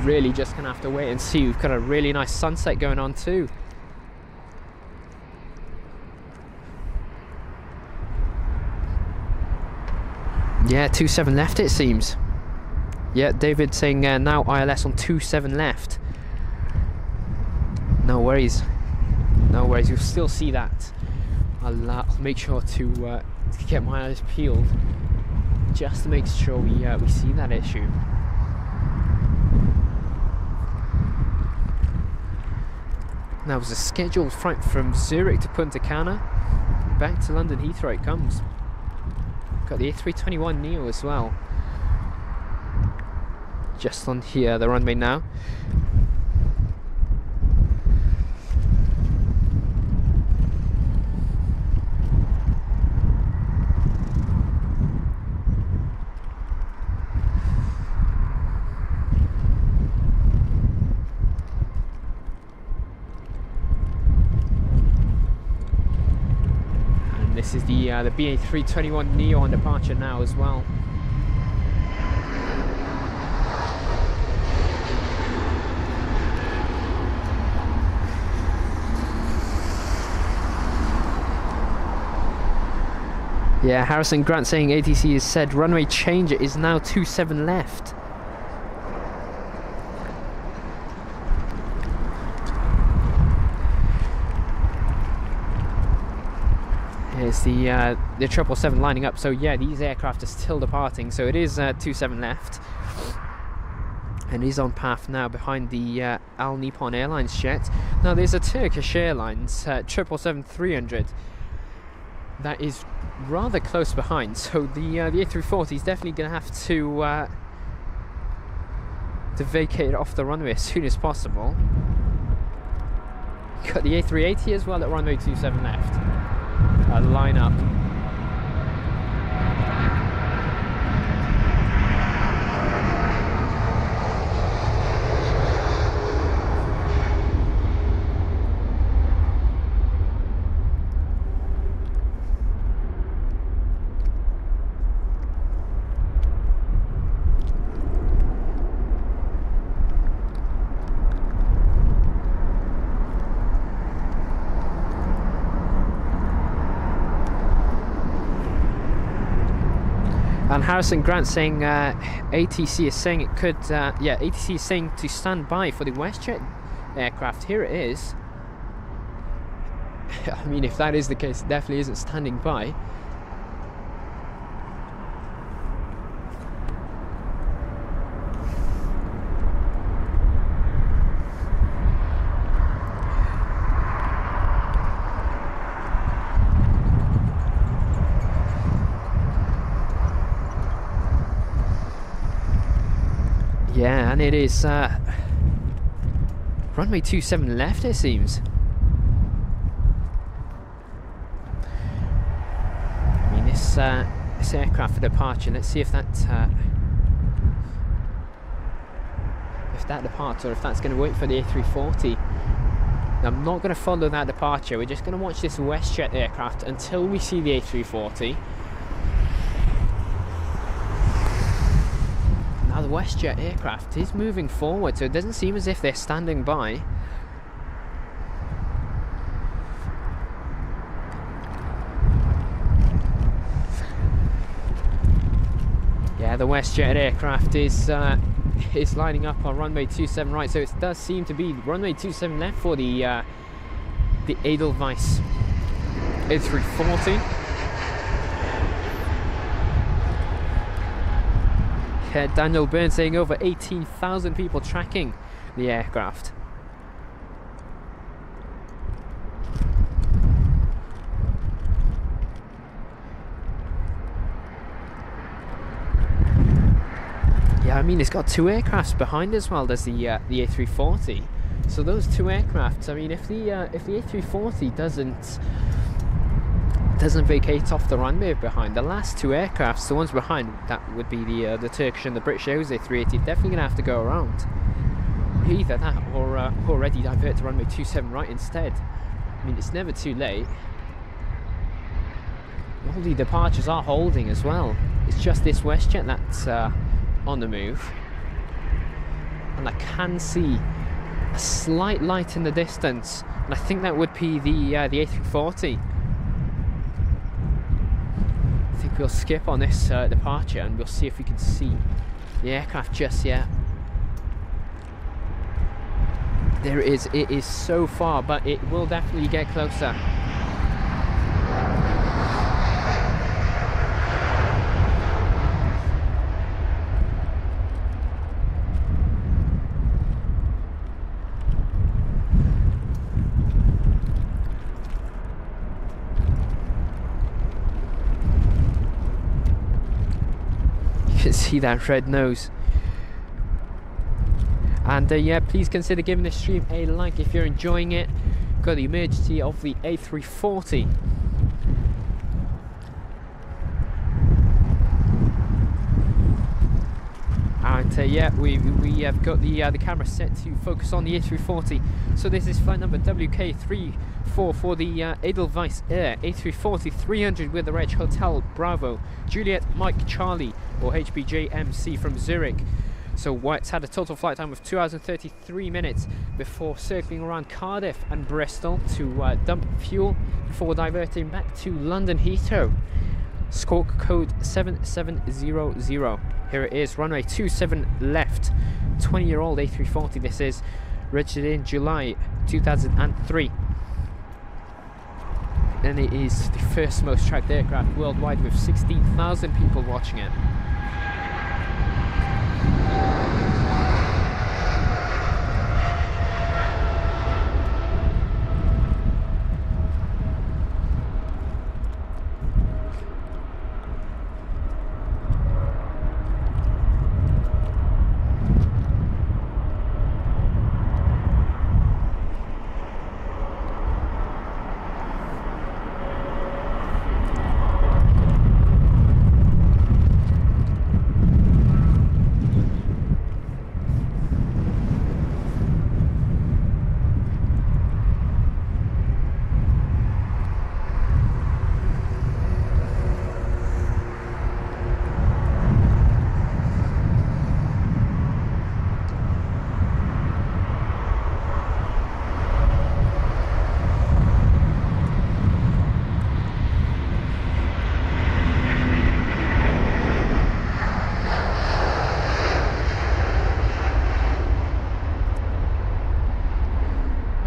Really just gonna have to wait and see. We've got a really nice sunset going on too. Yeah, 27 left it seems. Yeah, David saying now ILS on 27 left. No worries. No worries, you'll still see that. I'll make sure to get my eyes peeled just to make sure we see that issue. Now, it was a scheduled flight from Zurich to Punta Cana. Back to London Heathrow it comes. Got the A321neo as well. Just on here, the runway now. And this is the BA321neo on departure now as well. Yeah, Harrison Grant saying ATC has said runway changer is now 27 left. Here's the 777 lining up. So yeah, these aircraft are still departing. So it is 27 left. And he's on path now behind the Al Nippon Airlines jet. Now there's a Turkish Airlines 777-300 that is rather close behind, so the A340 is definitely going to have to vacate off the runway as soon as possible. Got the A380 as well at runway 27 left. Line up. And Harrison Grant saying ATC is saying it could, yeah, ATC is saying to stand by for the WestJet aircraft. Here it is. I mean, if that is the case, it definitely isn't standing by. Yeah, and it is runway 27 left, it seems. this aircraft for departure. Let's see if that departs, or if that's going to wait for the A340. I'm not going to follow that departure. We're just going to watch this WestJet aircraft until we see the A340. Now the WestJet aircraft is moving forward, so it doesn't seem as if they're standing by. Yeah, the WestJet aircraft is lining up on runway 27 right, so it does seem to be runway 27 left for the Edelweiss A340. Daniel Byrne saying over 18,000 people tracking the aircraft. Yeah, I mean, it's got two aircrafts behind as well. There's the A340. So those two aircrafts, I mean, if the A340 doesn't vacate off the runway behind, the last two aircrafts, the ones behind, that would be the Turkish and the British Airways A380, definitely gonna have to go around. Either that or already divert to runway 27 right instead. I mean, it's never too late. All the departures are holding as well. It's just this WestJet that's on the move, and I can see a slight light in the distance, and I think that would be the A340. I think we'll skip on this departure, and we'll see if we can see the aircraft just yet. There it is. It is so far, but it will definitely get closer. See that red nose. And yeah, please consider giving this stream a like if you're enjoying it. Got the emergency of the A340. And yeah, we have got the camera set to focus on the A340. So this is flight number WK34 for the Edelweiss Air A340 300 with the reg Hotel Bravo Juliet Mike Charlie, or HBJMC, from Zurich. So it's had a total flight time of 2 hours and 33 minutes before circling around Cardiff and Bristol to dump fuel before diverting back to London Heathrow. SQUAWK code 7700. Here it is, runway 27 left. 20-year-old A340 this is, registered in July 2003. And it is the first most tracked aircraft worldwide, with 16,000 people watching it.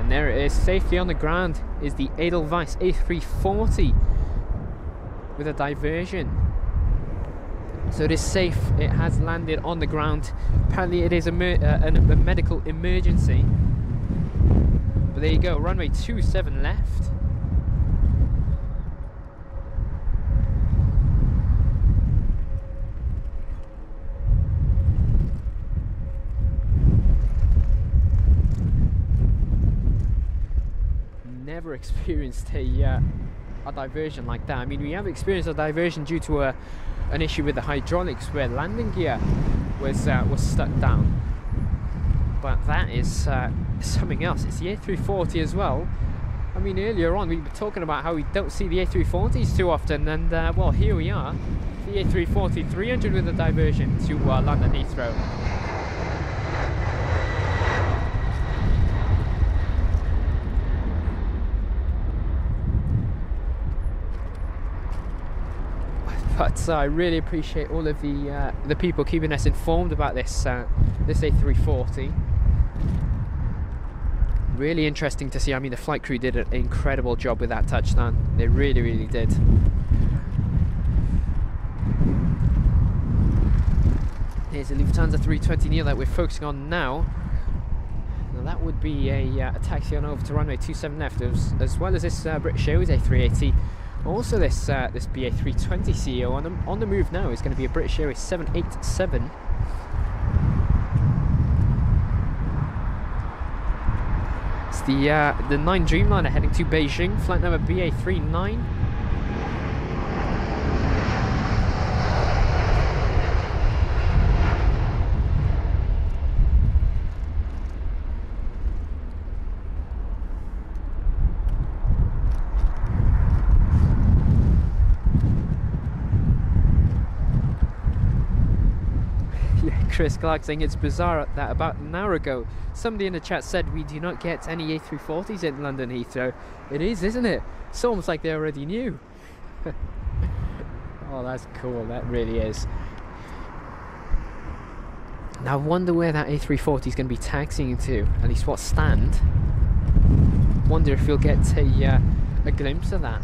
There it is, safely on the ground is the Edelweiss A340 with a diversion. So it is safe, it has landed on the ground. Apparently it is a medical emergency. But there you go, runway 27 left. Never experienced a a diversion like that. I mean, we have experienced a diversion due to an issue with the hydraulics where landing gear was stuck down. But that is something else. It's the A340 as well. I mean, earlier on we were talking about how we don't see the A340s too often, and well, here we are, the A340 300 with a diversion to London Heathrow. But I really appreciate all of the people keeping us informed about this this A340. Really interesting to see. I mean, the flight crew did an incredible job with that touchdown. They really, really did. Here's a Lufthansa 320neo that we're focusing on now. Now that would be a taxi on over to runway 27 left, as well as this British Airways A380. Also this BA 320 CEO on the move now is going to be a British Airways 787. It's the 9 Dreamliner heading to Beijing, flight number BA 39. Chris Clark saying it's bizarre that about an hour ago somebody in the chat said we do not get any A340s in London Heathrow. It is, isn't it? It's almost like they already knew. Oh, that's cool, that really is. Now I wonder where that A340 is going to be taxiing to, at least what stand. Wonder if we'll get a glimpse of that.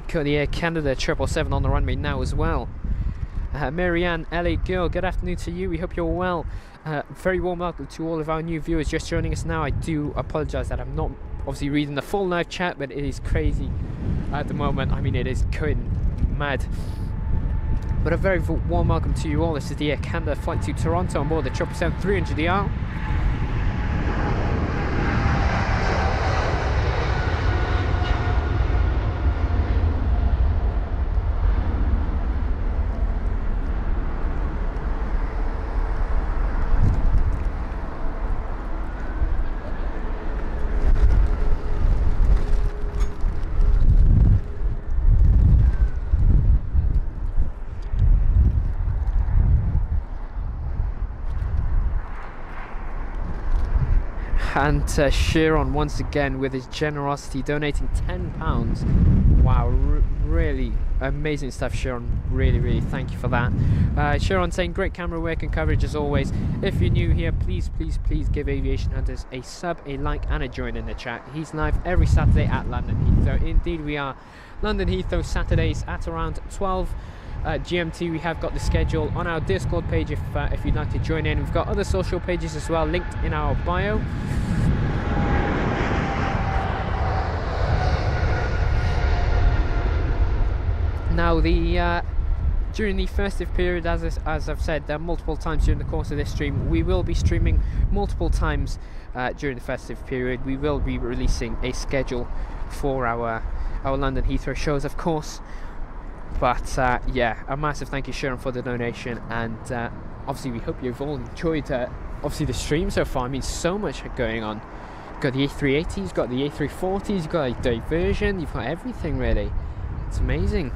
Got the Air Canada 777 on the runway now as well. Marianne, LA girl, good afternoon to you. We hope you're well. Very warm welcome to all of our new viewers just joining us now. I do apologise that I'm not obviously reading the full live chat, but it is crazy at the moment. I mean, it is going mad. But a very warm welcome to you all. This is the Air Canada flight to Toronto on board the 777 300ER. And Sharon once again with his generosity donating £10. Wow, really amazing stuff, Sharon. Really thank you for that. Sharon saying great camera work and coverage as always. If you're new here, please give Aviation Hunters a sub, a like and a join in the chat. He's live every Saturday at London Heathrow. Indeed we are. London Heathrow Saturdays at around 12 GMT. We have got the schedule on our Discord page if you'd like to join in. We've got other social pages as well linked in our bio. Now during the festive period, as I've said multiple times during the course of this stream, we will be streaming multiple times during the festive period. We will be releasing a schedule for our London Heathrow shows, of course. But yeah, a massive thank you, Sharon, for the donation, and obviously we hope you've all enjoyed obviously the stream so far. I mean, so much going on. You've got the A380s, you've got the A340s, you've got a diversion, you've got everything really. It's amazing.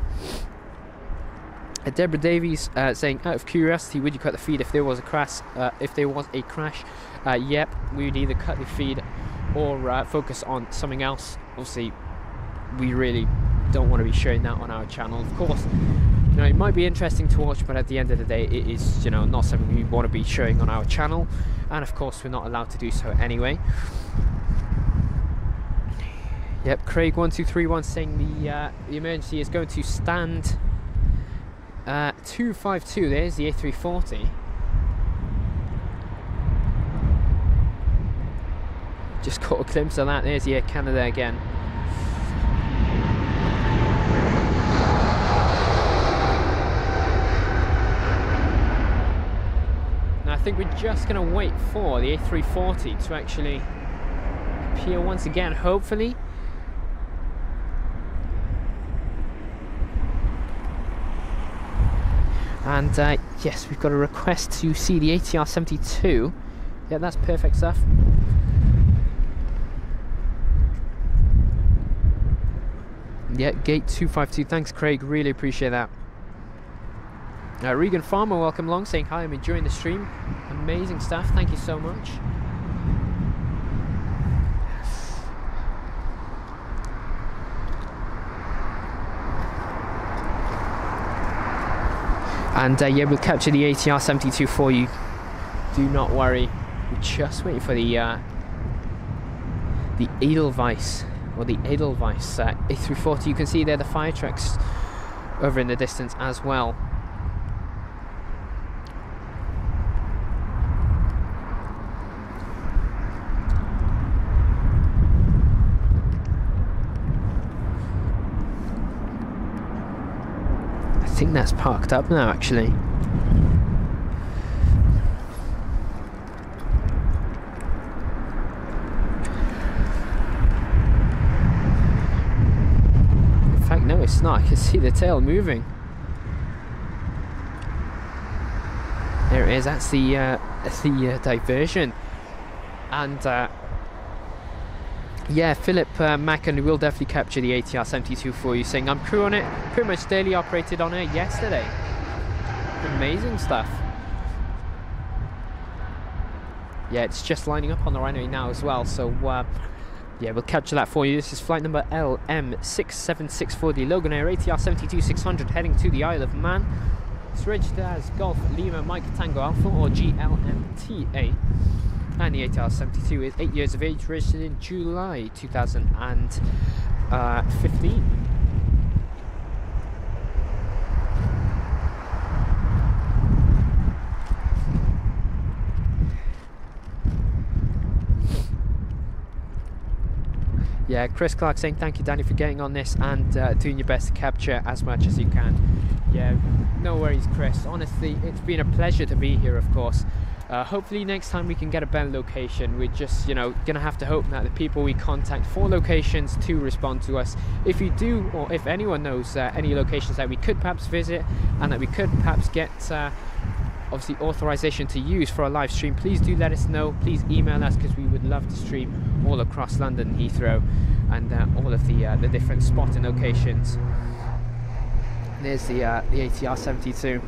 Deborah Davies saying, out of curiosity, would you cut the feed if there was a crash? Yep, we would either cut the feed or focus on something else. Obviously, we really don't want to be showing that on our channel. Of course, you know, it might be interesting to watch, but at the end of the day, it is, you know, not something we want to be showing on our channel, and of course, we're not allowed to do so anyway. Yep, Craig1231 saying the emergency is going to stand 252. There's the A340. Just caught a glimpse of that. There's the Air Canada again. Now I think we're just going to wait for the A340 to actually appear once again, hopefully. And yes, we've got a request to see the ATR 72. Yeah, that's perfect stuff. Yeah, gate 252. Thanks, Craig. Really appreciate that. Regan Farmer, welcome along, saying hi. I'm enjoying the stream. Amazing stuff. Thank you so much. And yeah, we'll capture the ATR 72 for you. Do not worry. We're just waiting for the Edelweiss, or the Edelweiss A340. You can see there the fire trucks over in the distance as well. I think that's parked up now, actually. In fact, no, it's not. I can see the tail moving. There it is. That's the diversion. And yeah, Philip Macken will definitely capture the ATR 72 for you, saying I'm crew on it, pretty much daily operated on it yesterday. Amazing stuff. Yeah, it's just lining up on the runway now as well, so yeah, we'll capture that for you. This is flight number LM6764 for the Logan Air ATR 72-600 heading to the Isle of Man. It's registered as Golf Lima Mike Tango Alpha, or GLMTA. And the ATR 72 is 8 years of age, registered in July 2015. Yeah, Chris Clark saying thank you, Danny, for getting on this and doing your best to capture as much as you can. Yeah, no worries, Chris. Honestly, it's been a pleasure to be here, of course. Hopefully next time we can get a better location. We're just, you know, gonna have to hope that the people we contact for locations to respond to us. If you do, or if anyone knows any locations that we could perhaps visit and that we could perhaps get obviously authorization to use for a live stream, please do let us know. Please email us, because we would love to stream all across London Heathrow and all of the different spotting locations. There's the ATR 72.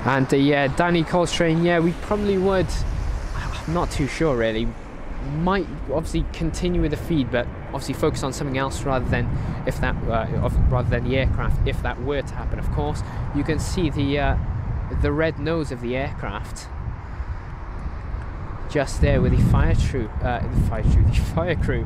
And yeah, Danny Coltrane, yeah, we probably would, I'm not too sure really, might obviously continue with the feed, but obviously focus on something else rather than if that rather than the aircraft, if that were to happen. Of course, you can see the red nose of the aircraft just there with the fire crew.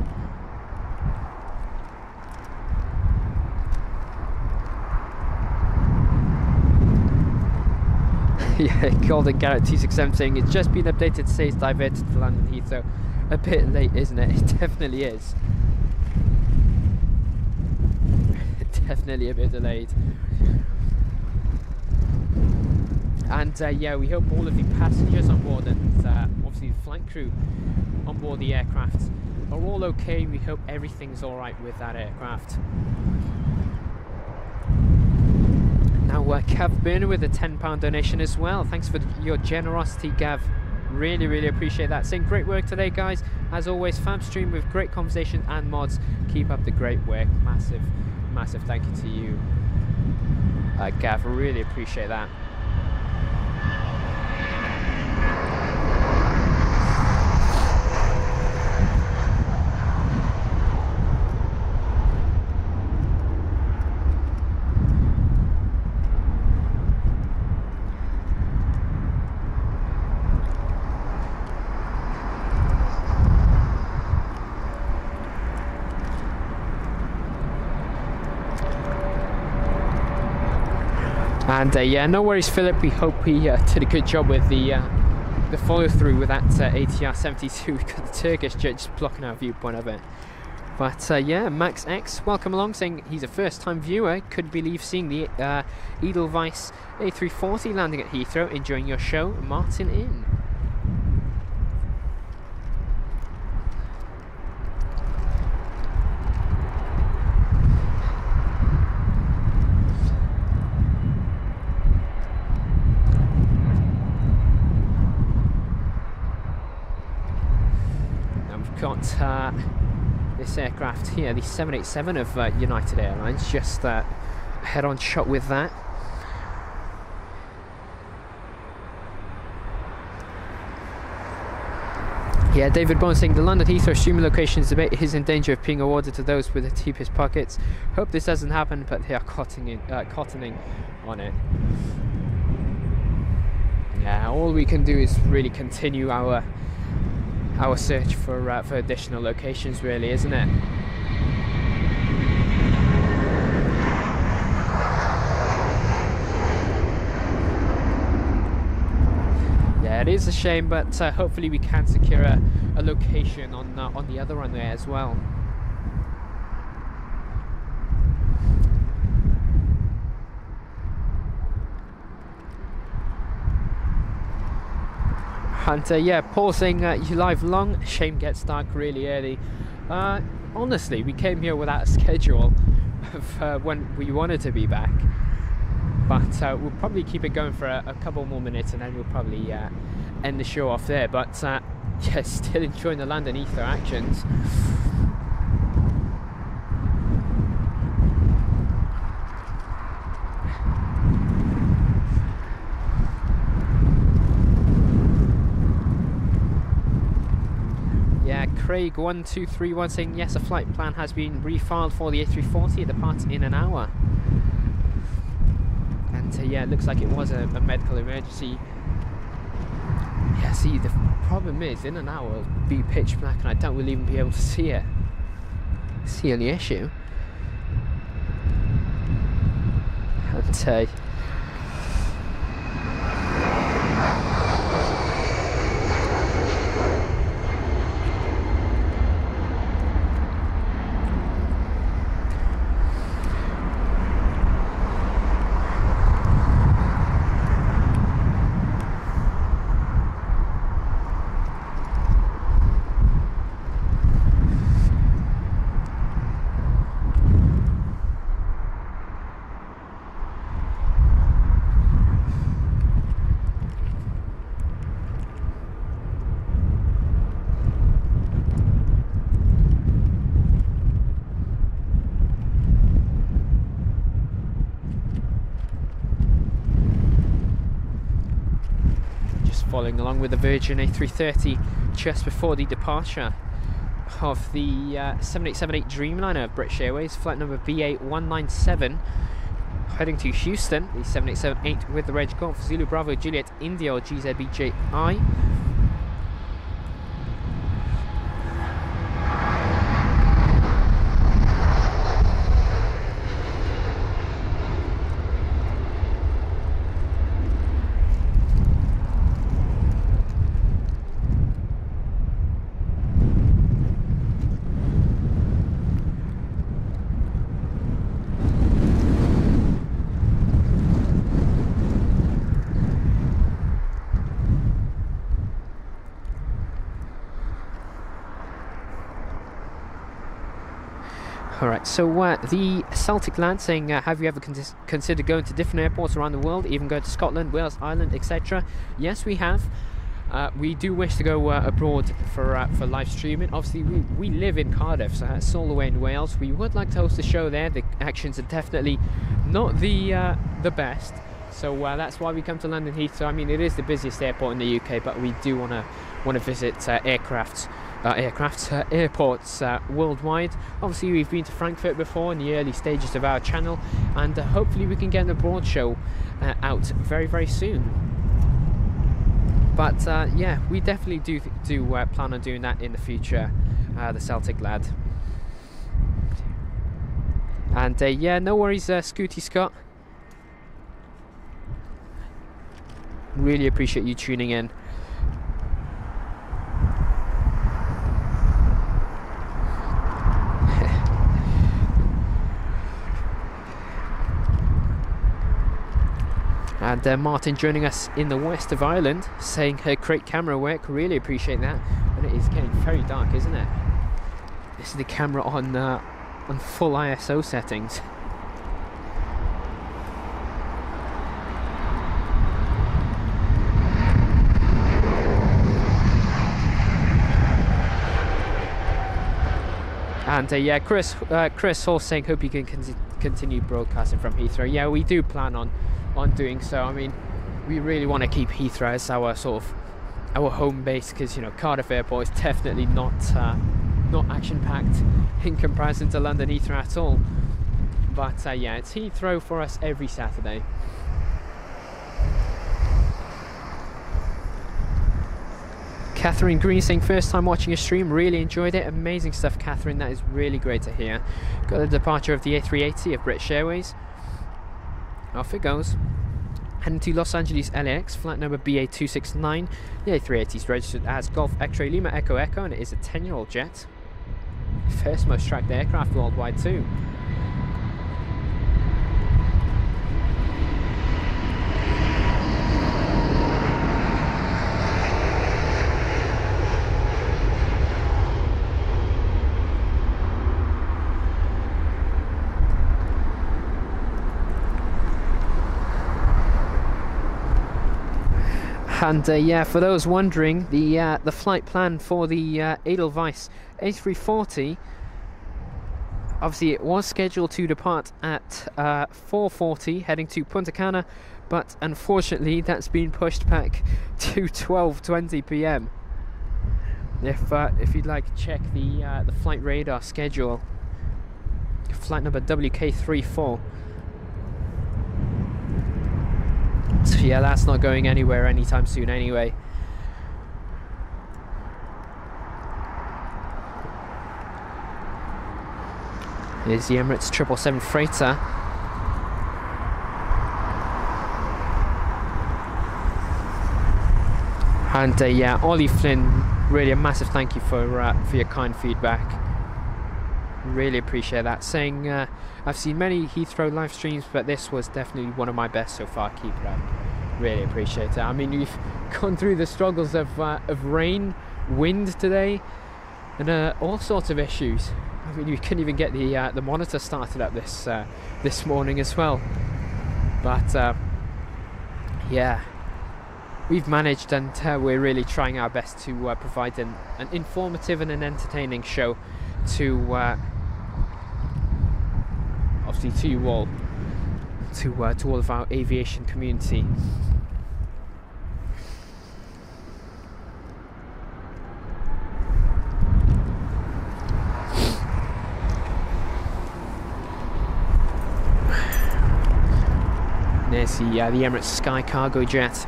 Yeah, Golden Garrett 267 saying it's just been updated, says diverted to London Heathrow. A bit late, isn't it? It definitely is. Definitely a bit delayed. And yeah, we hope all of the passengers on board and obviously the flight crew on board the aircraft are all okay. We hope everything's alright with that aircraft. Now, Gav Burner with a £10 donation as well. Thanks for your generosity, Gav. Really, really appreciate that. Saying great work today, guys. As always, fab stream with great conversation and mods. Keep up the great work. Massive, massive thank you to you, Gav. Really appreciate that. And yeah, no worries, Philip. We hope we did a good job with the follow through with that ATR 72. We've got the Turkish jet just blocking our viewpoint of it. But yeah, Max X, welcome along, saying he's a first-time viewer. Couldn't believe seeing the Edelweiss A340 landing at Heathrow. Enjoying your show, Martin in. Now we've got this aircraft here, the 787 of United Airlines, just a head-on shot with that. Yeah, David Bond saying the London Heathrow streaming location is in danger of being awarded to those with the deepest pockets. Hope this doesn't happen, but they are cottoning on it. Yeah, all we can do is really continue our search for additional locations, really, isn't it? Yeah, it is a shame, but hopefully we can secure a location on the other runway as well. And yeah, Paul saying you live long, shame gets dark really early. Honestly, we came here without a schedule of when we wanted to be back, but we'll probably keep it going for a couple more minutes and then we'll probably end the show off there. But yeah, still enjoying the London Heathrow actions. Craig 1231 saying yes, a flight plan has been refiled for the A340. It departs in an hour. And yeah, it looks like it was a medical emergency. Yeah, see, the problem is in an hour it'll be pitch black and I don't really even be able to see it. That's the only issue. And following along with the Virgin A330 just before the departure of the 7878 Dreamliner of British Airways, flight number BA197, heading to Houston, the 7878 with the Reg Golf Zulu Bravo Juliet India or GZBJI. Alright, so the Celtic lad saying, have you ever considered going to different airports around the world, even going to Scotland, Wales, Ireland, etc.? Yes, we have. We do wish to go abroad for live streaming. Obviously, we live in Cardiff, so that's all the way in Wales. We would like to host a show there. The actions are definitely not the best, so that's why we come to London Heathrow. I mean, it is the busiest airport in the UK, but we do want to visit airports worldwide. Obviously, we've been to Frankfurt before in the early stages of our channel, and hopefully we can get an abroad show out very, very soon. But yeah, we definitely do plan on doing that in the future, the Celtic lad. And yeah, no worries, Scooty Scott. Really appreciate you tuning in. And Martin joining us in the west of Ireland, saying her great camera work, really appreciate that. And it is getting very dark, isn't it? This is the camera on full ISO settings. And yeah, Chris Hall saying, hope you can continue broadcasting from Heathrow. Yeah, we do plan on doing so. I mean, we really want to keep Heathrow as our sort of our home base, because you know Cardiff Airport is definitely not action-packed in comparison to London Heathrow at all. But yeah, it's Heathrow for us every Saturday. Catherine Green saying, first time watching a stream, really enjoyed it. Amazing stuff, Catherine, that is really great to hear. Got the departure of the A380 of British Airways. Off it goes. Heading to Los Angeles LAX, flight number BA269. The A380 is registered as Golf X-Ray Lima Echo Echo, and it is a 10-year-old jet. First most tracked aircraft worldwide too. And yeah, for those wondering, the flight plan for the Edelweiss A340, obviously it was scheduled to depart at 4:40, heading to Punta Cana, but unfortunately that's been pushed back to 12:20 p.m. If you'd like to check the flight radar schedule, flight number WK34. So yeah, that's not going anywhere anytime soon anyway. Here's the Emirates 777 freighter. And yeah, Ollie Flynn, really a massive thank you for your kind feedback. Really appreciate that. Saying I've seen many Heathrow live streams, but this was definitely one of my best so far. Keep it up. Really appreciate it. I mean, we've gone through the struggles of rain, wind today, and all sorts of issues. I mean, you couldn't even get the monitor started up this morning as well. But yeah, we've managed, and we're really trying our best to provide an informative and an entertaining show to obviously to you all, to all of our aviation community. There's the Emirates Sky Cargo Jet.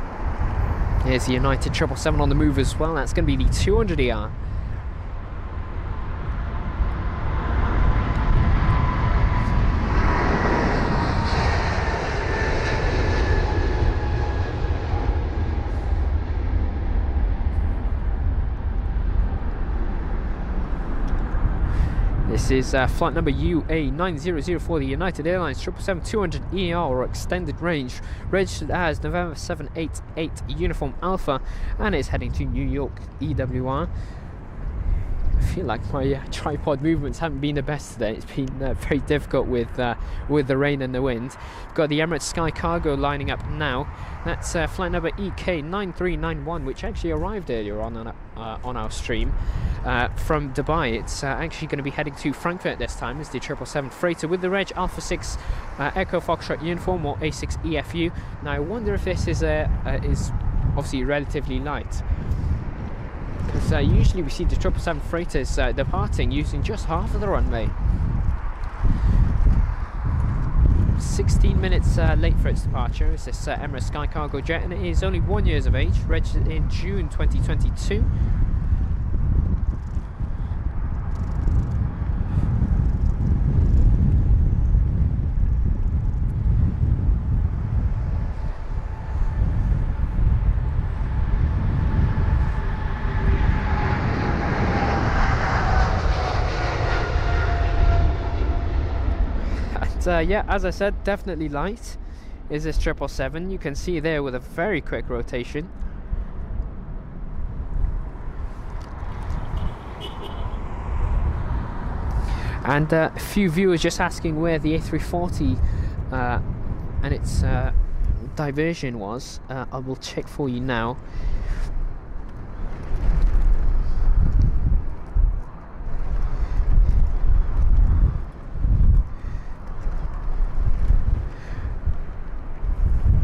There's the United 777 on the move as well. That's going to be the 200ER. This is flight number UA9004, the United Airlines 777-200ER, or extended range, registered as November 788 Uniform Alpha, and it's heading to New York EWR. I feel like my tripod movements haven't been the best today. It's been very difficult with the rain and the wind. We've got the Emirates Sky Cargo lining up now. That's flight number EK9391, which actually arrived earlier on our stream from Dubai. It's actually going to be heading to Frankfurt this time. It's the 777 freighter with the reg Alpha 6 Echo Foxtrot uniform, or A6 EFU. Now I wonder if this is obviously relatively light, because usually we see the 777 freighters departing using just half of the runway. 16 minutes late for its departure is this Emirates Sky Cargo Jet, and it is only 1 year of age, registered in June 2022. Yeah, as I said, definitely light. is this 777. You can see there with a very quick rotation. And a few viewers just asking where the A340 and its diversion was. I will check for you now.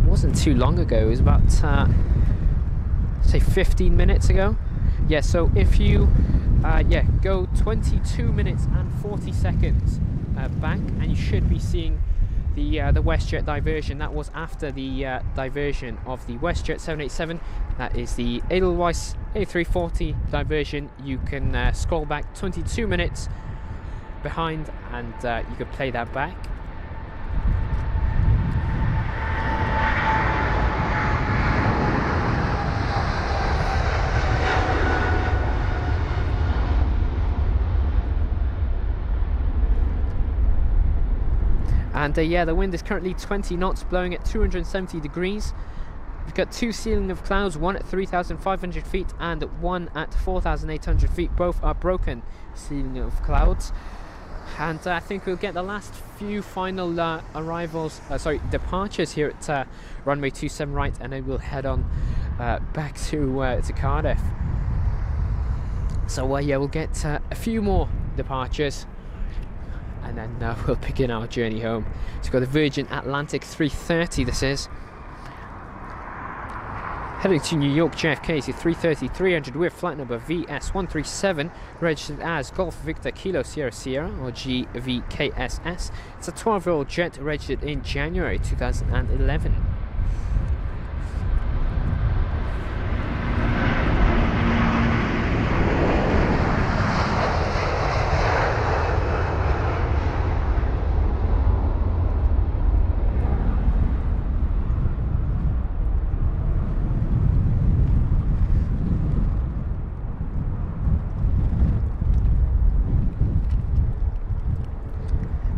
Wasn't too long ago. It was about say 15 minutes ago. Yeah, so if you go 22 minutes and 40 seconds back, and you should be seeing the WestJet diversion. That was after the diversion of the WestJet 787. That is the Edelweiss A340 diversion. You can scroll back 22 minutes behind, and you can play that back. And yeah, the wind is currently 20 knots, blowing at 270 degrees. We've got two ceiling of clouds, one at 3,500 feet and one at 4,800 feet. Both are broken ceiling of clouds. And I think we'll get the last few final departures here at runway 27 right, and then we'll head on back to Cardiff. So yeah, we'll get a few more departures, and then we'll begin our journey home. So we've got the Virgin Atlantic 330, this is. Heading to New York JFK, is a 330-300 with flight number VS137, registered as Golf Victor Kilo Sierra Sierra, or GVKSS. It's a 12-year-old jet registered in January 2011.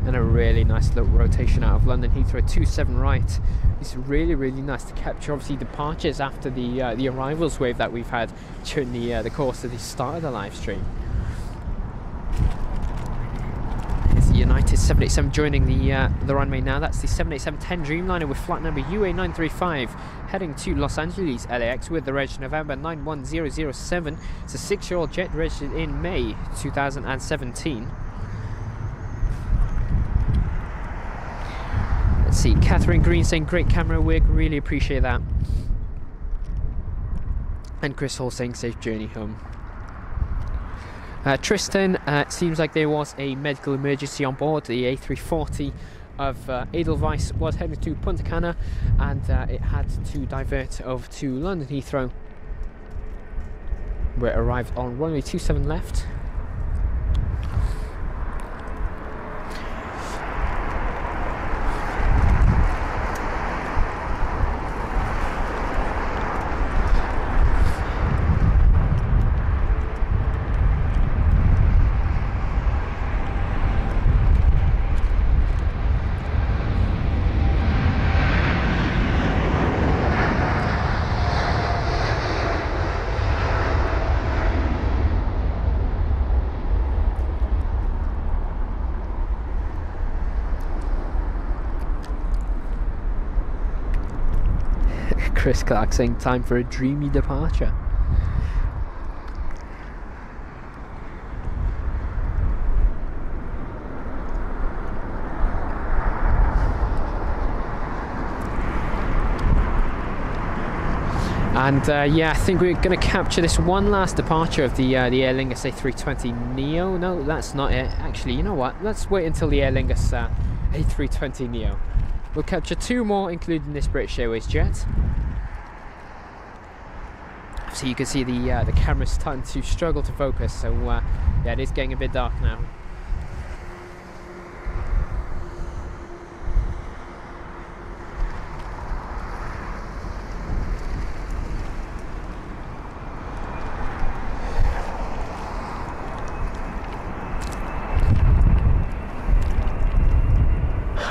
And a really nice little rotation out of London Heathrow 27 right. It's really nice to capture obviously departures after the arrivals wave that we've had during the course of the start of the live stream. It's the United 787 joining the runway now. That's the 787-10 Dreamliner with flight number UA935, heading to Los Angeles LAX with the reg November 91007. It's a 6-year-old jet registered in May 2017. Let's see, Catherine Green saying great camera work, really appreciate that. And Chris Hall saying safe journey home. Tristan, it seems like there was a medical emergency on board. The A340 of Edelweiss was heading to Punta Cana, and it had to divert over to London Heathrow, where it arrived on runway 27 left. Chris Clark saying time for a dreamy departure. And yeah, I think we're going to capture this one last departure of the Aer Lingus A320 Neo. No, that's not it. Actually, you know what? Let's wait until the Aer Lingus A320 Neo. We'll capture two more, including this British Airways jet. So you can see the camera's starting to struggle to focus. So yeah, it is getting a bit dark now.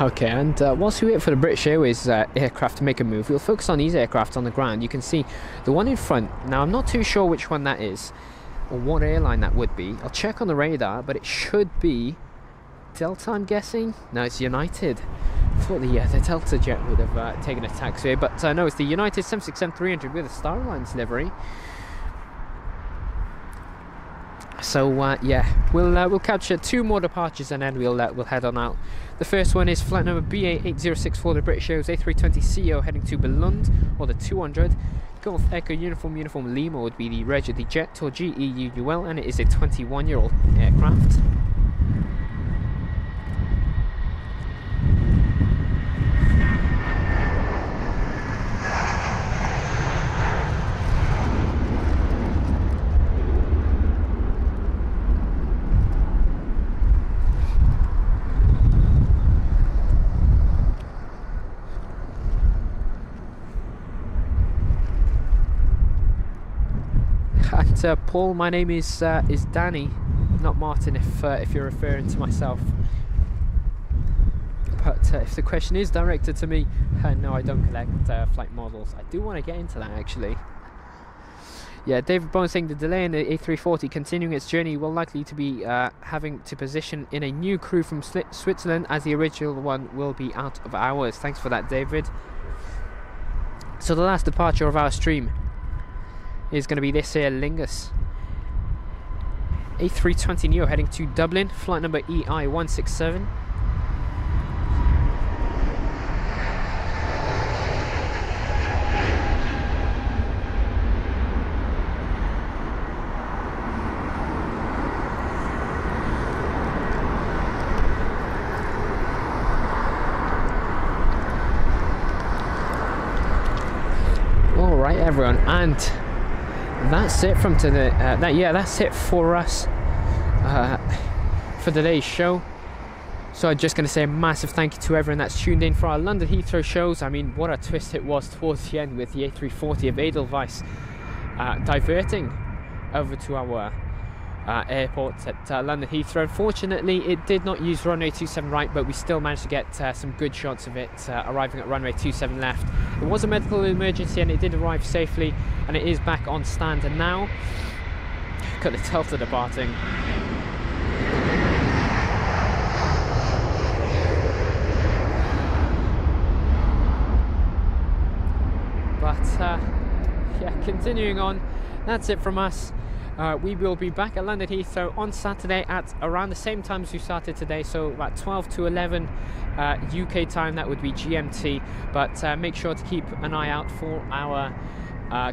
Okay, and whilst we wait for the British Airways aircraft to make a move, we'll focus on these aircraft on the ground. You can see the one in front. Now, I'm not too sure which one that is, or what airline that would be. I'll check on the radar, but it should be Delta, I'm guessing. No, it's United. I thought the Delta jet would have taken a taxiway, but no, it's the United 767-300 with a Star Alliance livery. So yeah, we'll capture 2 more departures and then we'll head on out. The first one is flight number BA8064, the British Airways A320ceo heading to Bellund, or the 200. Golf Echo Uniform Lima would be the reg of the jet, or GEUUL, and it is a 21-year-old aircraft. And Paul, my name is Danny, not Martin, if you're referring to myself. But if the question is directed to me, no, I don't collect flight models. I do want to get into that, actually. Yeah, David Bowen saying the delay in the A340 continuing its journey will likely to be having to position in a new crew from Switzerland, as the original one will be out of hours. Thanks for that, David. So the last departure of our stream is going to be this Aer Lingus A320neo heading to Dublin, flight number EI167. All right, everyone, and that's it from today. That's it for us for today's show. So I'm just going to say a massive thank you to everyone that's tuned in for our London Heathrow shows. I mean, what a twist it was towards the end with the A340 of Edelweiss diverting over to our airport at London Heathrow. Unfortunately, it did not use runway 27 right, but we still managed to get some good shots of it arriving at runway 27 left. It was a medical emergency and it did arrive safely, and it is back on stand. And now, got the Delta departing. But yeah, continuing on, that's it from us. We will be back at London Heathrow on Saturday at around the same time as we started today, so about 12 to 11 UK time, that would be GMT. But make sure to keep an eye out for our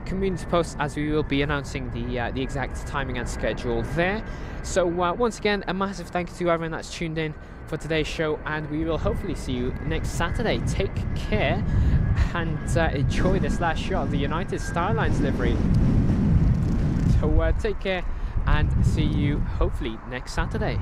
community posts, as we will be announcing the exact timing and schedule there. So once again, a massive thank you to everyone that's tuned in for today's show, and we will hopefully see you next Saturday. Take care and enjoy this last shot of the United Star Alliance livery. So take care and see you hopefully next Saturday.